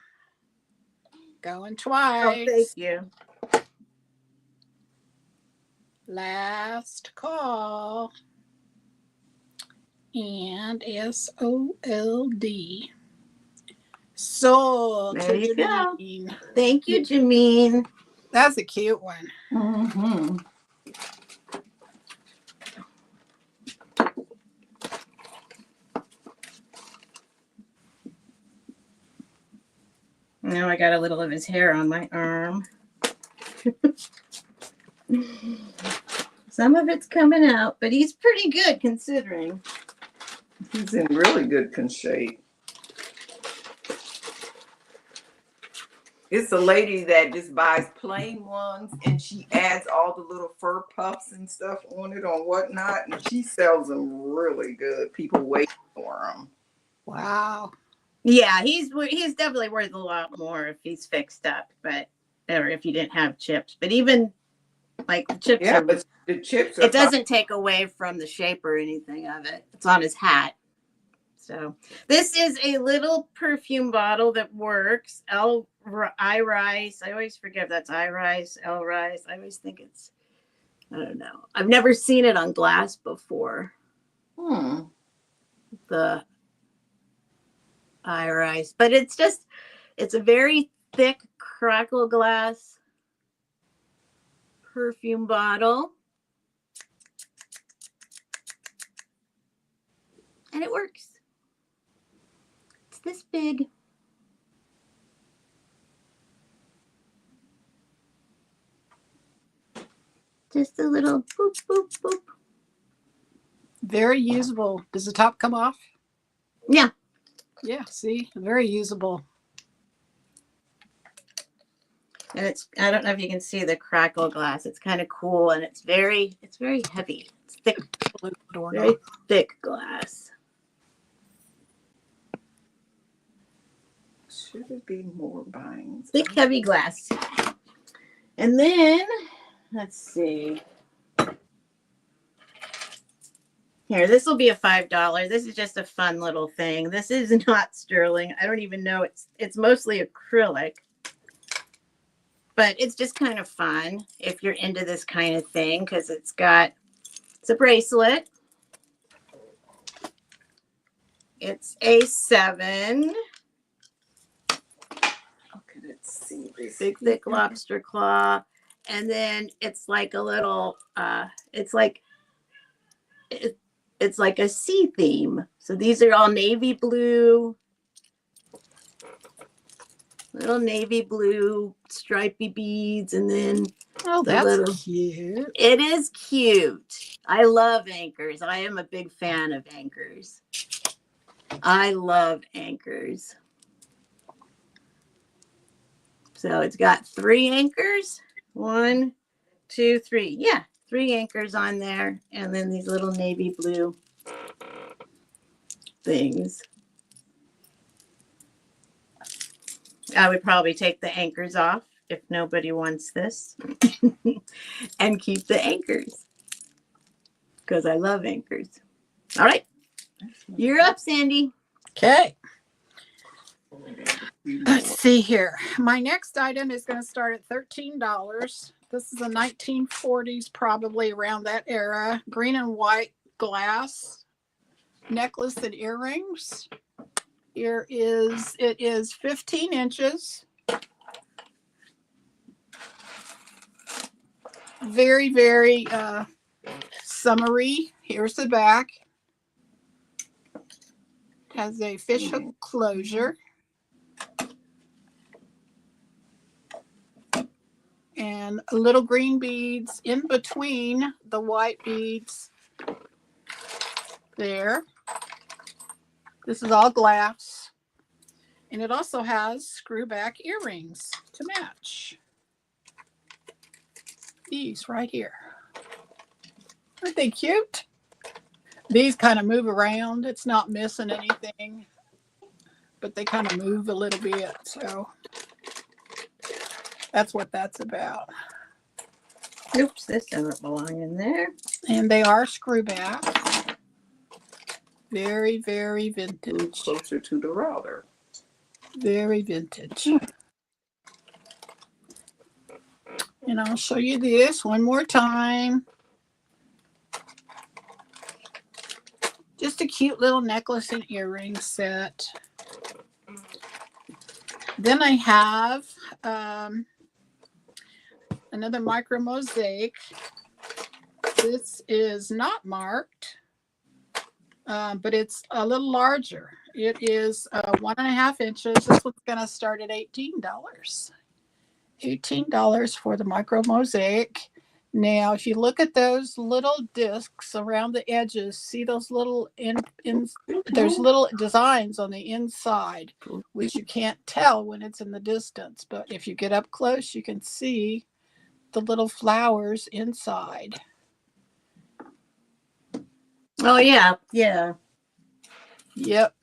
Going Oh, twice. thank you. Last call. And SOLD. Sold. There you go. Janine. Thank you, Jameen. That's a cute one. Mm-hmm. Now I got a little of his hair on my arm. Some of it's coming out, but he's pretty good considering. He's in really good shape. It's a lady that just buys plain ones and she adds all the little fur puffs and stuff on it or whatnot, and she sells them really good. People wait for them. Wow. Yeah, he's definitely worth a lot more if he's fixed up, but or if you didn't have chips. But even like the chips Yeah, are, but the chips are it doesn't take away from the shape or anything of it. It's on his hat. So this is a little perfume bottle that works. I Rise. I always forget if that's I Rise, L Rise. I always think it's, I don't know. I've never seen it on glass before. The I Rise, but it's a very thick crackle glass perfume bottle. And it works. It's this big. Just a little boop, boop, boop. Very usable. Does the top come off? Yeah. Yeah, see? Very usable. And it's, I don't know if you can see the crackle glass. It's kind of cool and it's very heavy. It's thick, very thick glass. Should it be more binds? Thick, heavy glass. And then, let's see. Here, this will be a $5. This is just a fun little thing. This is not sterling. I don't even know. It's mostly acrylic. But it's just kind of fun if you're into this kind of thing because it's a bracelet. It's a 7. Okay, let's see this. Big, thick lobster claw. And then it's like a little, it's like a sea theme. So these are all navy blue. Little navy blue stripy beads, and then that's cute. It is cute. I love anchors. I am a big fan of anchors. I love anchors. So it's got 3 anchors. 1, 2, 3. Yeah, 3 anchors on there, and then these little navy blue things. I would probably take the anchors off if nobody wants this and keep the anchors because I love anchors. All right. You're up, Sandy. Okay. Let's see here. My next item is going to start at $13. This is a 1940s, probably around that era. Green and white glass necklace and earrings. It is 15 inches. Very, very summery. Here's the back. Has a fish hook closure. And little green beads in between the white beads there. This is all glass. And it also has screw back earrings to match. These right here. Aren't they cute? These kind of move around. It's not missing anything, but they kind of move a little bit. So that's what that's about. Oops, this doesn't belong in there. And they are screw back. Very, very vintage. Closer to the router. Very vintage. And I'll show you this one more time. Just a cute little necklace and earring set. Then I have another micro mosaic. This is not marked, but it's a little larger. It is 1.5 inches. This one's going to start at $18. $18 for the micro mosaic. Now, if you look at those little discs around the edges, see those little there's little designs on the inside, which you can't tell when it's in the distance. But if you get up close, you can see the little flowers inside. Oh, yeah. Yeah. Yep.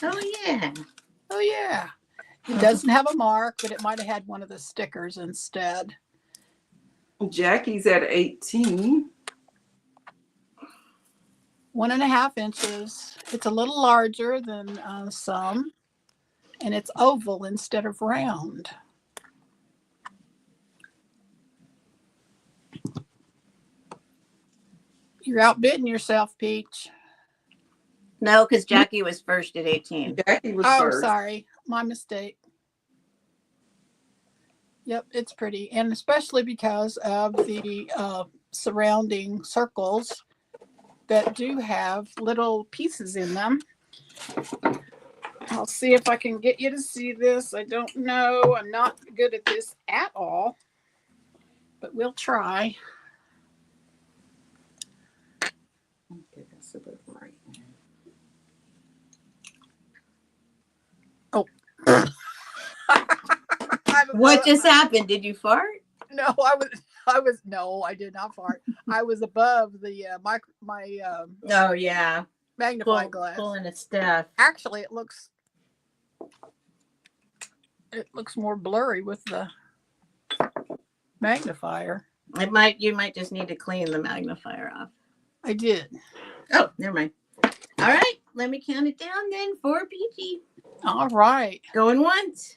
Oh, yeah. Oh, yeah. It doesn't have a mark, but it might have had one of the stickers instead. Jackie's at 18. 1.5 inches. It's a little larger than some, and it's oval instead of round. You're outbidding yourself, Peach. No, because Jackie was first at 18. Jackie was Oh, first. sorry. My mistake. Yep, it's pretty. And especially because of the surrounding circles that do have little pieces in them. I'll see if I can get you to see this. I don't know. I'm not good at this at all, but we'll try. Okay, that's about right. Oh. What just happened? Did you fart? No, no, I did not fart. I was above the my Oh, yeah. magnifying glass. Pulling a stuff. Actually, it looks more blurry with the magnifier. You might just need to clean the magnifier off. I did. Oh, never mind. All right, let me count it down then for Peachy. All right. Going once.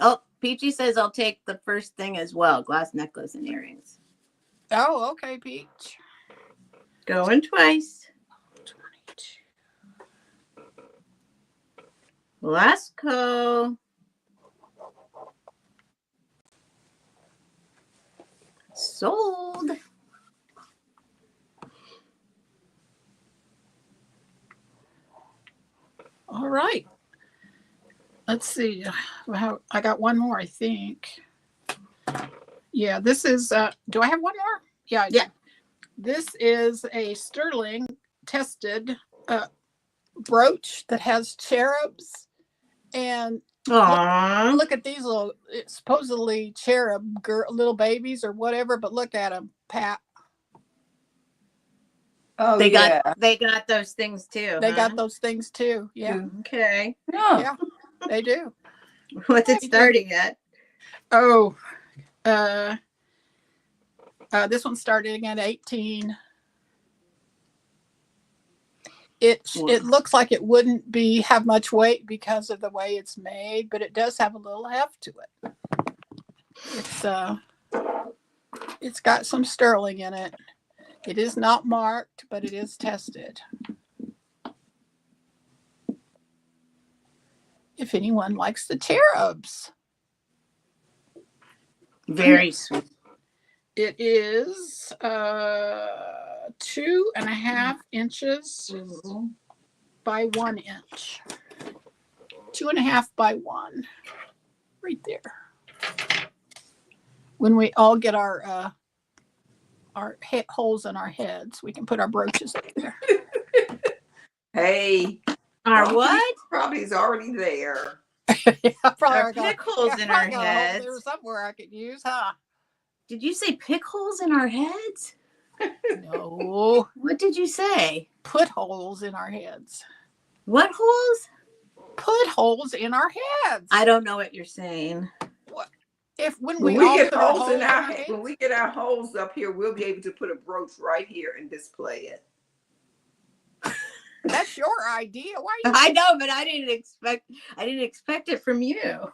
Oh, Peachy says I'll take the first thing as well. Glass necklace and earrings. Oh, okay, Peach. Going twice. 22. Last call. Sold. All right. Let's see. I got one more, I think. Yeah, this is, do I have one more? Yeah. Yeah. This is a sterling tested brooch that has cherubs. And Aww. look at these little, supposedly cherub little babies or whatever, but look at them, Pat. Oh, they got those things too. They got those things too. Yeah. Okay. Yeah, they do. What's it starting at? Oh, this one starting at 18. It looks like it wouldn't have much weight because of the way it's made, but it does have a little heft to it. It's got some sterling in it. It is not marked, but it is tested. If anyone likes the cherubs. Very sweet. It is 2.5 inches by 1 inch. 2.5 by 1. Right there. When we all get our holes in our heads, we can put our brooches up there. Hey. Our what? Probably is already there. Yeah, our pick holes in our heads. There was somewhere I could use, huh? Did you say pick holes in our heads? No. What did you say? Put holes in our heads. What holes? Put holes in our heads. I don't know what you're saying. What? When we get holes in our heads, when we get our holes up here, we'll be able to put a brooch right here and display it. That's your idea. Why? I know, but I didn't expect it from you.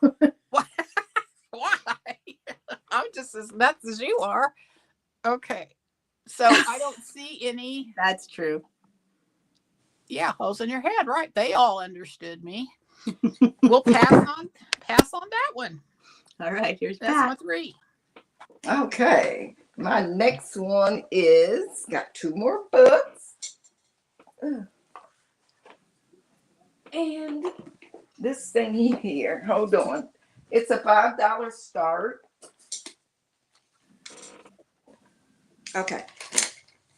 Why? I'm just as nuts as you are. Okay. So I don't see any. That's true. Yeah, holes in your head, right? They all understood me. We'll pass on that one. All right, here's that's Pat. my 3. Okay. My next one is got 2 more books. And this thingy here, hold on. It's a $5 start. Okay.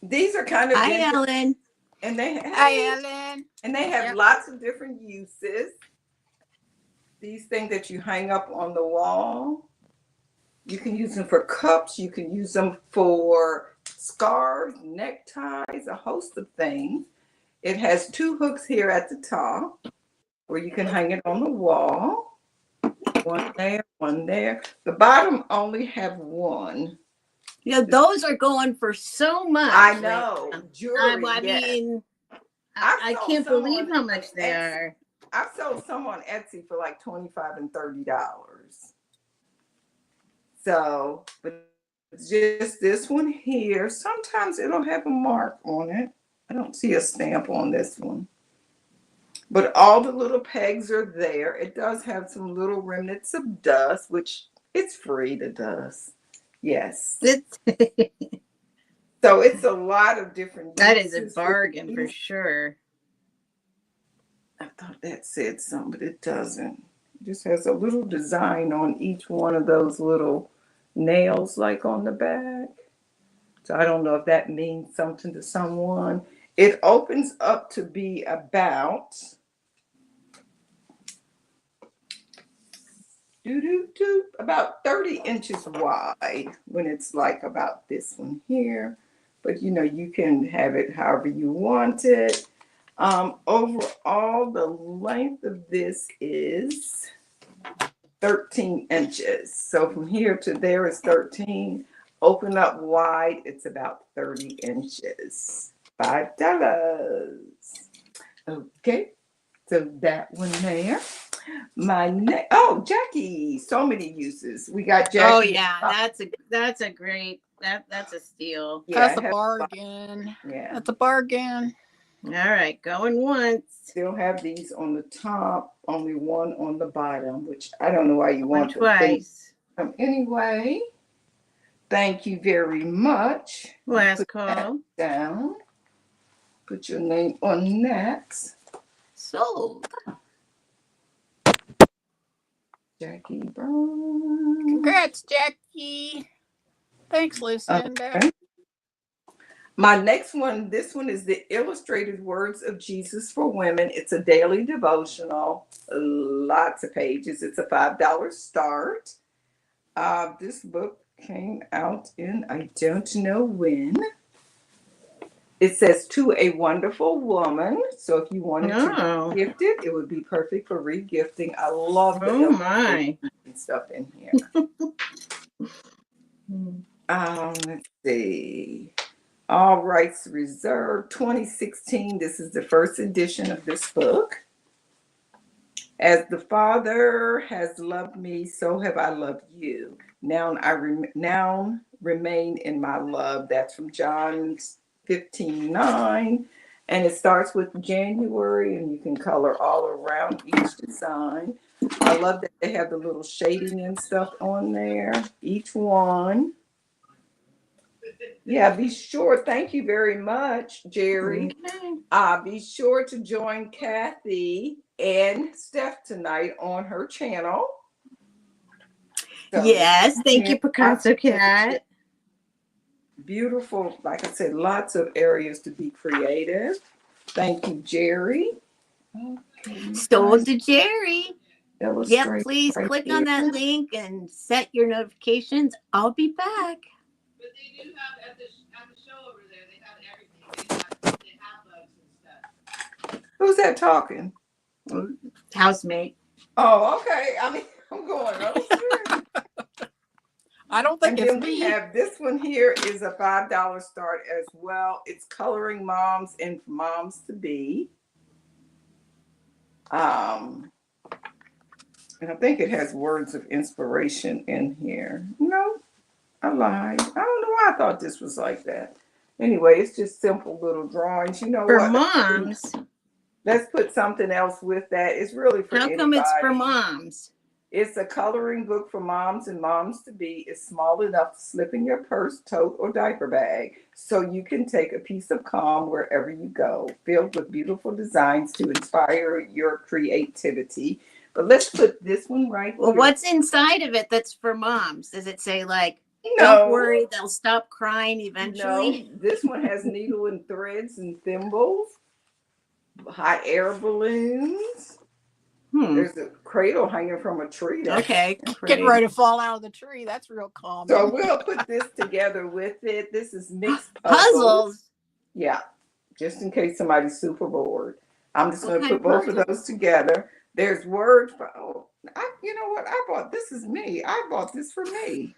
These are kind of Hi, vintage, Ellen. and they Hi, Ellen. and they have Yep. lots of different uses. These things that you hang up on the wall. You can use them for cups. You can use them for scarves, neckties, a host of things. It has two hooks here at the top where you can hang it on the wall. One there, one there. The bottom only have one. You know, those are going for so much. I know. Jewelry, I yes. mean, I've I sold can't some believe on how much they Etsy. are. I've sold some on Etsy for like $25 and $30. So, but just this one here. Sometimes it'll have a mark on it. I don't see a stamp on this one. But all the little pegs are there. It does have some little remnants of dust, which it's free, the dust. Yes. So it's a lot of different That is a uses bargain for these. sure. I thought that said something, but it doesn't. It just has a little design on each one of those little nails, like on the back. So I don't know if that means something to someone. It opens up to be about about 30 inches wide when it's like about this one here. But you know, you can have it however you want it. Overall, the length of this is 13 inches. So from here to there is 13. Open up wide, it's about 30 inches. $5. Okay, so that one there. Jackie, so many uses. We got Jackie. Oh yeah, that's a great that's a steal. That's a Yeah, bargain. yeah. That's a bargain. All right, going once. Still have these on the top, only one on the bottom, which I don't know why you One want them. twice. Anyway, thank you very much. Last Put that call. down. Put your name on that. Sold. Jackie Brown. Congrats, Jackie. Thanks, Lucinda. Okay. My next one, this one is the Illustrated Words of Jesus for Women. It's a daily devotional, lots of pages. It's a $5 start. This book came out in, I don't know when. It says to a wonderful woman. So if you wanted to gift it, it would be perfect for regifting. I love the stuff in here. Let's see. All rights reserved. 2016. This is the first edition of this book. As the Father has loved me, so have I loved you. Now remain in my love. That's from John 15:9. And it starts with January, and you can color all around each design. I love that they have the little shading and stuff on there, each one. Yeah, be sure. Thank you very much, Jerry. Okay. Be sure to join Kathy and Steph tonight on her channel. So, yes, thank you, Picasso Cat. Beautiful, like I said, lots of areas to be creative. Thank you, Jerry. Okay, sold to Jerry. Yep, please click on that link and set your notifications. I'll be back. But they do have at the show over there. They have everything. They have bugs and stuff. Who's that talking? Housemate. Oh, okay. I mean, I'm going. Oh, I don't think it's me. We have this one here is a $5 start as well. It's coloring moms and moms to be. And I think it has words of inspiration in here. No, I lied. I don't know why I thought this was like that. Anyway, it's just simple little drawings. You know for what? Moms. Let's put something else with that. It's really for anybody. How come it's for moms? It's a coloring book for moms and moms to be. It's small enough to slip in your purse, tote, or diaper bag, so you can take a piece of calm wherever you go, filled with beautiful designs to inspire your creativity. But let's put this one right here. Well, what's inside of it that's for moms? Does it say like Don't No, worry, they'll stop crying eventually. no. This one has needle and threads and thimbles, hot air balloons. There's a cradle hanging from a tree. Okay, Getting great. ready to fall out of the tree. That's real common. So we'll put this together with it. This is mixed puzzles. Puzzles. Yeah, just in case somebody's super bored. I'm just going to What put kind both of those together. There's word. You know what? I bought this is me. I bought this for me.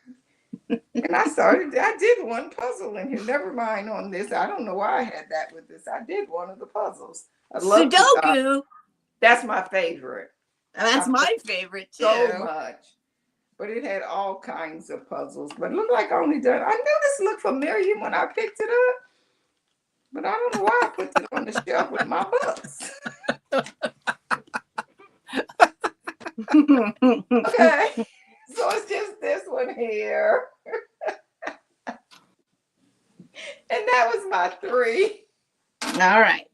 And I did one puzzle in here. Never mind on this. I don't know why I had that with this. I did one of the puzzles. I love Sudoku. that's my favorite. And that's my favorite too. So much. But it had all kinds of puzzles. But it looked like I only done. I knew this looked familiar when I picked it up. But I don't know why I put it on the shelf with my books. Okay. So it's just this one here. And that was my 3. All right.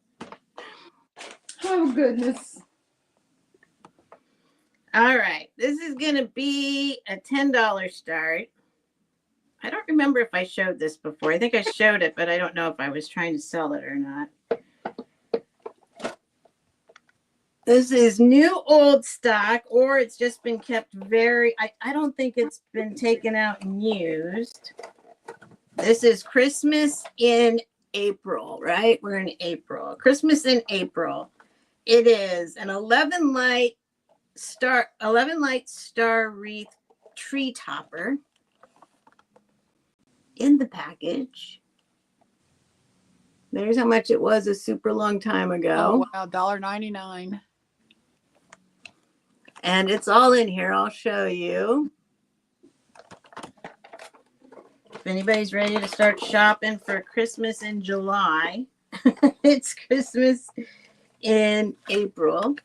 Oh, goodness. All right. This is going to be a $10 start. I don't remember if I showed this before. I think I showed it, but I don't know if I was trying to sell it or not. This is new old stock, or it's just been kept I don't think it's been taken out and used. This is Christmas in April, right? We're in April. Christmas in April. It is an 11 light star wreath tree topper in the package. There's how much it was a super long time ago. Oh, wow, $1.99. And it's all in here. I'll show you. If anybody's ready to start shopping for Christmas in July, it's Christmas in April.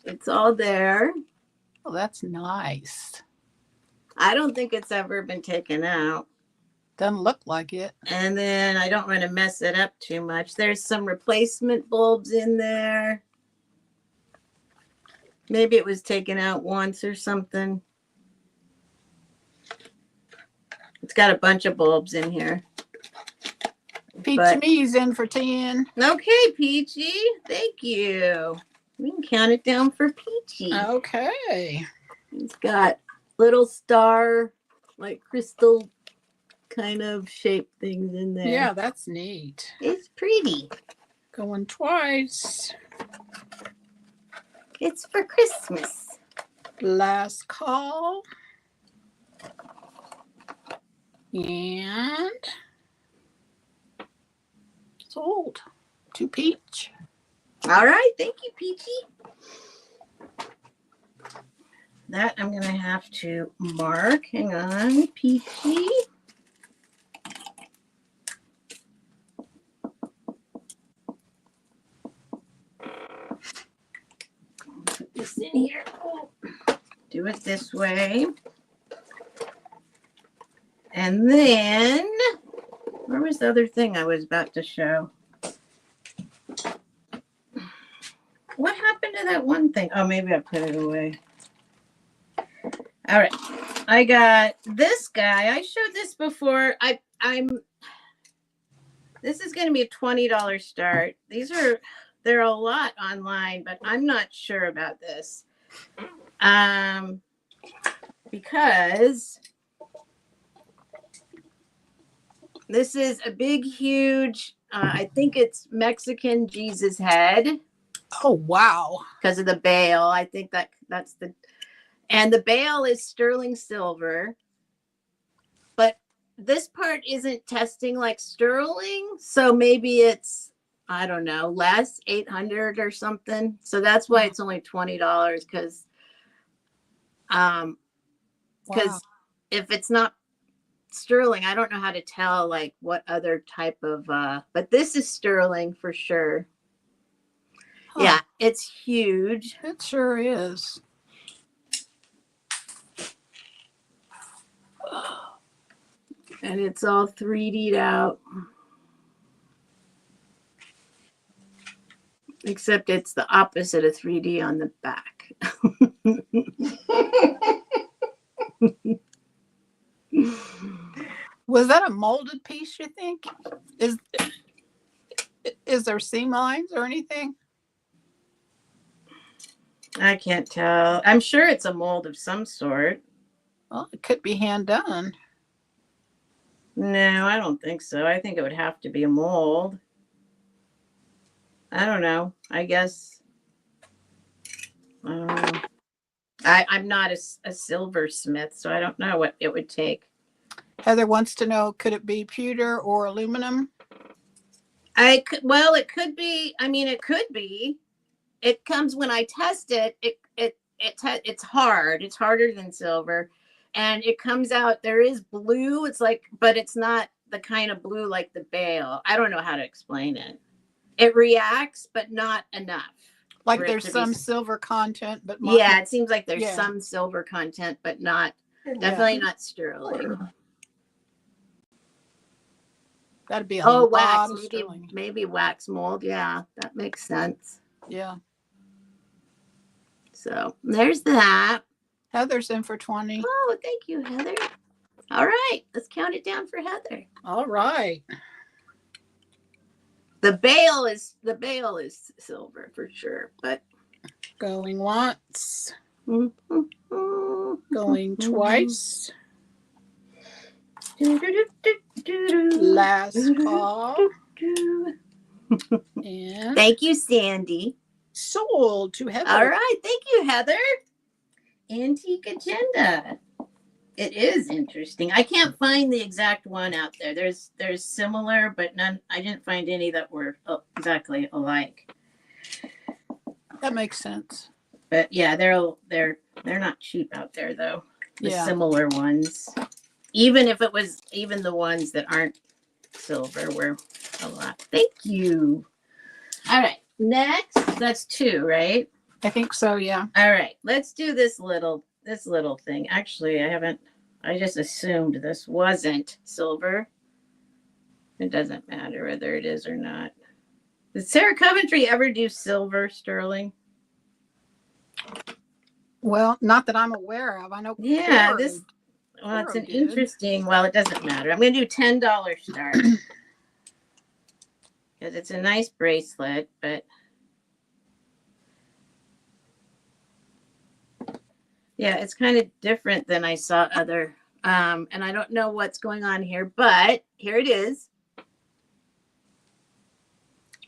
It's all there. Oh, that's nice. I don't think it's ever been taken out. Doesn't look like it. And then I don't want to mess it up too much. There's some replacement bulbs in there. Maybe it was taken out once or something. It's got a bunch of bulbs in here. Peachy Me's in for 10. Okay, Peachy. Thank you. We can count it down for Peachy. Okay. It's got little star, like crystal kind of shaped things in there. Yeah, that's neat. It's pretty. Going twice. It's for Christmas. Last call. And sold to Peach. All right. Thank you, Peachy. That I'm going to have to mark. Hang on, Peachy. Put this in here. Do it this way. And then, where was the other thing I was about to show? What happened to that one thing? Oh, maybe I put it away. All right. I got this guy. I showed this before. This is going to be a $20 start. They're a lot online, but I'm not sure about this. Because this is a big, huge, I think it's Mexican Jesus head. Oh, wow. Because of the bale. I think that's the, and the bale is sterling silver. But this part isn't testing like sterling. So maybe it's, I don't know, less, 800 or something. So that's why it's only $20 because if it's not sterling, I don't know how to tell like what other type of but this is sterling for sure. Huh. Yeah, it's huge. It sure is. And it's all 3D'd out. Except it's the opposite of 3D on the back. Was that a molded piece, you think? Is is there seam lines or anything? I can't tell. I'm sure it's a mold of some sort. Well, it could be hand done. No, I don't think so. I think it would have to be a mold. I don't know. I guess. I don't know. I'm not a silversmith, so I don't know what it would take. Heather wants to know, could it be pewter or aluminum? Well, it could be. I mean, it could be. It comes when I test it. It's hard. It's harder than silver, and it comes out. There is blue. It's like, but it's not the kind of blue like the bale. I don't know how to explain it. It reacts, but not enough. Like there's some silver content, but yeah, it seems like there's some silver content, but not definitely not sterling. That'd be a lot wax, of sterling. Maybe wax mold. Yeah, that makes sense. Yeah. So there's that. Heather's in for 20. Oh, thank you, Heather. All right, let's count it down for Heather. All right. The bale is silver for sure, but going once, going twice. Last call. And thank you, Sandy. Sold to Heather. All right, thank you, Heather. Antique agenda. It is interesting. I can't find the exact one out there. There's similar, but none. I didn't find any that were exactly alike. That makes sense. But yeah, they're not cheap out there though. The similar ones. Even if it was even the ones that aren't silver were a lot. Thank you. All right. Next, that's 2, right? I think so, yeah. All right. Let's do this little thing. Actually, I just assumed this wasn't silver. It doesn't matter whether it is or not. Did Sarah Coventry ever do silver sterling? Well, not that I'm aware of. I know. Yeah, it's an interesting. Well, it doesn't matter. I'm going to do $10 start because it's a nice bracelet, but yeah, it's kind of different than I saw other. And I don't know what's going on here, but here it is.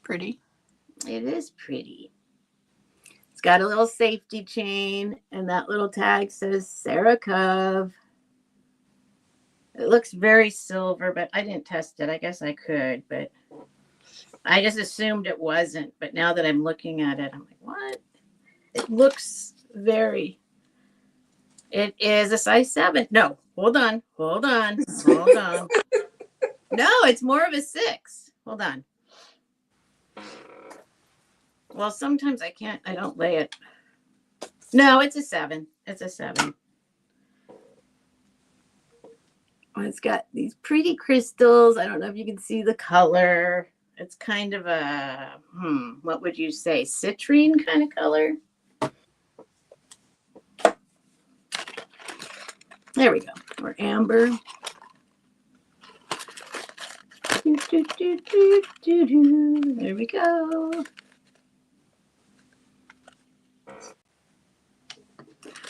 Pretty. It is pretty. It's got a little safety chain, and that little tag says Sarah Cove. It looks very silver, but I didn't test it. I guess I could, but I just assumed it wasn't. But now that I'm looking at it, I'm like, what? It looks very. It is a size 7. No, hold on. No, it's more of a 6. Hold on. Well, sometimes I don't lay it. No, it's a 7. It's a 7. Oh, it's got these pretty crystals. I don't know if you can see the color. It's kind of a, what would you say? Citrine kind of color. There we go. Or amber. There we go.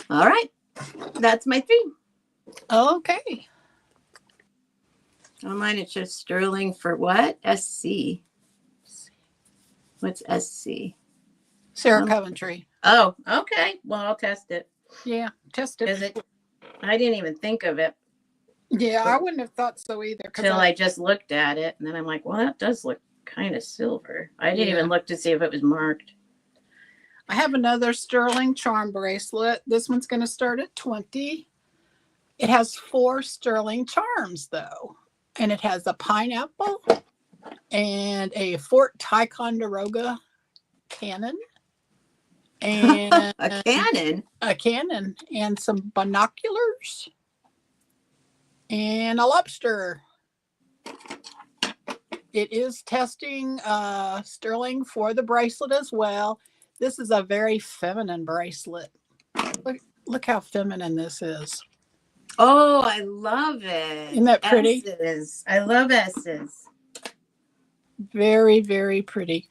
All right. That's my 3. Okay. On mine, it's just sterling for what? SC. What's SC? Sarah Coventry. Oh, okay. Well, I'll test it. Yeah, test it. I didn't even think of it. Yeah, I wouldn't have thought so either. Till I just looked at it, and then I'm like, well, that does look kind of silver. I didn't even look to see if it was marked. I have another sterling charm bracelet. This one's going to start at 20. It has 4 sterling charms, though. And it has a pineapple and a Fort Ticonderoga cannon. And a cannon? A cannon and some binoculars. And a lobster. It is testing sterling for the bracelet as well. This is a very feminine bracelet. Look how feminine this is. Oh, I love it. Isn't that pretty? S's. I love S's. Very, very pretty.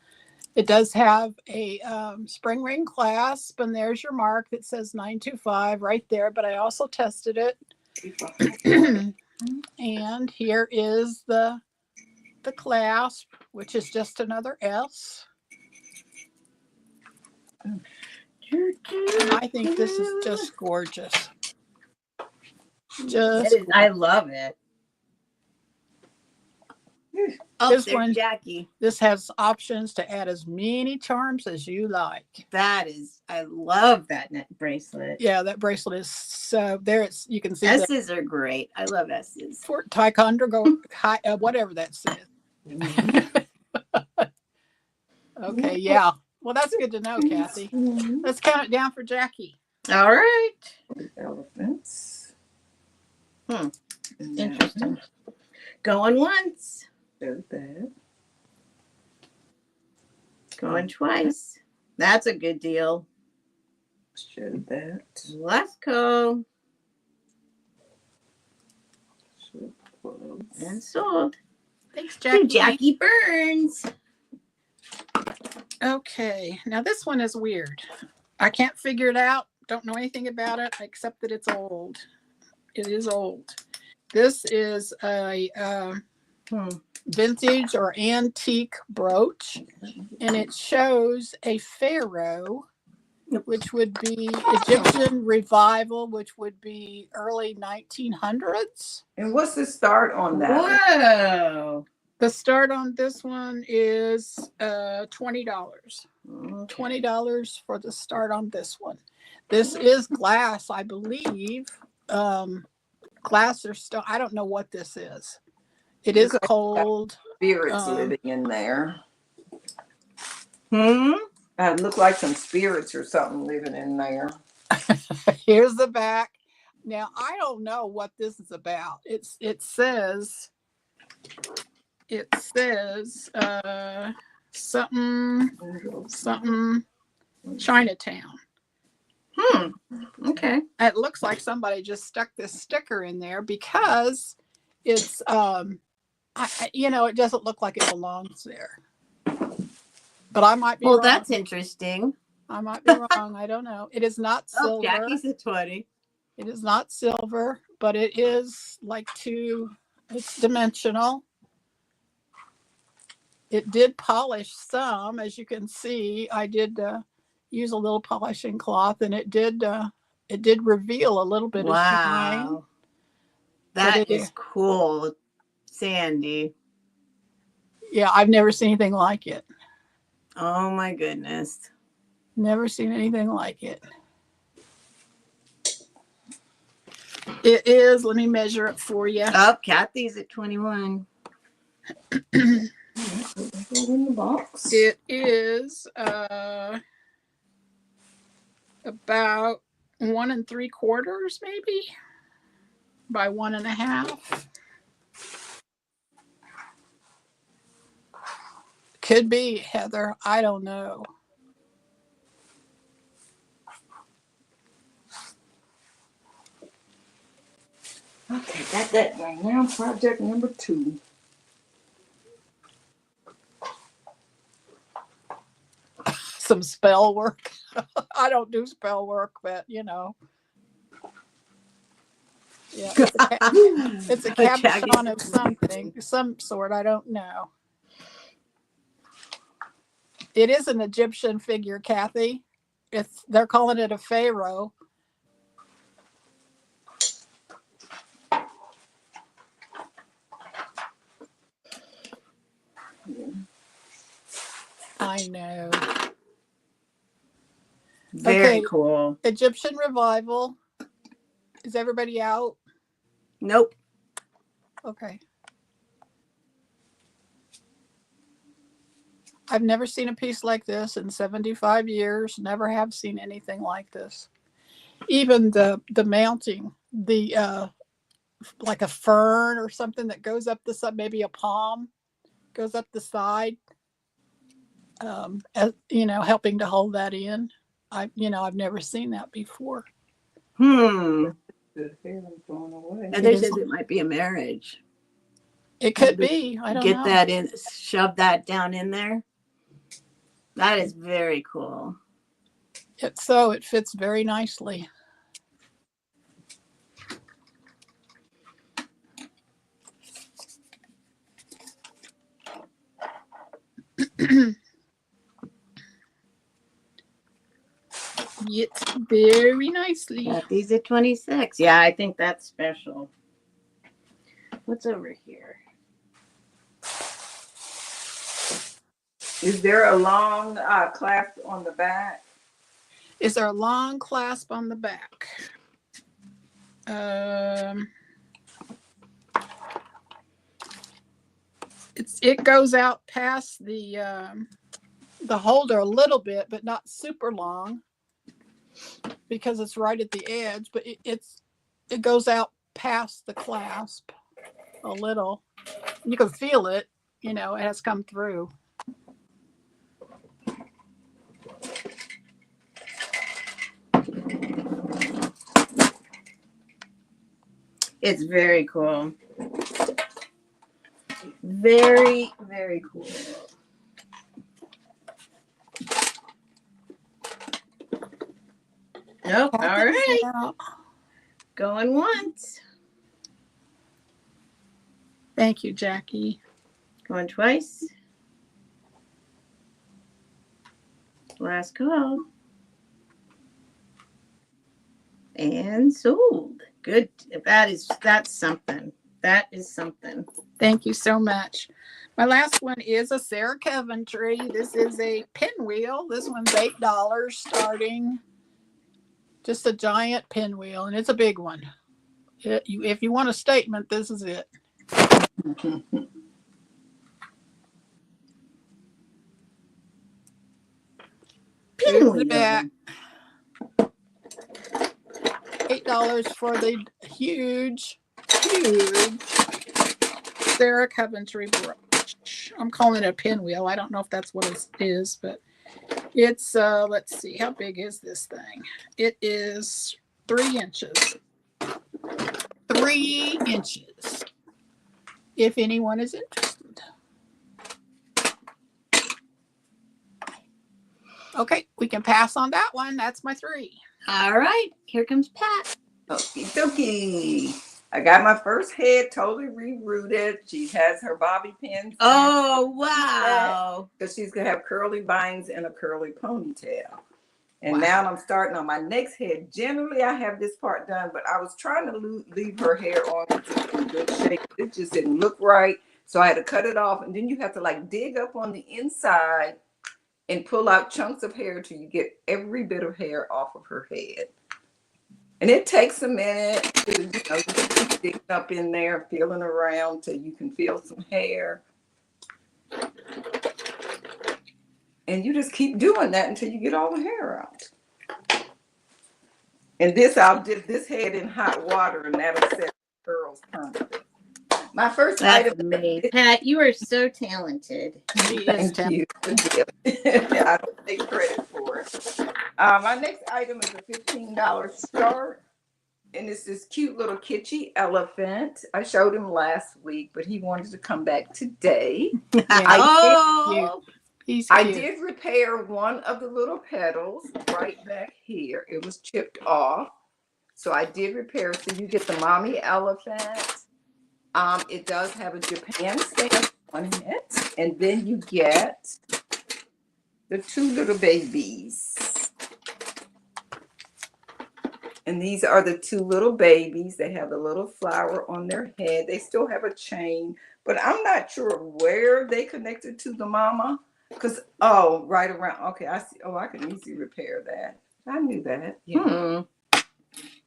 It does have a spring ring clasp, and there's your mark that says 925 right there, but I also tested it. And here is the clasp, which is just another S. And I think this is just gorgeous. I love it. Oh, This there's one, Jackie. This has options to add as many charms as you like. I love that neck bracelet. Yeah, that bracelet is so there. You can see S's are great. I love S's. For Taekwondo, whatever that says. Okay, yeah. Well, that's good to know, Kathy. Let's count it down for Jackie. All right. Elephants. Interesting. Going once. Show that. Going twice. That's a good deal. Show that. Let's go. Show close. And sold. Thanks, Jackie. Jackie Burns. Okay, now this one is weird. I can't figure it out. Don't know anything about it except that it's old. It is old. This is a vintage or antique brooch, and it shows a pharaoh, which would be Egyptian revival, which would be early 1900s. And what's the start on that? Whoa. The start on this one is $20. $20 for the start on this one. This is glass, I believe. Glass or stone. I don't know what this is. It is cold. Spirits living in there. It look like some spirits or something living in there. Here's the back. Now, I don't know what this is about. It says something Chinatown. Okay. It looks like somebody just stuck this sticker in there because it's it doesn't look like it belongs there. But I might be wrong. Well, that's interesting. I might be wrong. I don't know. It is not silver. Jackie's a 20. It is not silver, but it is it's dimensional. It did polish some, as you can see. I did use a little polishing cloth, and it did reveal a little bit of shine. Wow. That is cool, Sandy. Yeah, I've never seen anything like it. Oh my goodness. Never seen anything like it. It is, let me measure it for you. Oh, Kathy's at 21. In the box. It is about 1 3/4 maybe by 1 1/2. Could be, Heather. I don't know. Okay, got that right now. Project number 2. Some spell work. I don't do spell work, but Yeah, it's a cabochon of something, some sort. I don't know. It is an Egyptian figure, Kathy. They're calling it a pharaoh. I know. Very cool. Egyptian revival. Is everybody out? Nope. Okay. I've never seen a piece like this in 75 years. Never have seen anything like this. Even the mounting, like a fern or something that goes up the side, maybe a palm goes up the side, helping to hold that in. I've never seen that before. This The hair is going away. I It think is. it might be a marriage. It could be. I don't Get know. that in, shove that down in there. That is very cool. It fits very nicely. It's very nicely. Got these at 26. Yeah, I think that's special. What's over here? Is there a long clasp on the back? Is there a long clasp on the back? It goes out past the holder a little bit, but not super long because it's right at the edge. But it goes out past the clasp a little. You can feel it. You know, it has come through. It's very cool. Very, very cool. Nope. All right. Yeah. Going once. Thank you, Jackie. Going twice. Last call. And sold. Good. That's something. That is something. Thank you so much. My last one is a Sarah Coventry. This is a pinwheel. This one's $8 starting. Just a giant pinwheel, and it's a big one. If you want a statement, this is it. Here's the back. $8 for the huge Sarah Coventry brooch. I'm calling it a pinwheel. I don't know if that's what it is, but it's let's see, how big is this thing? It is 3 inches. 3 inches. If anyone is interested. Okay, we can pass on that one. That's my 3. All right. Here comes Pat. Okie dokie. I got my first head totally rerouted. She has her bobby pins. Oh, wow. Because she's going to have curly bangs and a curly ponytail. And now I'm starting on my next head. Generally, I have this part done, but I was trying to leave her hair on in good shape. It just didn't look right. So I had to cut it off. And then you have to like dig up on the inside and pull out chunks of hair till you get every bit of hair off of her head. And it takes a minute to, you keep digging up in there, feeling around till you can feel some hair. And you just keep doing that until you get all the hair out. And this, I'll dip this head in hot water and that'll set the curls permanently. My first That's item. amazing. Pat, you are so talented. Thank you. I don't take credit for it. My next item is a $15 start. And it's this cute little kitschy elephant. I showed him last week, but he wanted to come back today. I did repair one of the little petals right back here. It was chipped off. So I did repair. So you get the mommy elephant. It does have a Japan stamp on it. And then you get the 2 little babies. And these are the 2 little babies. They have the little flower on their head. They still have a chain, but I'm not sure where they connected to the mama. Because, right around. Okay, I see. Oh, I can easily repair that. I knew that. Yeah.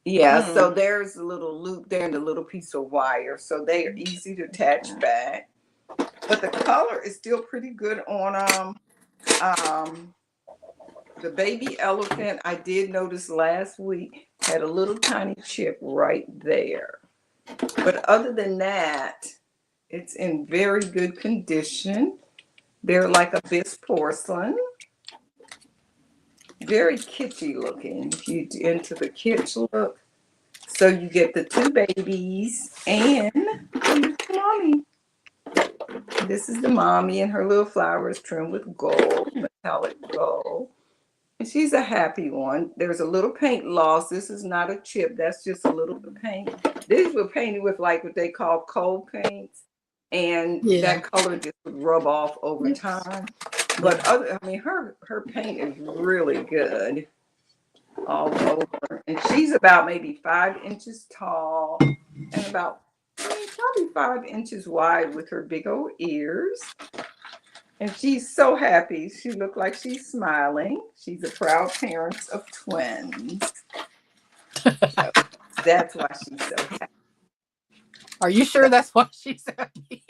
Yeah, so there's a little loop there and a little piece of wire. So they are easy to attach back. But the color is still pretty good on the baby elephant. I did notice last week had a little tiny chip right there. But other than that, it's in very good condition. They're like a bisque porcelain. Very kitschy looking if you into the kitsch look. So you get the two babies and mommy. This is the mommy, and her little flowers trimmed with gold, metallic gold. And she's a happy one. There's a little paint loss. This is not a chip. That's just a little bit of paint. These were painted with like what they call cold paints. And that color just would rub off over time. But her paint is really good all over. And she's about maybe 5 inches tall and about probably 5 inches wide with her big old ears. And she's so happy. She looked like she's smiling. She's a proud parent of twins. So that's why she's so happy. Are you sure that's why she's happy?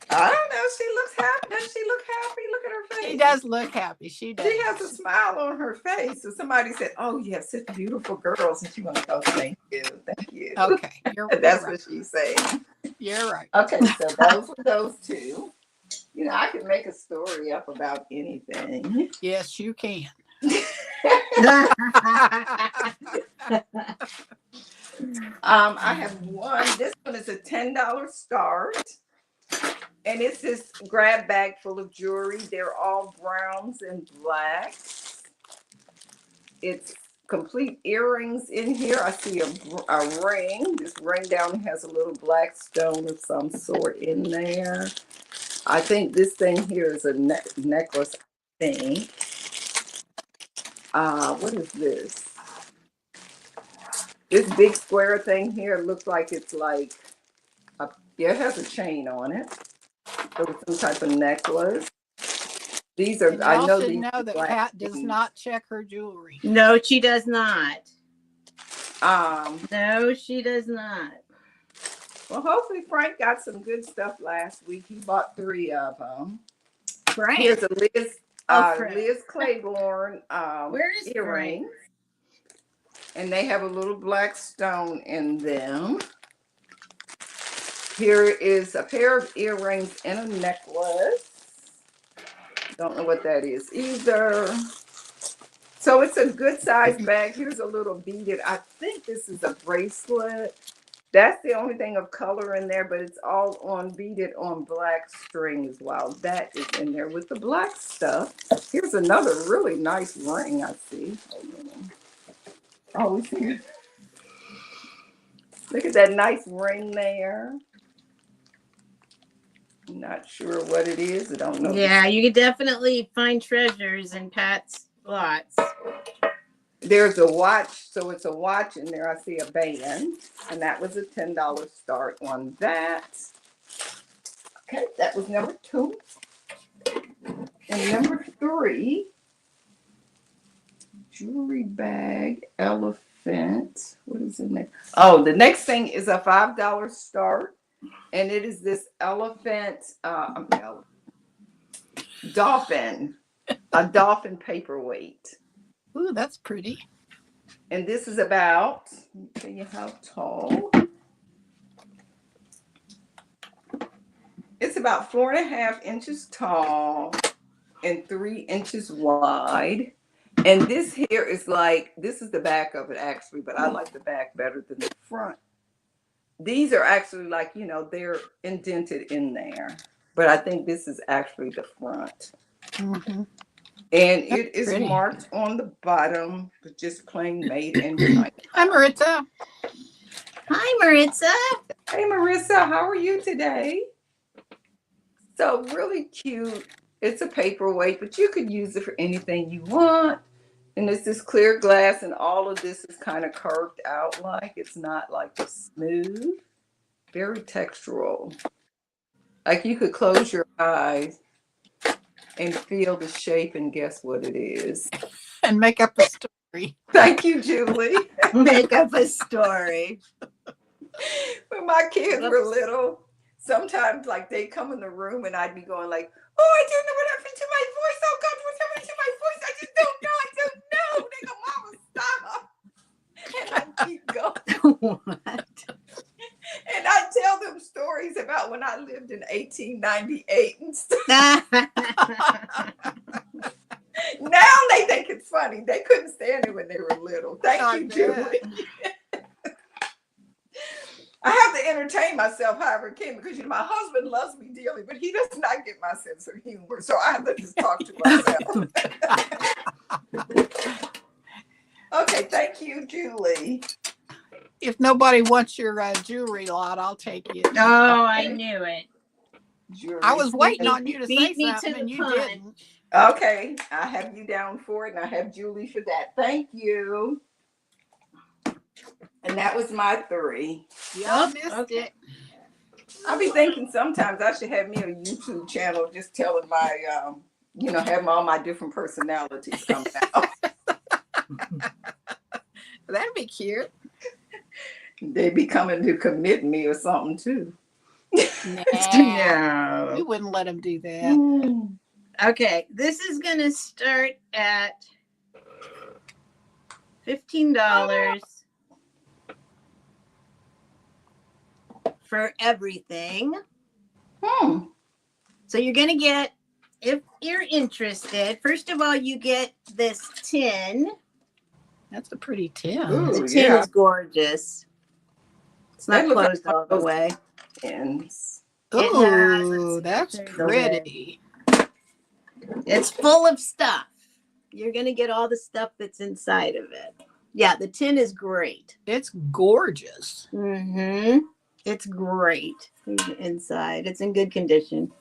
I don't know. She looks happy. Does she look happy? Look at her face. She does look happy. She does. She has a smile on her face. So somebody said, "Oh, you have such beautiful girls," and she went, "Oh, thank you, thank you." Okay, that's right. what she's saying. You're right. Okay, so those were those two. You know, I could make a story up about anything. Yes, you can. I have one. This one is a $10 start. And it's this grab bag full of jewelry. They're all browns and blacks. It's complete earrings in here. I see a ring. This ring down has a little black stone of some sort in there. I think this thing here is a necklace thing. What is this? This big square thing here looks like it's like, it has a chain on it. So some type of necklace. These are, I know should these know that Pat does not check her jewelry. No, she does not. No, she does not. Well, hopefully Frank got some good stuff last week. He bought 3 of them. Frank. Here's a Liz Claiborne Where is earring. Frank? And they have a little black stone in them. Here is a pair of earrings and a necklace. Don't know what that is either. So it's a good size bag. Here's a little beaded. I think this is a bracelet. That's the only thing of color in there, but it's all on beaded on black string as well. That is in there with the black stuff. Here's another really nice ring I see. Oh, we see. Look at that nice ring there. I'm not sure what it is. I don't know. Yeah, you could definitely find treasures in Pat's lots. There's a watch, so it's a watch in there. I see a band, and that was a $10 start on that. Okay, that was number 2. And number 3, jewelry bag, elephant. What is the next? Oh, the next thing is a $5 start. And it is this elephant, dolphin, a dolphin paperweight. Ooh, that's pretty. And this is about, let me tell you how tall. It's about 4.5 inches tall and 3 inches wide. And this here is like, this is the back of it actually, but I like the back better than the front. These are actually like, you know, they're indented in there, but I think this is actually the front. Mm-hmm. And That's it is pretty. marked on the bottom, but just plain made in China. Hi, Maritza. Hi, Maritza. Hey, Marissa, how are you today? So really cute. It's a paperweight, but you could use it for anything you want. And it's this clear glass, and all of this is kind of curved out like. It's not like smooth. Very textural. Like you could close your eyes and feel the shape and guess what it is. And make up a story. Thank you, Julie. Make up a story. When my kids were little, sometimes like they come in the room and I'd be going like, "Oh, I don't know what happened to my voice. Oh God, what happened to my voice? I just don't know. I don't know." They go, "Mama, stop." And I keep going. What? And I tell them stories about when I lived in 1898 and stuff. Now they think it's funny. They couldn't stand it when they were little. Thank you, Julie. entertain myself however it can, because my husband loves me dearly, but he does not get my sense of humor. So I have to just talk to myself. Okay, thank you, Julie. If nobody wants your jewelry lot, I'll take it. Oh, I knew it. Julie. I was waiting on you to say Beat me to something, the and you punch. didn't. Okay, I have you down for it, and I have Julie for that. Thank you. And that was my 3. Y'all missed it. I be thinking sometimes I should have me a YouTube channel just telling my, having all my different personalities come out. That'd be cute. They be coming to commit me or something too. Nah, No. we wouldn't let them do that. Okay, this is going to start at $15 for everything. So you're going to get, if you're interested, first of all, you get this tin. That's a pretty tin. Ooh, The tin is gorgeous. It's not They look closed like all the way. Tins. Ooh, that's There's the lid. pretty. It's full of stuff. You're going to get all the stuff that's inside of it. Yeah, the tin is great. It's gorgeous. Mm-hmm. It's great. Here's the inside. It's in good condition.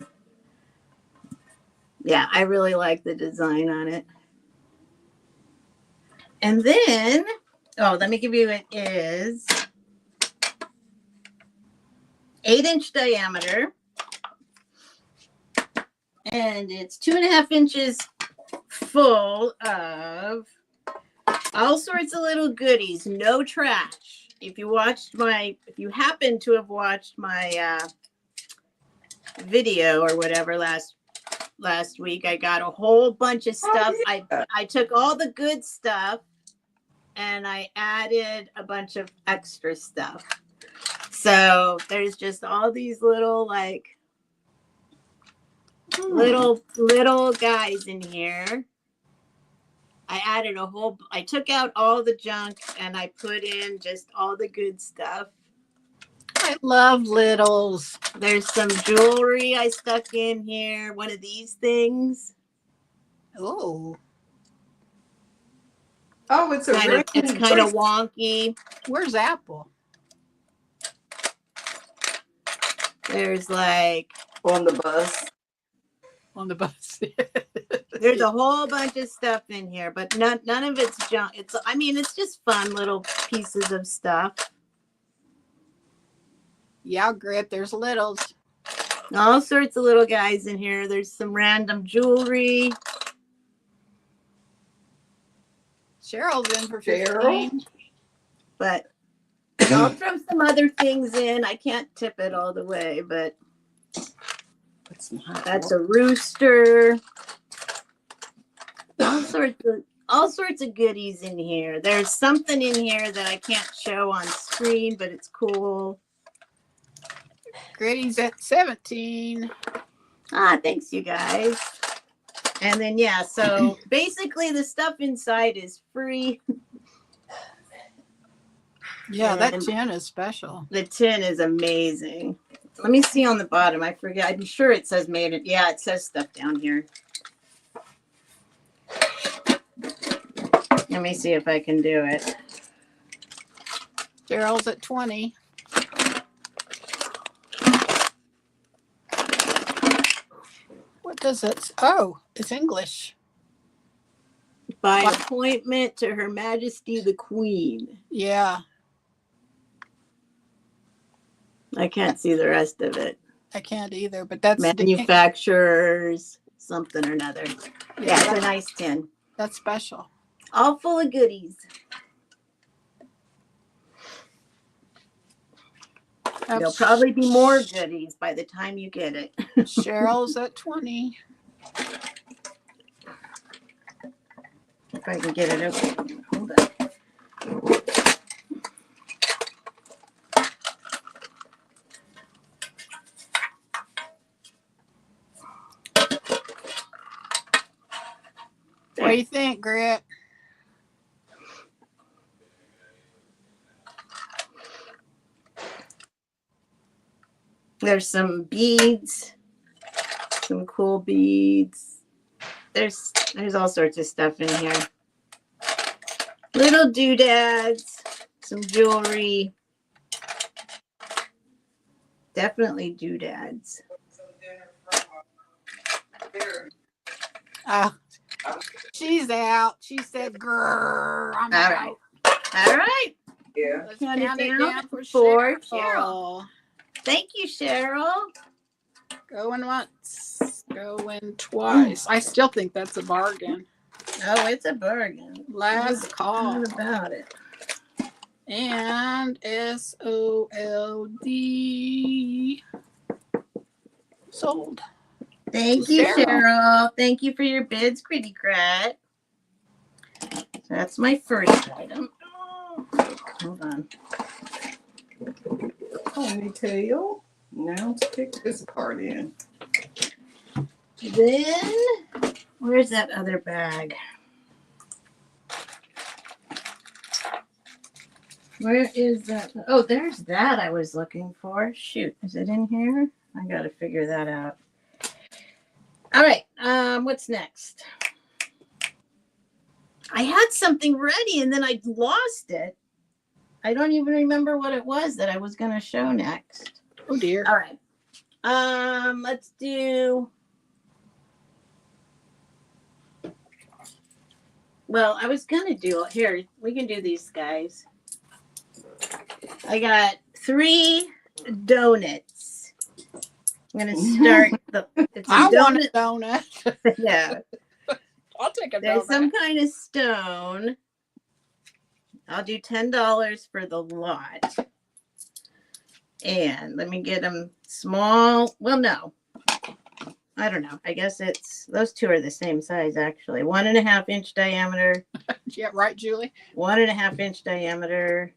Yeah, I really like the design on it. And then, let me give you, it is 8-inch diameter. And it's 2.5 inches full of all sorts of little goodies, no trash. If you happen to have watched my video or whatever last week, I got a whole bunch of stuff. Oh, yeah. I took all the good stuff and I added a bunch of extra stuff. So there's just all these little little guys in here. I took out all the junk and I put in just all the good stuff. I love littles. There's some jewelry I stuck in here. One of these things. Oh, It's It's kind of wonky. where's Apple? There's on the bus. On the bus. there's a whole bunch of stuff in here, but none of it's junk. It's just fun little pieces of stuff. Yeah, Grit, there's littles. All sorts of little guys in here. There's some random jewelry. Cheryl's in for Cheryl? 15. But I'll throw some other things in. I can't tip it all the way, but that's a rooster. All sorts of goodies in here. There's something in here that I can't show on screen, but it's cool. Gritty's at 17. Thanks, you guys. And then, so basically the stuff inside is free. Yeah, that tin is special. The tin is amazing. Let me see on the bottom. I forget. I'm sure it says made it. Yeah, it says stuff down here. Let me see if I can do it. Cheryl's at 20. What does it? Oh, it's English. By appointment to Her Majesty the Queen. Yeah. I can't see the rest of it. I can't either, but that's Manufacturers, something or another. Yeah, it's a nice tin. That's special. All full of goodies. There'll probably be more goodies by the time you get it. Cheryl's at 20. If I can get it open. Hold on. What do you think, Grit? There's some beads, some cool beads. There's all sorts of stuff in here. Little doodads, some jewelry. Definitely doodads. She's out. She said, "Grrr, I'm All out." right. All right. Yeah. Let's Count it count it down down for for Cheryl. Thank you, Cheryl. Going once, going twice. I still think that's a bargain. Oh, it's a bargain. Last call. What about it? And SOLD sold. Thank you, Cheryl. Cheryl. Thank you for your bids, Pretty Crat. That's my first item. Oh, hold on. Ponytail. Now stick this part in. Then, where's that other bag? Where is that? Oh, there's that I was looking for. Shoot, is it in here? I gotta figure that out. All right, what's next? I had something ready and then I lost it. I don't even remember what it was that I was gonna show next. Oh dear. All right. Let's do. Well, I was gonna do here. We can do these guys. I got 3 donuts. I'm gonna start the. It's a I want donut. a donut. Yeah. I'll take a There's donut. some kind of stone. I'll do $10 for the lot. And let me get them small. Well, no. I don't know. I guess those 2 are the same size actually. 1.5-inch diameter. Yeah, right, Julie. 1.5-inch diameter.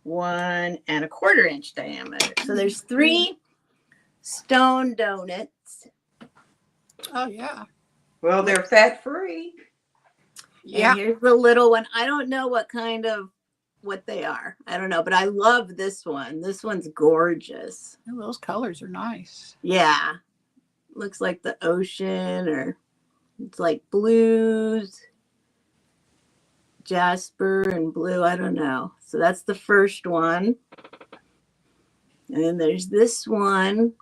1.25-inch diameter. So there's 3 stone donuts. Oh yeah. Well, they're fat free. Yeah. And here's the little one. I don't know what they are. I don't know, but I love this one. This one's gorgeous. Oh, those colors are nice. Yeah. Looks like the ocean, or it's like blues, jasper and blue. I don't know. So that's the first one. And then there's this one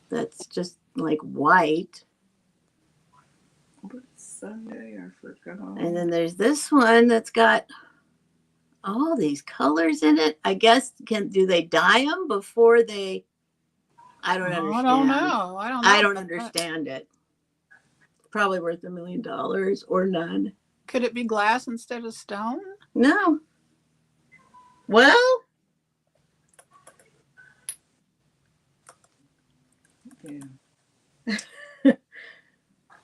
that's just like white. Sunday, I forgot. And then there's this one that's got all these colors in it. I guess do they dye them before they? I don't understand. I don't know. I don't understand it. Probably worth $1 million or none. Could it be glass instead of stone? No. Well. Yeah.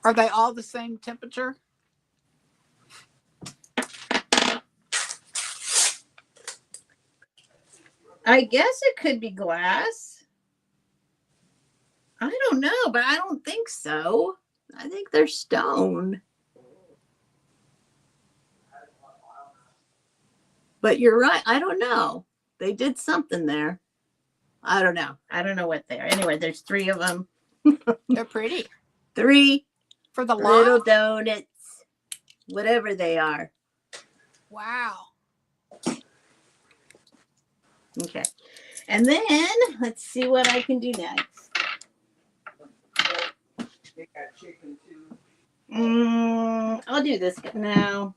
Are they all the same temperature? I guess it could be glass. I don't know, but I don't think so. I think they're stone. But you're right. I don't know. They did something there. I don't know. I don't know what they are. Anyway, there's 3 of them. They're pretty. 3 For the little lot? donuts, whatever they are. Wow. Okay. And then let's see what I can do next. They got chicken too. I'll do this now.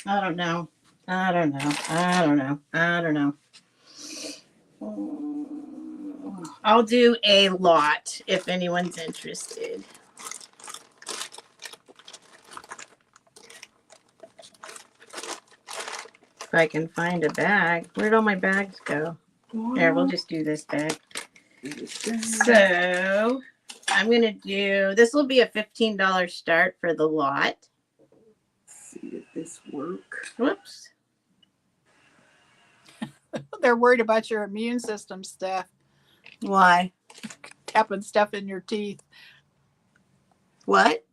I don't know. I'll do a lot if anyone's interested. If I can find a bag. Where'd all my bags go? There, we'll just do this bag. So I'm going to do, this will be a $15 start for the lot. See if this work. Whoops. They're worried about your immune system, Steph. Why? Tapping stuff in your teeth. What?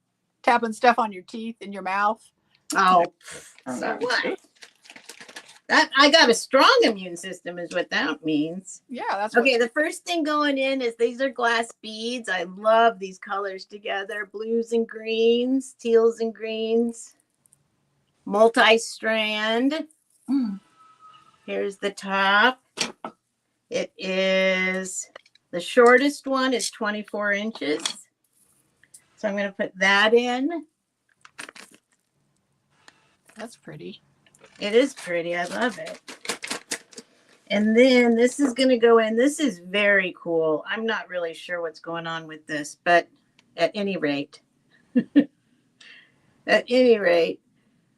Tapping stuff on your teeth in your mouth. Oh, Oh, so what? That I got a strong immune system is what that means. Yeah, that's Okay, the first thing going in is these are glass beads. I love these colors together. Blues and greens, teals and greens. Multi-strand. Here's the top. It is, the shortest one is 24 inches. So I'm going to put that in. That's pretty. It is pretty. I love it. And then this is going to go in. This is very cool. I'm not really sure what's going on with this, but at any rate,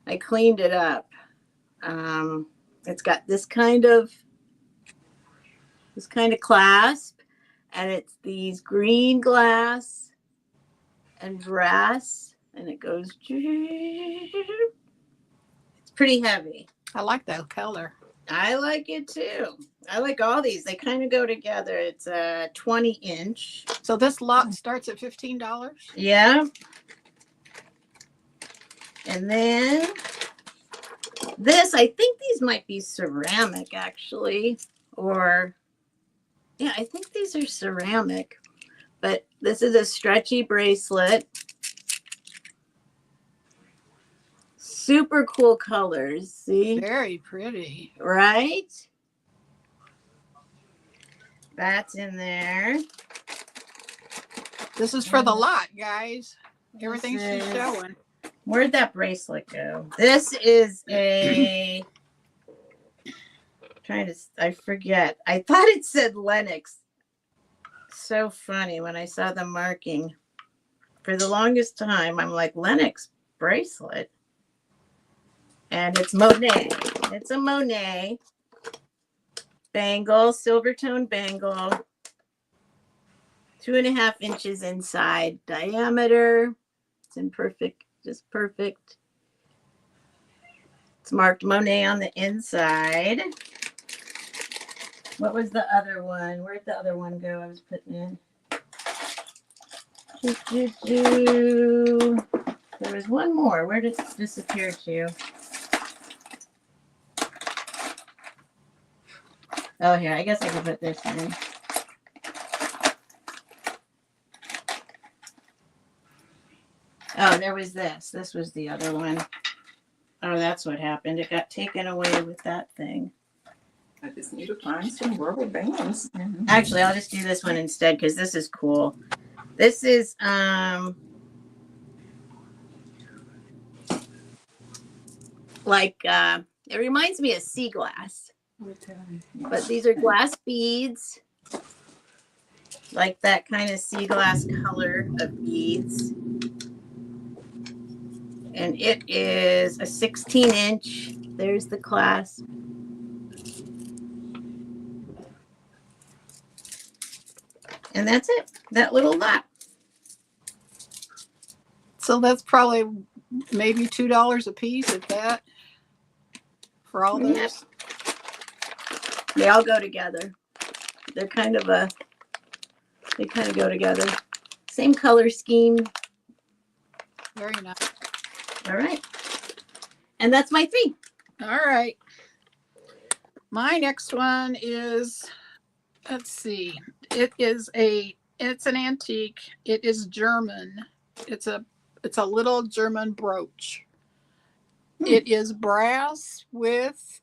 I cleaned it up. It's got this kind of clasp, and it's these green glass and brass, and it goes. It's pretty heavy. I like that color. I like it too. I like all these. They kind of go together. It's a 20-inch. So this lot starts at $15? Yeah. And then this, I think these might be ceramic actually, or yeah, I think these are ceramic, but this is a stretchy bracelet. Super cool colors. See? Very pretty. Right? That's in there. This is for the lot, guys. Everything This she's is- showing. Where'd that bracelet go? This is a I forget. I thought it said Lennox. So funny when I saw the marking. For the longest time, I'm like, Lennox bracelet. And it's Monet. It's a Monet bangle, silver tone bangle. 2.5 inches inside diameter. It's in perfect, just perfect. It's marked Monet on the inside. What was the other one? Where'd the other one go? I was putting in. There was one more. Where did it disappear to? Oh, here. I guess I can put this in. Oh, there was this. This was the other one. Oh, that's what happened. It got taken away with that thing. I just need to find some rubber bands. Actually, I'll just do this one instead because this is cool. This is like it reminds me of sea glass. But these are glass beads. Like that kind of sea glass color of beads. And it is a 16-inch. There's the clasp. And that's it. That little lot. So that's probably maybe $2 a piece at that. For all those. Yep. They all go together. They kind of go together. Same color scheme. Very nice. All right. And that's my 3. All right. My next one is, let's see. It's an antique. It is German. It's a little German brooch. It is brass with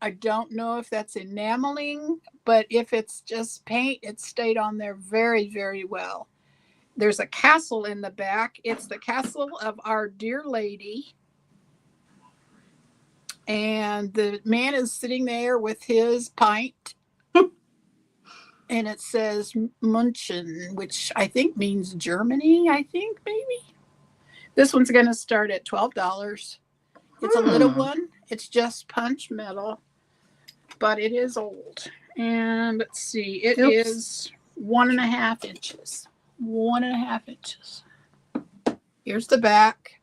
I don't know if that's enameling, but if it's just paint, it stayed on there very, very well. There's a castle in the back. It's the castle of Our Dear Lady. And the man is sitting there with his pint. And it says München, which I think means Germany, I think, maybe. This one's going to start at $12. It's a little one. It's just punch metal, but it is old. And let's see, it is 1.5 inches. 1.5 inches. Here's the back.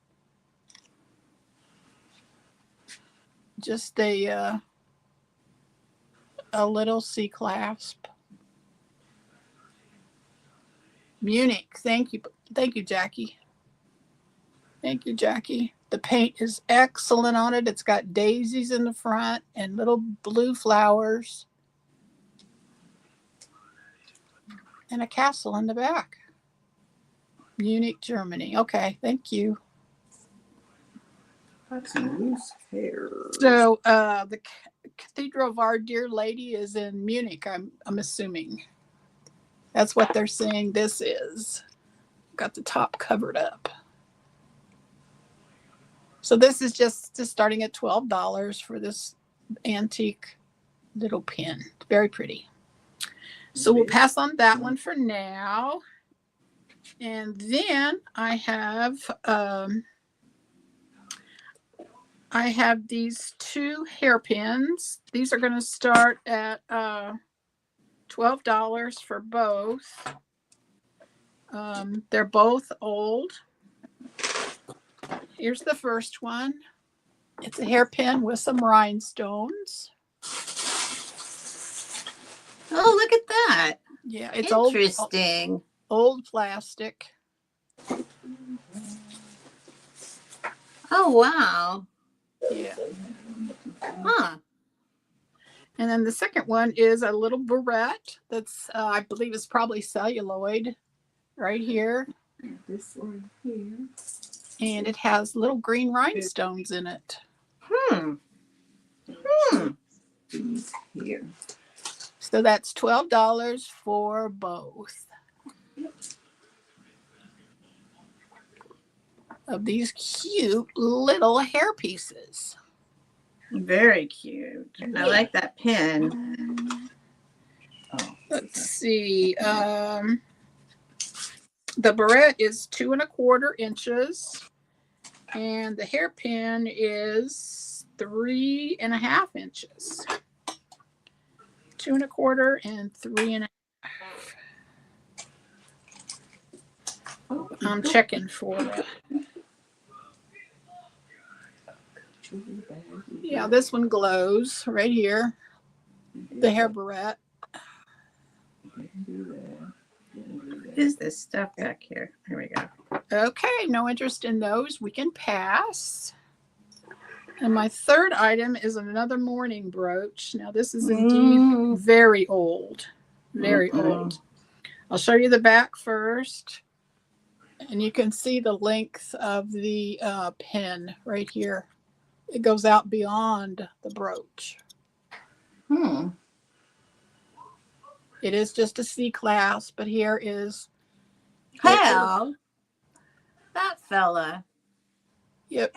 Just a little C clasp. Munich. Thank you, Jackie. Thank you, Jackie. The paint is excellent on it. It's got daisies in the front and little blue flowers. And a castle in the back. Munich, Germany. Okay, thank you. That's some loose hair. So the Cathedral of Our Dear Lady is in Munich, I'm assuming. That's what they're saying this is. Got the top covered up. So this is just starting at $12 for this antique little pin. Very pretty. So we'll pass on that one for now. And then I have these two hairpins. These are going to start at $12 for both. They're both old. Here's the first one. It's a hairpin with some rhinestones. Oh, look at that. Yeah, it's interesting. Old plastic. Oh, wow. Yeah. Huh. And then the second one is a little barrette that's, I believe is probably celluloid right here. This one here. And it has little green rhinestones in it. These here. So that's $12 for both of these cute little hair pieces. Very cute. I like that pin. Oh, Let's see. The barrette is 2¼ inches, and the hairpin is 3½ inches. 2¼ and 3½. I'm checking for it. Yeah, this one glows right here. The hair barrette. What is this stuff back here? Here we go. Okay, no interest in those. We can pass. And my third item is another mourning brooch. Now, this is indeed very old. Very old. I'll show you the back first. And you can see the length of the pin right here. It goes out beyond the brooch. It is just a C-class, but here is... Hell, that fella. Yep.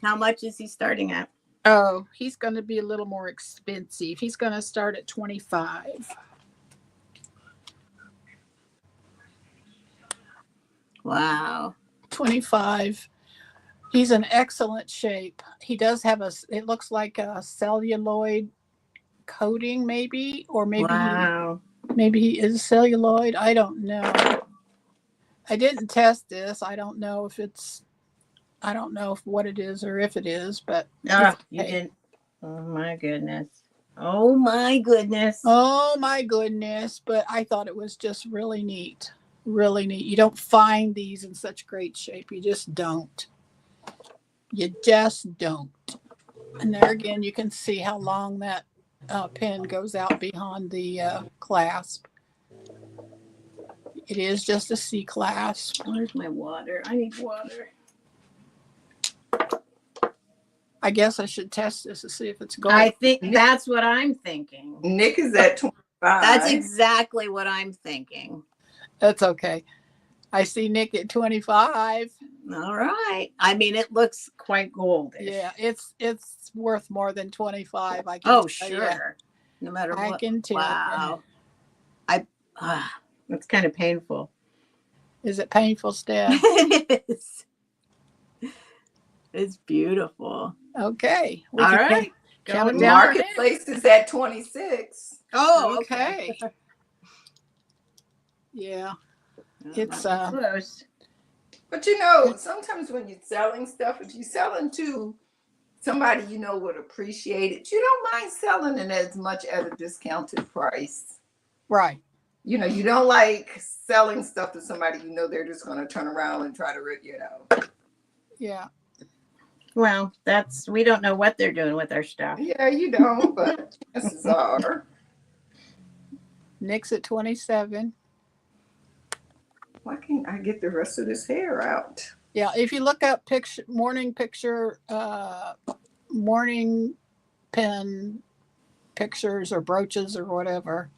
How much is he starting at? Oh, he's going to be a little more expensive. He's going to start at $25. Wow. $25. He's in excellent shape. He does have it looks like a celluloid coating maybe, or maybe wow. Maybe he is celluloid. I don't know. I didn't test this. I don't know if what it is or if it is, but you didn't. Oh my goodness. Oh my goodness. Oh my goodness. But I thought it was just really neat. Really neat. You don't find these in such great shape. You just don't. You just don't. And there again, you can see how long that pin goes out behind the clasp. It is just a C clasp. Where's my water? I need water. I guess I should test this to see if it's going. I think that's what I'm thinking. Nick is at 25. That's exactly what I'm thinking. That's okay. I see Nick at 25. All right. I mean, it looks quite goldish. Yeah, it's worth more than 25. I can Oh, tell sure. you. No matter what. I can tell. Wow. It's kind of painful. Is it painful, Steph? It is. It's beautiful. Okay. All right. Count it The down. marketplace is at 26. Oh, Okay. okay. Yeah. Oh, It's, that's close. But you know, sometimes when you're selling stuff, if you're selling to somebody you know would appreciate it, you don't mind selling it as much at a discounted price. Right. you know, you don't like selling stuff to somebody you know they're just going to turn around and try to, you know. Yeah. Well, we don't know what they're doing with our stuff. Yeah, you don't, but chances are. Nick's at 27. Why can't I get the rest of this hair out? Yeah, if you look up morning pen pictures or brooches or whatever,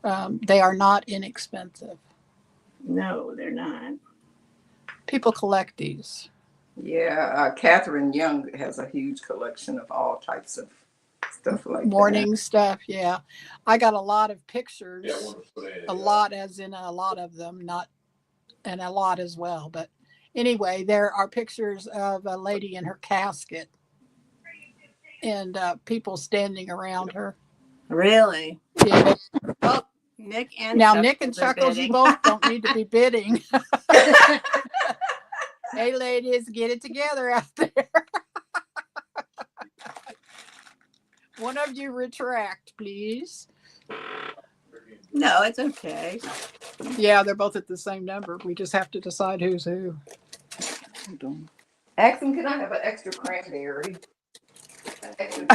they are not inexpensive. No, they're not. People collect these. Yeah, Catherine Young has a huge collection of all types of stuff like Morning that. stuff, yeah. I got a lot of pictures, a lot as in a lot of them, not and a lot as well. But anyway, there are pictures of a lady in her casket and people standing around her. Really? Yeah. Oh, Nick and Now, Chuckles Nick and are Chuckles, you bidding. both don't need to be bidding. Hey, ladies, get it together out there. One of you retract, please. No, it's okay. Yeah, they're both at the same number. We just have to decide who's who. Hold on. Ask them, can I have an extra cranberry? An extra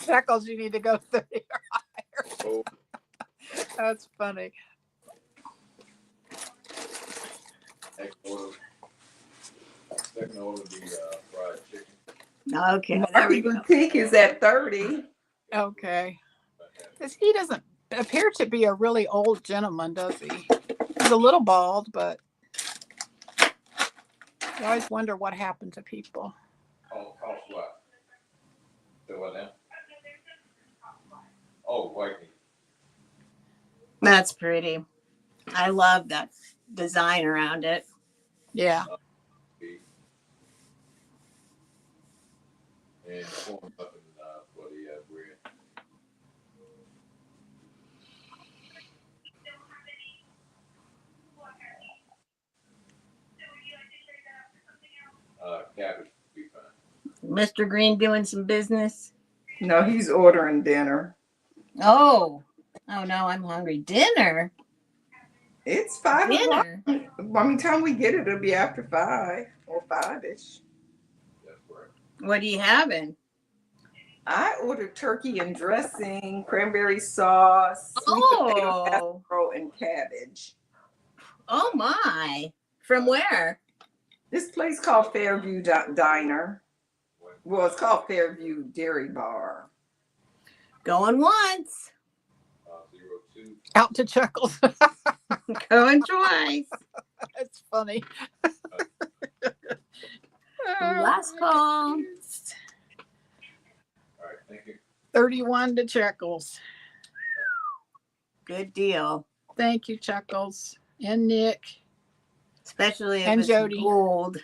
Chuckles, you need to go 30 or higher. That's funny. Second order would be fried chicken. Okay, there we go. Boutique is at 30. Okay. He doesn't appear to be a really old gentleman, does he? He's a little bald, but I always wonder what happened to people. Oh, cost what? Say what now? Oh, white meat. That's pretty. I love that design around it. Yeah. Beef. And corn up for the bread. Cabbage would be fine. Mr. Green doing some business. No, he's ordering dinner. Oh no, I'm hungry. Dinner? It's 5 o'clock. Dinner? By the time we get it, it'll be after 5 or 5-ish. That's correct. What are you having? I ordered turkey and dressing, cranberry sauce, sweet potato casserole, and cabbage. Oh my. From where? This place called Fairview Diner. Well, it's called Fairview Dairy Bar. Going once. 02. Out to Chuckles. Going twice. That's funny. Last call. All right, thank you. 31 to Chuckles. Good deal. Thank you, Chuckles. And Nick. Especially if And it's Jody. gold.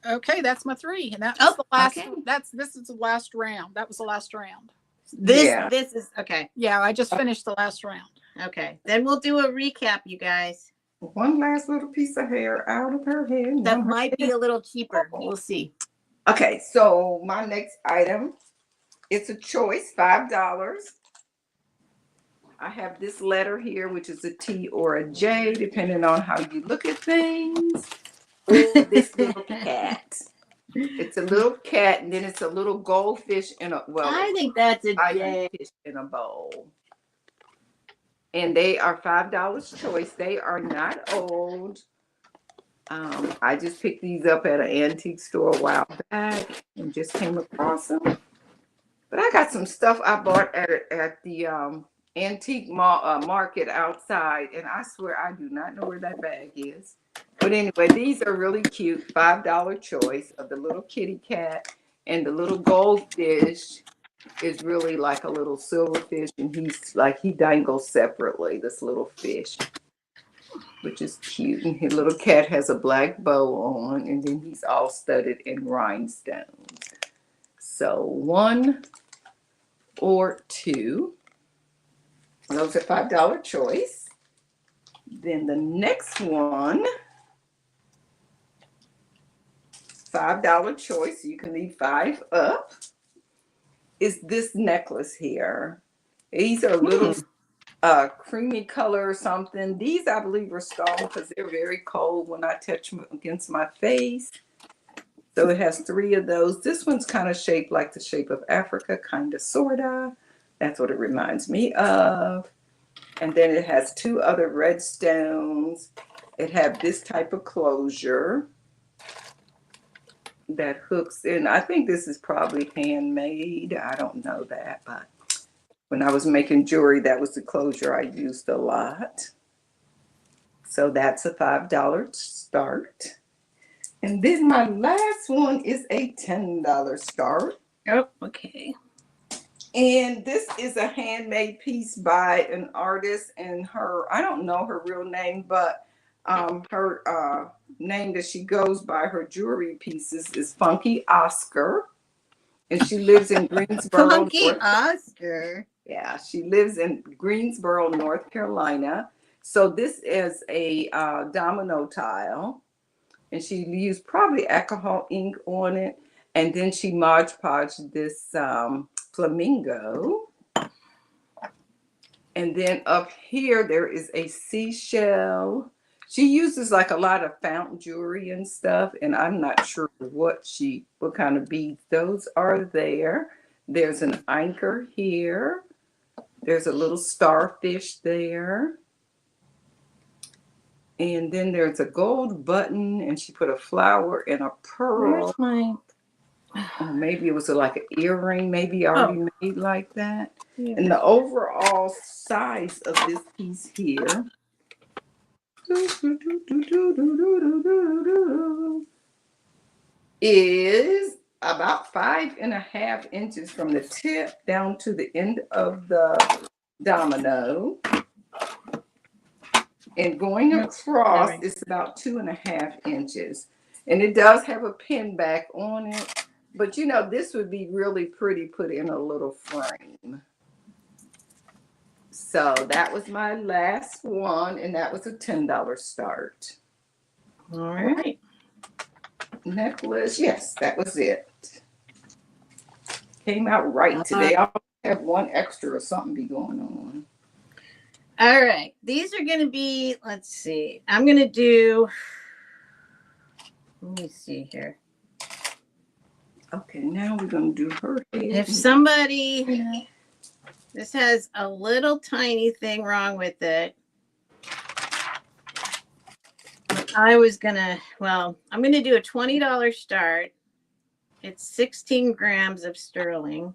Okay, that's my 3. And that's the last. Okay. This is the last round. That was the last round. This is okay. Yeah, I just finished the last round. Okay. Then we'll do a recap, you guys. One last little piece of hair out of her head. That might be a little cheaper. We'll see. Okay, so my next item, it's a choice, $5. I have this letter here, which is a T or a J, depending on how you look at things. Or this little cat. It's a little cat, and then it's a little goldfish in a, well, I think that's a I J. fish in a bowl. And they are $5 choice. They are not old. I just picked these up at an antique store a while back and just came across them. But I got some stuff I bought at the antique market outside, and I swear I do not know where that bag is. But anyway, these are really cute. $5 choice of the little kitty cat, and the little goldfish is really like a little silverfish, and he dangles separately, this little fish, which is cute. And his little cat has a black bow on, and then he's all studded in rhinestones. So 1 or 2. Those are $5 choice. Then the next one, $5 choice. You can leave 5 up. Is this necklace here. These are little creamy color or something. These I believe are stone because they're very cold when I touch them against my face. So it has 3 of those. This one's kind of shaped like the shape of Africa, kind of, sort of. That's what it reminds me of. And then it has 2 other red stones. It have this type of closure that hooks in. I think this is probably handmade. I don't know that, but when I was making jewelry, that was the closure I used a lot. So that's a $5 start. And then my last one is a $10 start. Oh, okay. And this is a handmade piece by an artist, and I don't know her real name, but her name that she goes by, her jewelry pieces, is Funky Oscar. And she lives in Greensboro. Funky Oscar. Yeah, she lives in Greensboro, North Carolina. So this is a domino tile. And she used probably alcohol ink on it. And then she Mod Podged this flamingo. And then up here, there is a seashell. She uses like a lot of fountain jewelry and stuff. And I'm not sure what kind of beads those are there. There's an anchor here. There's a little starfish there. And then there's a gold button, and she put a flower and a pearl. Where's my... Oh, maybe it was like an earring, maybe already made like that. Yeah. And the overall size of this piece here is about 5.5 inches from the tip down to the end of the domino. And going across is about 2.5 inches. And it does have a pin back on it. But you know, this would be really pretty put in a little frame. So that was my last one, and that was a $10 start. All right. Necklace, yes, that was it. Came out right today. I'll have one extra or something be going on. All right. These are going to be, let's see. I'm going to do, let me see here. Okay, now we're going to do her head. If somebody, this has a little tiny thing wrong with it. I was going to, well, I'm going to do a $20 start. It's 16 grams of sterling.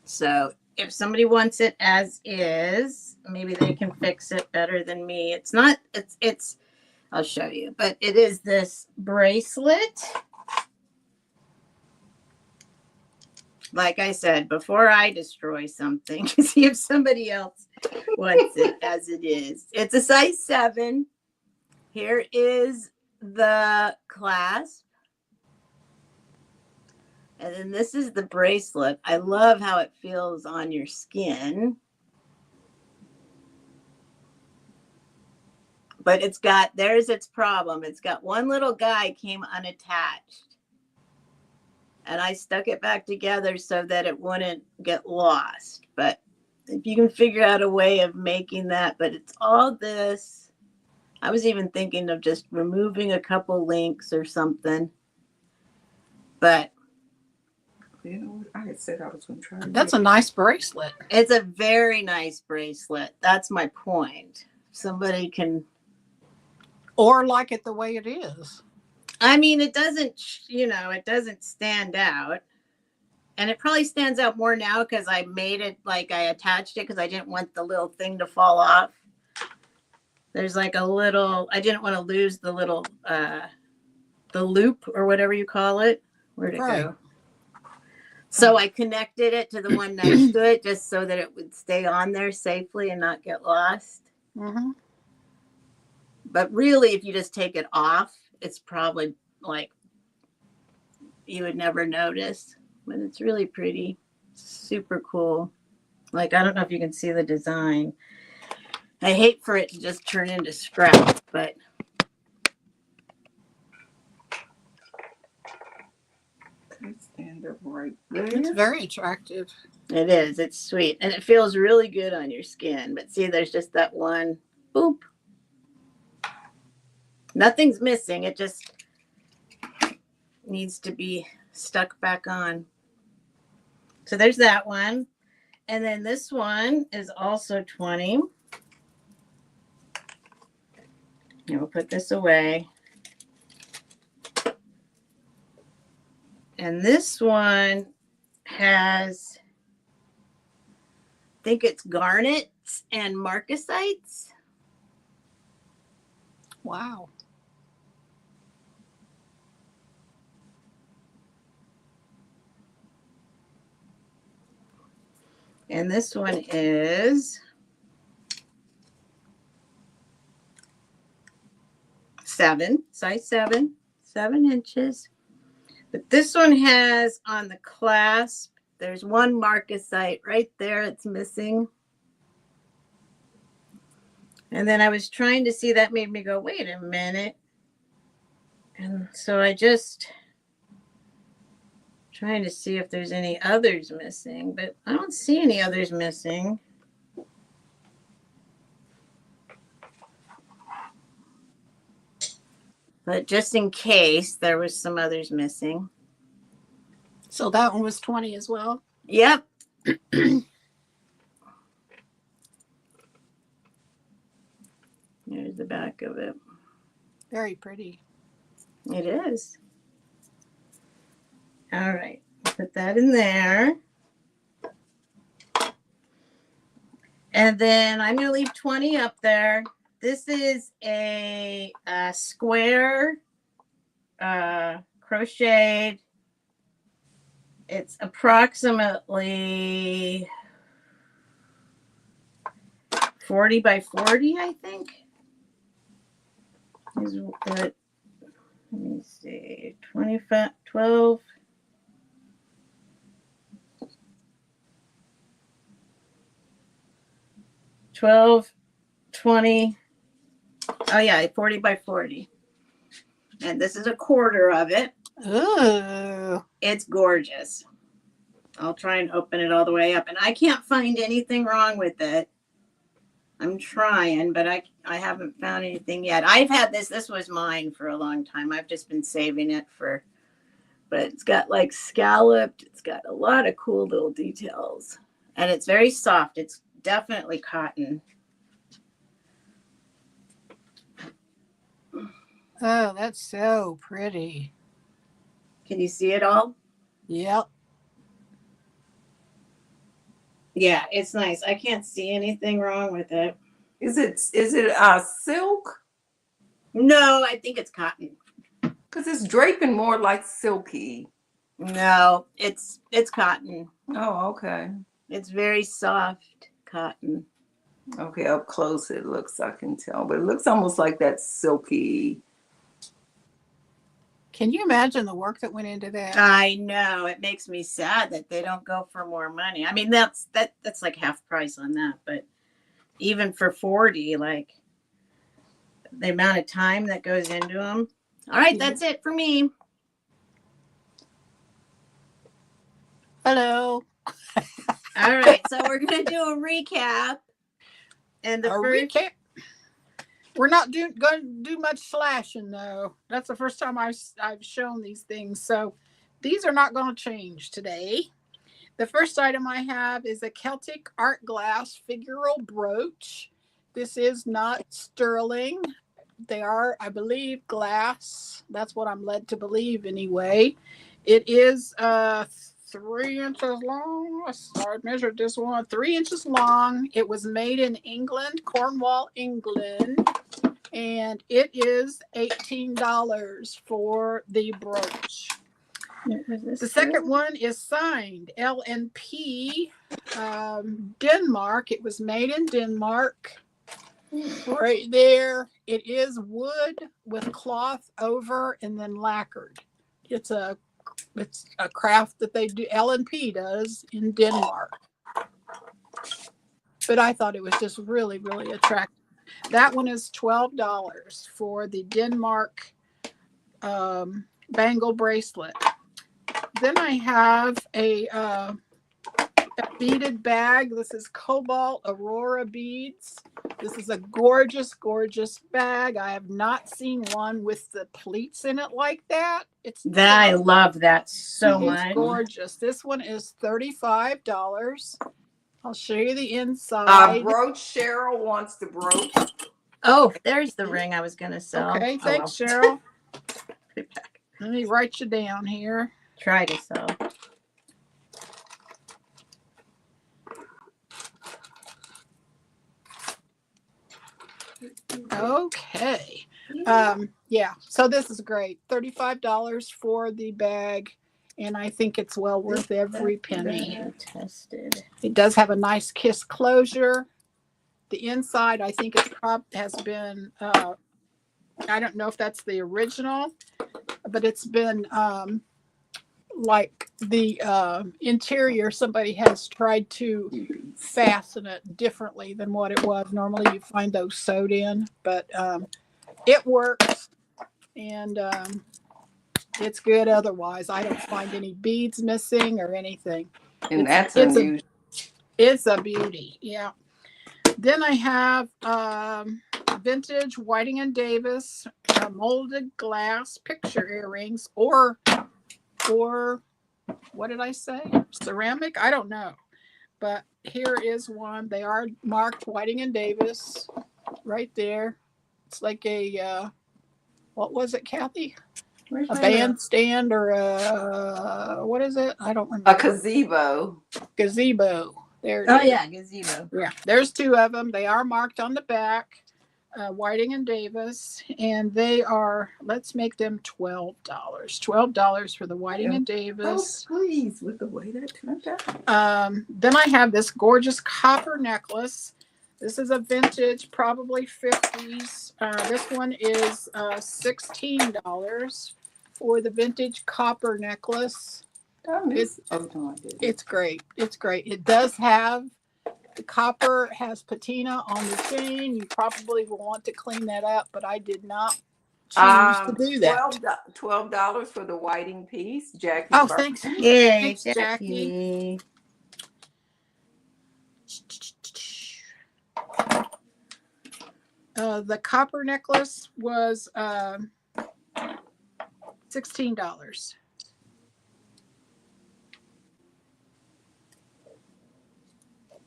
So if somebody wants it as is, maybe they can fix it better than me. It's not, it's, I'll show you, but it is this bracelet. Like I said, before I destroy something, see if somebody else wants it as it is. It's a size 7. Here is the clasp. And then this is the bracelet. I love how it feels on your skin. But it's got, there's its problem. It's got one little guy came unattached. And I stuck it back together so that it wouldn't get lost. But if you can figure out a way of making that, but it's all this. I was even thinking of just removing a couple links or something. But you know, I had said I was going to try. That's a nice bracelet. It's a very nice bracelet. That's my point. Somebody can. Or like it the way it is. I mean, it doesn't, you know, it doesn't stand out. And it probably stands out more now because I made it like I attached it because I didn't want the little thing to fall off. There's like a little, I didn't want to lose the little, the loop or whatever you call it. Where'd it go? So I connected it to the one next to it just so that it would stay on there safely and not get lost. Mm-hmm. But really, if you just take it off, it's probably like you would never notice. But it's really pretty. Super cool. Like, I don't know if you can see the design. I hate for it to just turn into scrap, but stand They're right It's there. very attractive. It is. It's sweet. And it feels really good on your skin. But see, there's just that one boop. Nothing's missing. It just needs to be stuck back on. So there's that one. And then this one is also 20. And we'll put this away. And this one has, I think it's garnets and marcasites. Wow. And this one is size 7 inches. But this one has on the clasp, there's one marcasite right there. It's missing. And then I was trying to see, that made me go, wait a minute. And so I just trying to see if there's any others missing, but I don't see any others missing. But just in case there was some others missing. So that one was 20 as well. Yep. There's the back of it. Very pretty. It is. All right. Put that in there. And then I'm going to leave 20 up there. This is a square crocheted. It's approximately 40 by 40, I think. Is what, let me see, 25, 12. $12, $20. Oh yeah, 40 by 40. And this is a quarter of it. Ooh. It's gorgeous. I'll try and open it all the way up. And I can't find anything wrong with it. I'm trying, but I haven't found anything yet. I've had this. This was mine for a long time. I've just been saving it for, but it's got like scalloped. It's got a lot of cool little details. And it's very soft. It's definitely cotton. Oh, that's so pretty. Can you see it all? Yep. Yeah, it's nice. I can't see anything wrong with it. Is it silk? No, I think it's cotton. Because it's draping more like silky. No, it's cotton. Oh, okay. It's very soft cotton. Okay, up close it looks, I can tell, but it looks almost like that silky. Can you imagine the work that went into that? I know. It makes me sad that they don't go for more money. I mean, that's like half price on that, but even for 40, like the amount of time that goes into them. All right, that's it for me. Hello. All right, so we're gonna do a recap. And the first recap. We're not going to do much slashing though. That's the first time I've shown these things, so these are not going to change today. The first item I have is a Celtic art glass figural brooch. This is not sterling. They are, I believe, glass. That's what I'm led to believe anyway. It is 3 inches long. I measured this one 3 inches long. It was made in England, Cornwall, England, and it is $18 for the brooch. The second one is signed LNP, Denmark. It was made in Denmark. Right there, it is wood with cloth over and then lacquered. It's a craft that they do, LNP does in Denmark. But I thought it was just really, really attractive. That one is $12 for the Denmark bangle bracelet. Then I have a beaded bag. This is Cobalt Aurora beads. This is a gorgeous, gorgeous bag. I have not seen one with the pleats in it like that. I love that so It's much. gorgeous. This one is $35. I'll show you the inside. Brooch. Cheryl wants the brooch. Oh, there's the ring I was gonna sell. Okay, Oh, thanks, well. Cheryl. Put it back. Let me write you down here. Try to sell. Okay. Yeah, so this is great. $35 for the bag, and I think it's well worth every penny. Tested. It does have a nice kiss closure. The inside, I think it's has been, I don't know if that's the original, but it's been like the interior, somebody has tried to fasten it differently than what it was. Normally you find those sewed in, but it works, and it's good otherwise. I don't find any beads missing or anything. And that's unusual. It's a beauty, yeah. Then I have vintage Whiting and Davis molded glass picture earrings, or what did I say? Ceramic? I don't know. But here is one. They are marked Whiting and Davis right there. It's like a, what was it, Kathy? Where's A my bandstand or a, what is it? I don't remember. A gazebo. Gazebo. There it Oh is. yeah, gazebo. Yeah, there's two of them. They are marked on the back, Whiting and Davis, and they are, let's make them $12. $12 for the Whiting and Davis. Oh, please, with the way that turned out. Then I have this gorgeous copper necklace. This is a vintage, probably 50s. This one is $16 for the vintage copper necklace. It's great. It's great. It does have, the copper has patina on the chain. You probably will want to clean that up, but I did not choose to do that. $12 for the whiting piece, Jackie. Oh, thanks. Yay, Thanks, Jackie. The copper necklace was $16.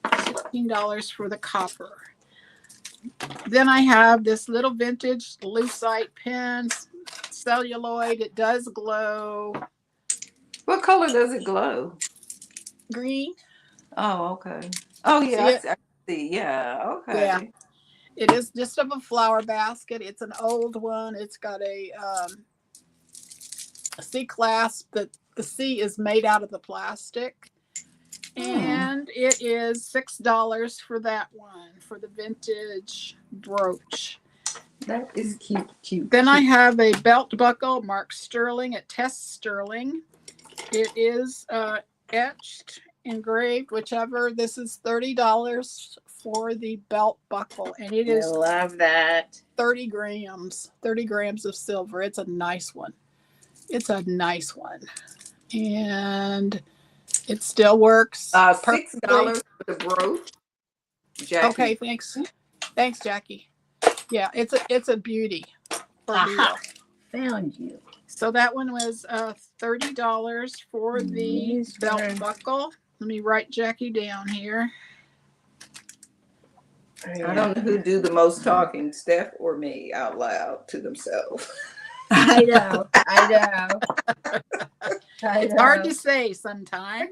$16 for the copper. Then I have this little vintage lucite pen, celluloid. It does glow. What color does it glow? Green. Oh, okay. Oh, yeah. I see. Yeah. Okay. Yeah. It is just of a flower basket. It's an old one. It's got a C clasp, but the C is made out of the plastic. And it is $6 for that one, for the vintage brooch. That is cute, cute. Then I have a belt buckle marked sterling at Test Sterling. It is etched, engraved, whichever. This is $30 for the belt buckle, and it is, I love that. 30 grams. 30 grams of silver. It's a nice one. It's a nice one, and it still works. $6 for the brooch. Jackie. Okay, thanks. Thanks, Jackie. Yeah, it's a beauty. Aha, found you. So that one was $30 for the belt buckle. Let me write Jackie down here. I don't know who do the most talking, Steph or me, out loud to themselves. I know. I know. It's hard to say sometimes.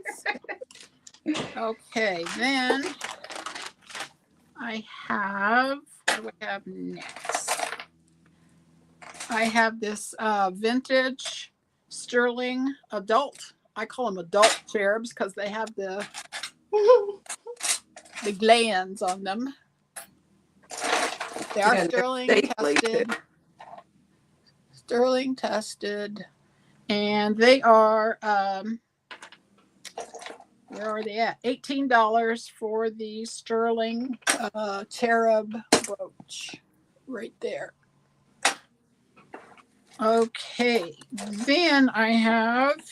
Okay, then I have, what do I have next? I have this vintage sterling adult. I call them adult cherubs because they have the glands on them. They are sterling tested. Sterling tested. And they are, where are they at? $18 for the sterling cherub brooch. Right there. Okay. Then I have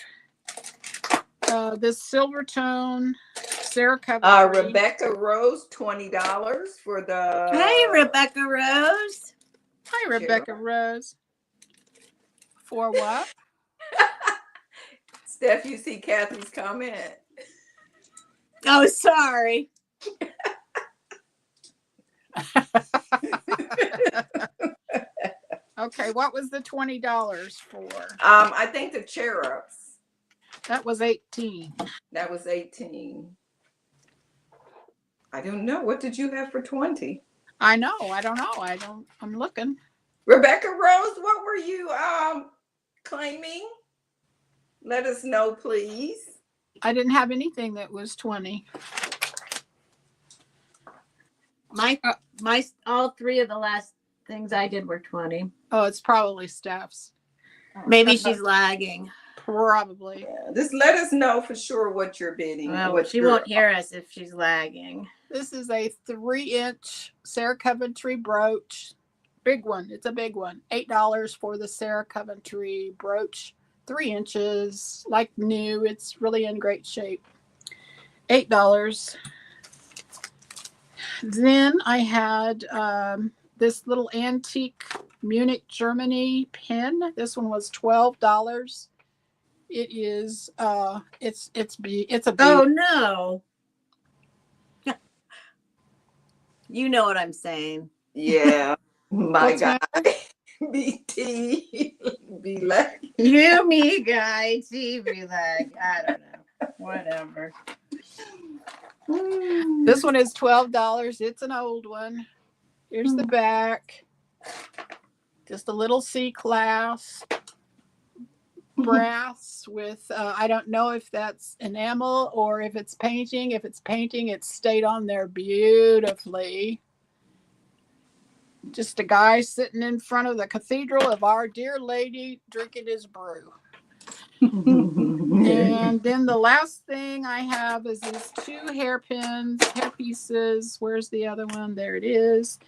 this silver tone Sarah Coventry. Rebecca Rose, $20 for the. Hey, Rebecca Rose. Hi, Rebecca Rose. For what? Steph, you see Kathy's comment. Oh, sorry. Okay, what was the $20 for? I think the cherubs. That was 18. That was 18. I don't know. What did you have for 20? I know. I don't know. I'm looking. Rebecca Rose, what were you claiming? Let us know, please. I didn't have anything that was 20. My all three of the last things I did were 20. Oh, it's probably Steph's. Maybe she's lagging. Probably. Yeah, just let us know for sure what you're bidding. Well, she won't hear us if she's lagging. This is a 3-inch Sarah Coventry brooch. Big one. It's a big one. $8 for the Sarah Coventry brooch. 3 inches, like new. It's really in great shape. $8. Then I had this little antique Munich, Germany pin. This one was $12. It is it's a Oh no. You know what I'm saying. Yeah. My What's God. BT. Be like. You, me, guy, TV lag. I don't know. Whatever. This one is $12. It's an old one. Here's the back. Just a little C-class brass with, I don't know if that's enamel or if it's painting. If it's painting, it's stayed on there beautifully. Just a guy sitting in front of the Cathedral of Our Dear Lady drinking his brew. And then the last thing I have is these 2 hairpins, hair pieces. Where's the other one? There it is.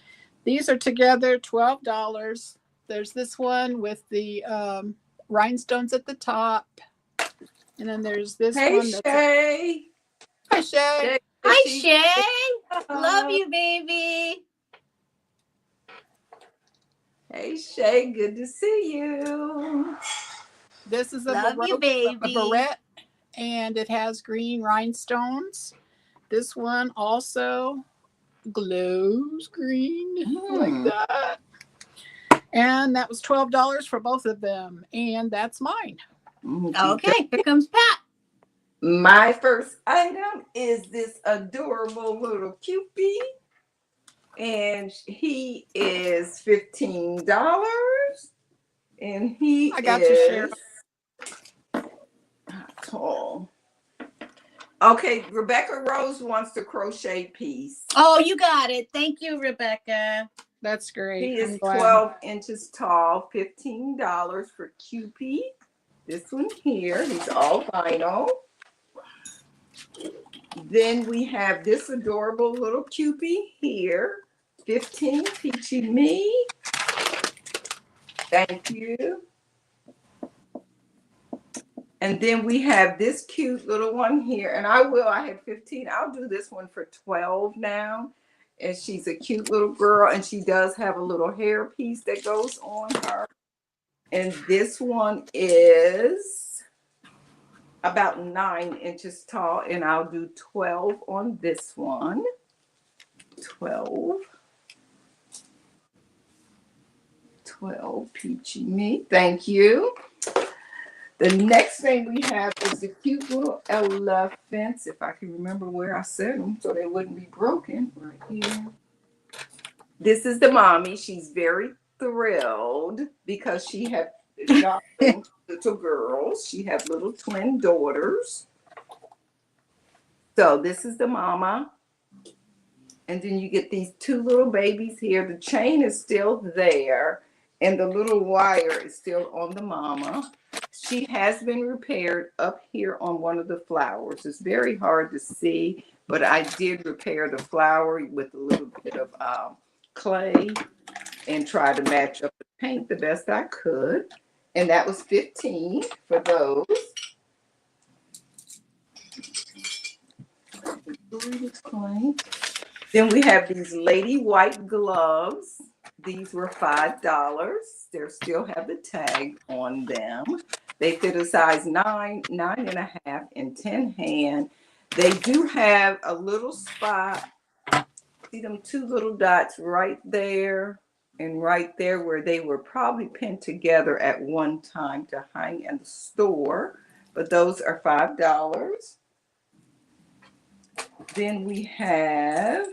These are together $12. There's this one with the rhinestones at the top. And then there's this Hey, one. Shay. Hi, Shay. Hi, Shay. Love you, baby. Hey, Shay. Good to see you. This is a Love you, baby. barrette, and it has green rhinestones. This one also glows green like that. And that was $12 for both of them. And that's mine. Okay, here comes Pat. My first item is this adorable little Cupid. And he is $15. And he I got is you, Cheryl. tall. Okay, Rebecca Rose wants the crochet piece. Oh, you got it. Thank you, Rebecca. That's great. He is I'm glad. 12 inches tall, $15 for Cupid. This one here, he's all vinyl. Then we have this adorable little Cupid here, 15 Peachy Me. Thank you. And then we have this cute little one here. And I had 15. I'll do this one for 12 now. And she's a cute little girl. And she does have a little hair piece that goes on her. And this one is about 9 inches tall. And I'll do 12 on this one. 12. 12 Peachy Me. Thank you. The next thing we have is the cute little elephants, if I can remember where I set them so they wouldn't be broken. Right here. This is the mommy. She's very thrilled because she had adopted little girls. She had little twin daughters. So this is the mama. And then you get these 2 little babies here. The chain is still there. And the little wire is still on the mama. She has been repaired up here on one of the flowers. It's very hard to see, but I did repair the flower with a little bit of clay and try to match up the paint the best I could. And that was $15 for those. Then we have these lady white gloves. These were $5. They still have the tag on them. They fit a size 9, 9.5, and 10 hand. They do have a little spot. See them two little dots right there and right there where they were probably pinned together at one time to hang in the store. But those are $5. Then we have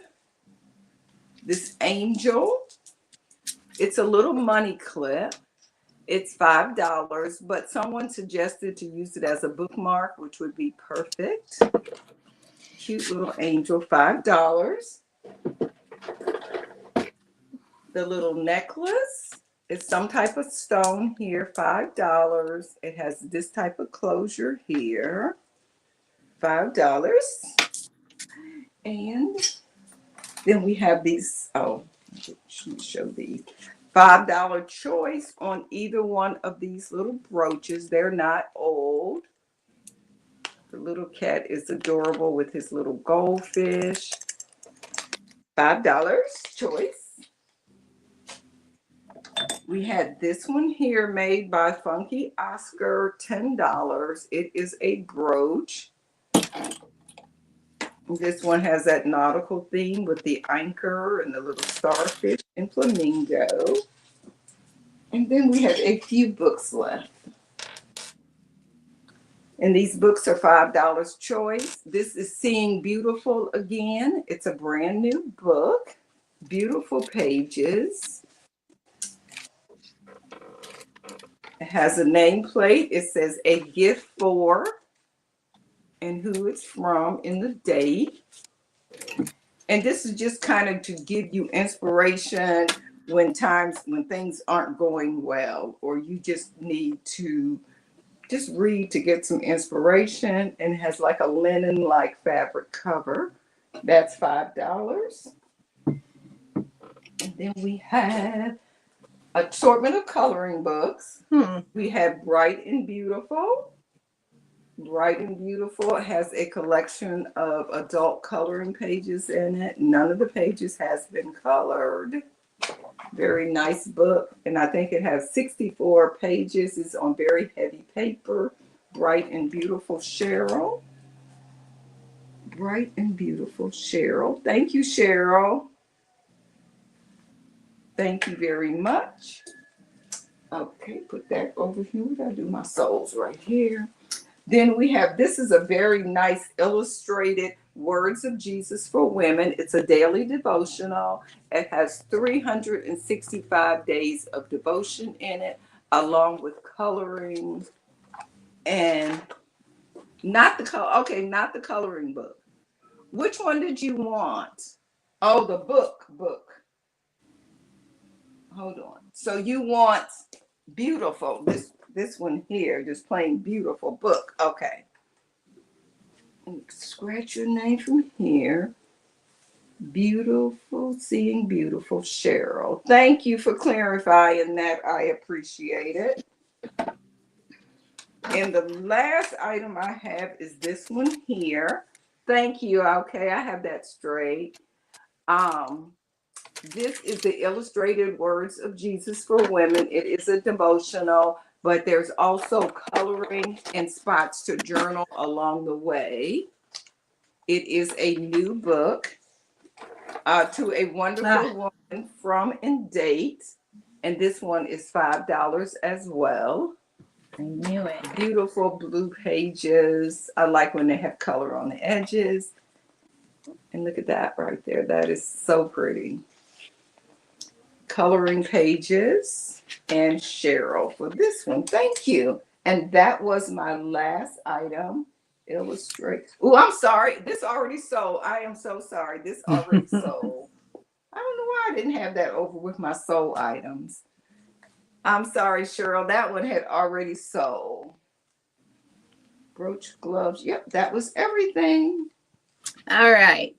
this angel. It's a little money clip. It's $5, but someone suggested to use it as a bookmark, which would be perfect. Cute little angel, $5. The little necklace is some type of stone here, $5. It has this type of closure here, $5. And then we have these, oh, let me show these. $5 choice on either one of these little brooches. They're not old. The little cat is adorable with his little goldfish. $5 choice. We had this one here made by Funky Oscar, $10. It is a brooch. This one has that nautical theme with the anchor and the little starfish and flamingo. And then we have a few books left. And these books are $5 choice. This is Seeing Beautiful Again. It's a brand new book. Beautiful pages. It has a nameplate. It says a gift for and who it's from in the date. And this is just kind of to give you inspiration when things aren't going well, or you just need to just read to get some inspiration. And it has like a linen like fabric cover. That's $5. And then we have assortment of coloring books. We have Bright and Beautiful. Bright and Beautiful has a collection of adult coloring pages in it. None of the pages has been colored. Very nice book. And I think it has 64 pages. It's on very heavy paper. Bright and Beautiful Cheryl. Bright and Beautiful Cheryl. Thank you, Cheryl. Thank you very much. Okay, put that over here. Where did I do my souls? Right here. Then we have, this is a very nice illustrated Words of Jesus for Women. It's a daily devotional. It has 365 days of devotion in it, along with coloring and not the coloring book. Which one did you want? Oh, the book. Hold on. So you want beautiful, this one here, just plain beautiful book. Okay. Scratch your name from here. Beautiful, Seeing Beautiful Cheryl. Thank you for clarifying that. I appreciate it. And the last item I have is this one here. Thank you. Okay, I have that straight. This is the Illustrated Words of Jesus for Women. It is a devotional, but there's also coloring and spots to journal along the way. It is a new book to a wonderful woman from and date. And this one is $5 as well. I knew it. Beautiful blue pages. I like when they have color on the edges. And look at that right there. That is so pretty. Coloring pages and Cheryl for this one. Thank you. And that was my last item. Illustrate. Oh, I'm sorry. This already sold. I am so sorry. This already sold. I don't know why I didn't have that over with my sold items. I'm sorry, Cheryl. That one had already sold. Brooch, gloves. Yep, that was everything. All right.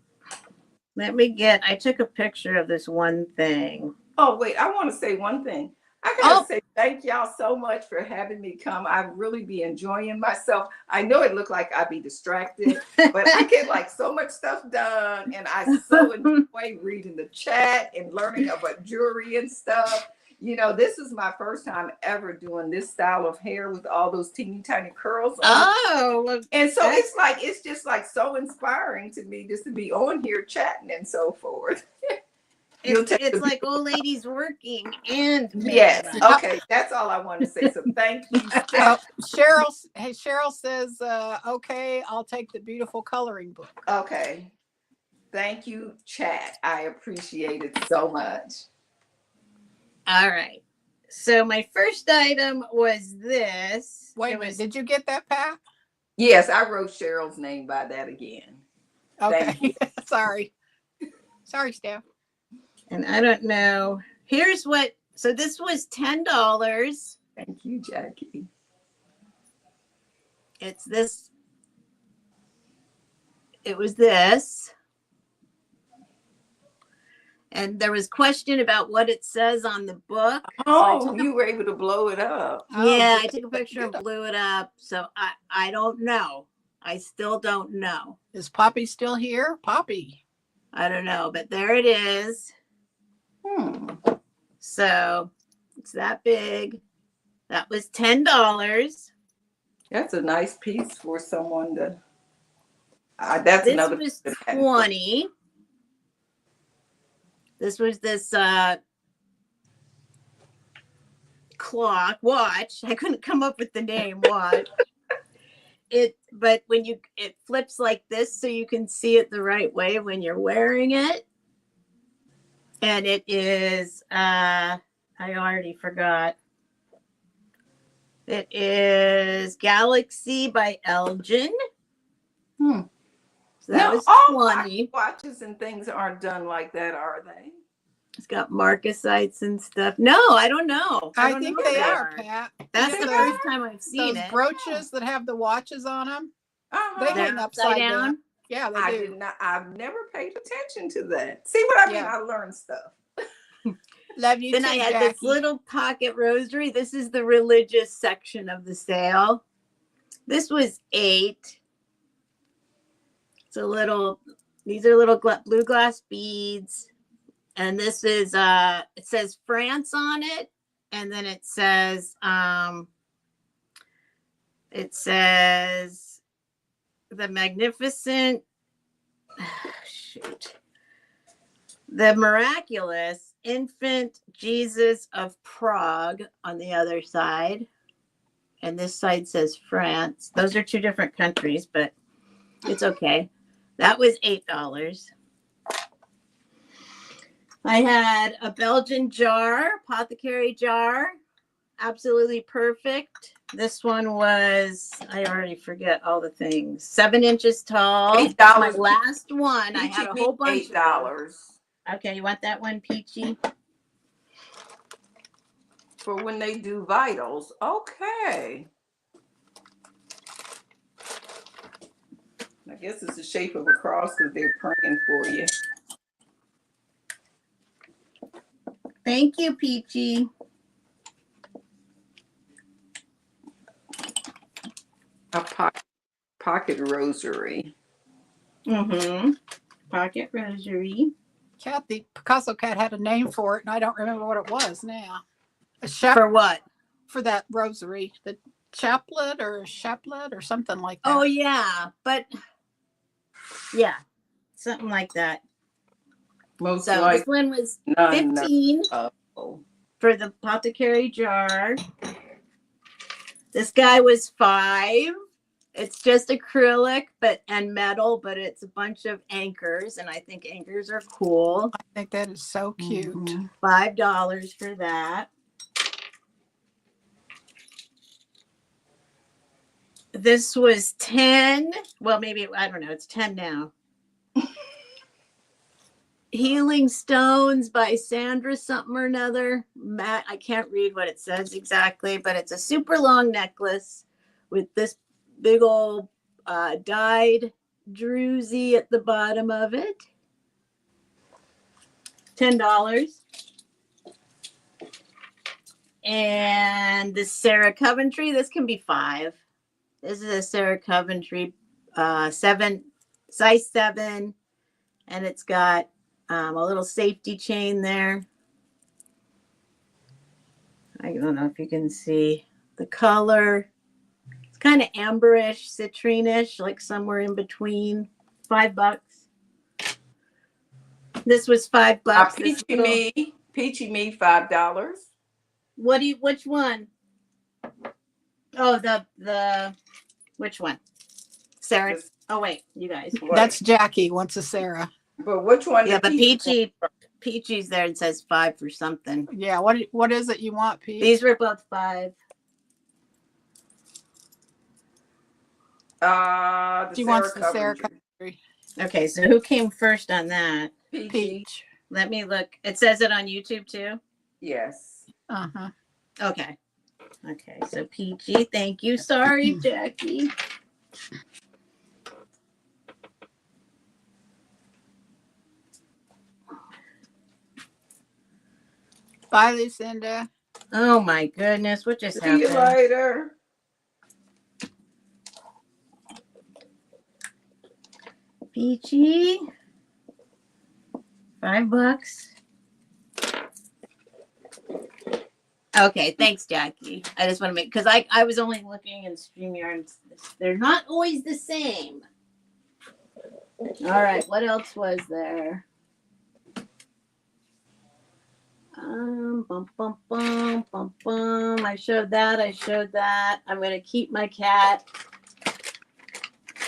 I took a picture of this one thing. Oh, wait. I want to say one thing. I gotta say thank y'all so much for having me come. I really be enjoying myself. I know it looked like I'd be distracted, but I get like so much stuff done, and I so enjoy reading the chat and learning about jewelry and stuff. You know, this is my first time ever doing this style of hair with all those teeny tiny curls on it. Oh, And so it's just like so inspiring to me just to be on here chatting and so forth. it's like old ladies working and yes. Okay, that's all I want to say. So thank you. Cheryl says, okay, I'll take the beautiful coloring book. Okay. Thank you, chat. I appreciate it so much. All right. So my first item was this. Wait a minute. Did you get that, Pat? Yes, I wrote Cheryl's name by that again. Okay. Sorry, Steph. And I don't know. Here's what. So this was $10. Thank you, Jackie. It's this. It was this. And there was question about what it says on the book. Oh, so you were able to blow it up. Yeah, I took a picture and blew it up. So I don't know. I still don't know. Is Poppy still here? Poppy. I don't know, but there it is. So it's that big. That was $10. That's a nice piece for someone to. That's this another. Was $20. This was this watch. I couldn't come up with the name watch. But when it flips like this, so you can see it the right way when you're wearing it. And it is, I already forgot. It is Galaxy by Elgin. So that was $20. Watches and things aren't done like that, are they? It's got marcasites and stuff. No, I don't know. I think they are, Pat. That's the first time I've seen those brooches that have the watches on them. They hang upside down. Yeah, they do. I've never paid attention to that. See what I mean? I learned stuff. Love you. Then I had this little pocket rosary. This is the religious section of the sale. This was $8. It's a little. These are little blue glass beads, and this is it says France on it, and then it says the magnificent the miraculous infant Jesus of Prague on the other side, and this side says France. Those are two different countries, but it's okay. That was $8. I had a Belgian jar, apothecary jar, absolutely perfect. This one was, I already forget all the things, 7 inches tall. $8. My last one. I had a whole bunch. $8. Okay, you want that one, Peachy? For when they do vitals. Okay. I guess it's the shape of a cross because they're praying for you. Thank you, Peachy. A pocket rosary. Pocket rosary. The Picasso cat had a name for it, and I don't remember what it was now. For what? For that rosary. The chaplet or something like that. Oh, yeah. But, yeah. Something like that. Most so this one was $15 for the apothecary jar. This guy was $5. It's just acrylic and metal, but it's a bunch of anchors, and I think anchors are cool. I think that is so cute. $5 for that. This was 10. Well, maybe, I don't know. It's 10 now. Healing Stones by Sandra something or another. Matt, I can't read what it says exactly, but it's a super long necklace with this big old dyed druzy at the bottom of it. $10. And the Sarah Coventry, this can be 5. This is a Sarah Coventry 7, size 7, and it's got a little safety chain there. I don't know if you can see the color. It's kind of amberish, citrinish, like somewhere in between. $5. This was $5. Peachy me, $5. Which one? Oh, the which one? Sarah. Oh wait, you guys. That's Jackie wants a Sarah. But which one? Yeah, but Peachy's there and says 5 for something. Yeah, what is it you want, Pete? These were both 5. She wants the Sarah Coventry. Okay, so who came first on that? Peach. Let me look. It says it on YouTube too? Yes. Uh-huh. Okay. Okay, so Peachy, thank you. Sorry, Jackie. Bye, Lucinda. Oh my goodness, what just happened? See you later. Peachy. $5. Okay, thanks, Jackie. I just want to make, because I was only looking in StreamYard. They're not always the same. All right, what else was there? Bum, bum, bum, bum, bum. I showed that. I'm going to keep my cat.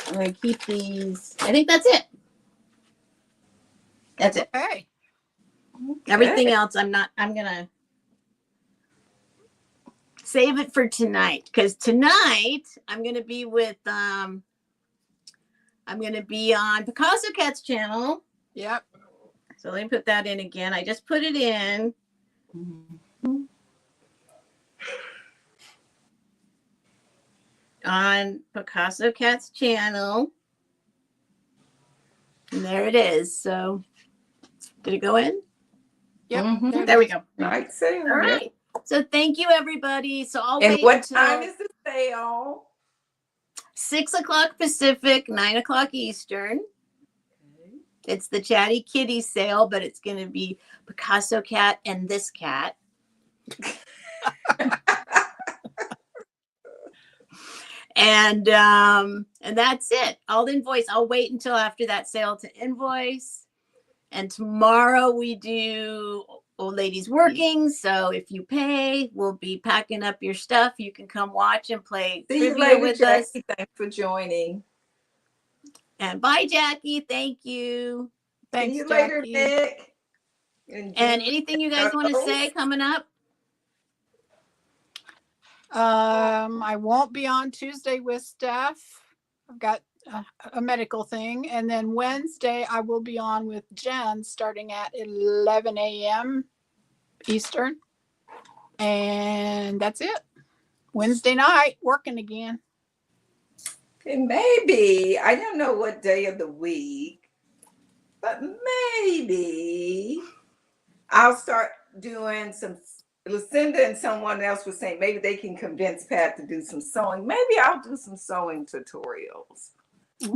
I'm going to keep these. I think that's it. That's it. Okay. Everything else, I'm going to save it for tonight, because tonight I'm going to be with, I'm going to be on Picasso Cat's channel. Yep. So let me put that in again. I just put it in. On Picasso Cat's channel. And there it is. So did it go in? Yep. Mhm. There we go. Right sale. All right. So thank you, everybody. So I'll And wait what until time is the sale? 6 o'clock Pacific, 9 o'clock Eastern. It's the Chatty Kitty sale, but it's going to be Picasso Cat and this cat. And that's it. I'll invoice. I'll wait until after that sale to invoice. And tomorrow we do Old Ladies Working. So if you pay, we'll be packing up your stuff. You can come watch and play See you trivia later, with Jackie. us. Thanks for joining. And bye, Jackie. Thank you. Thanks, See you Jackie. later, Nick. And anything you guys want to say coming up? I won't be on Tuesday with Steph. I've got a medical thing. And then Wednesday, I will be on with Jen starting at 11 a.m. Eastern. And that's it. Wednesday night, working again. And maybe, I don't know what day of the week, but maybe I'll start doing some. Lucinda and someone else was saying maybe they can convince Pat to do some sewing. Maybe I'll do some sewing tutorials.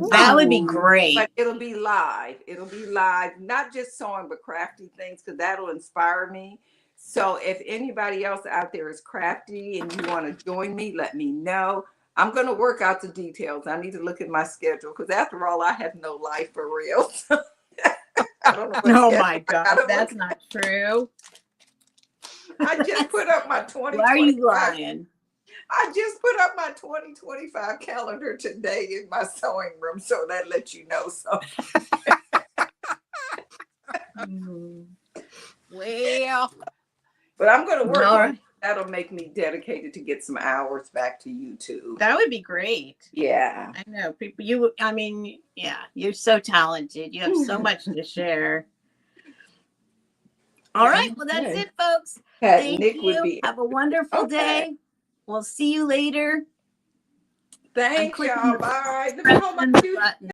That would be great. But it'll be live. It'll be live, not just sewing, but crafty things, because that'll inspire me. So if anybody else out there is crafty and you want to join me, let me know. I'm going to work out the details. I need to look at my schedule, because after all, I have no life for real. I don't know. Oh my God, that's not true. I just put up my 2025. Why are you lying? I just put up my 2025 calendar today in my sewing room, so that lets you know something. Well, but I'm going to work on right. it. That'll make me dedicated to get some hours back to YouTube. That would be great. Yeah. I know people. Yeah, you're so talented. You have so much to share. All right. Well, that's it, folks. Thank Nick you. would be. Have a wonderful day. We'll see you later. Thanks, clicking y'all. the- Bye. Press the button.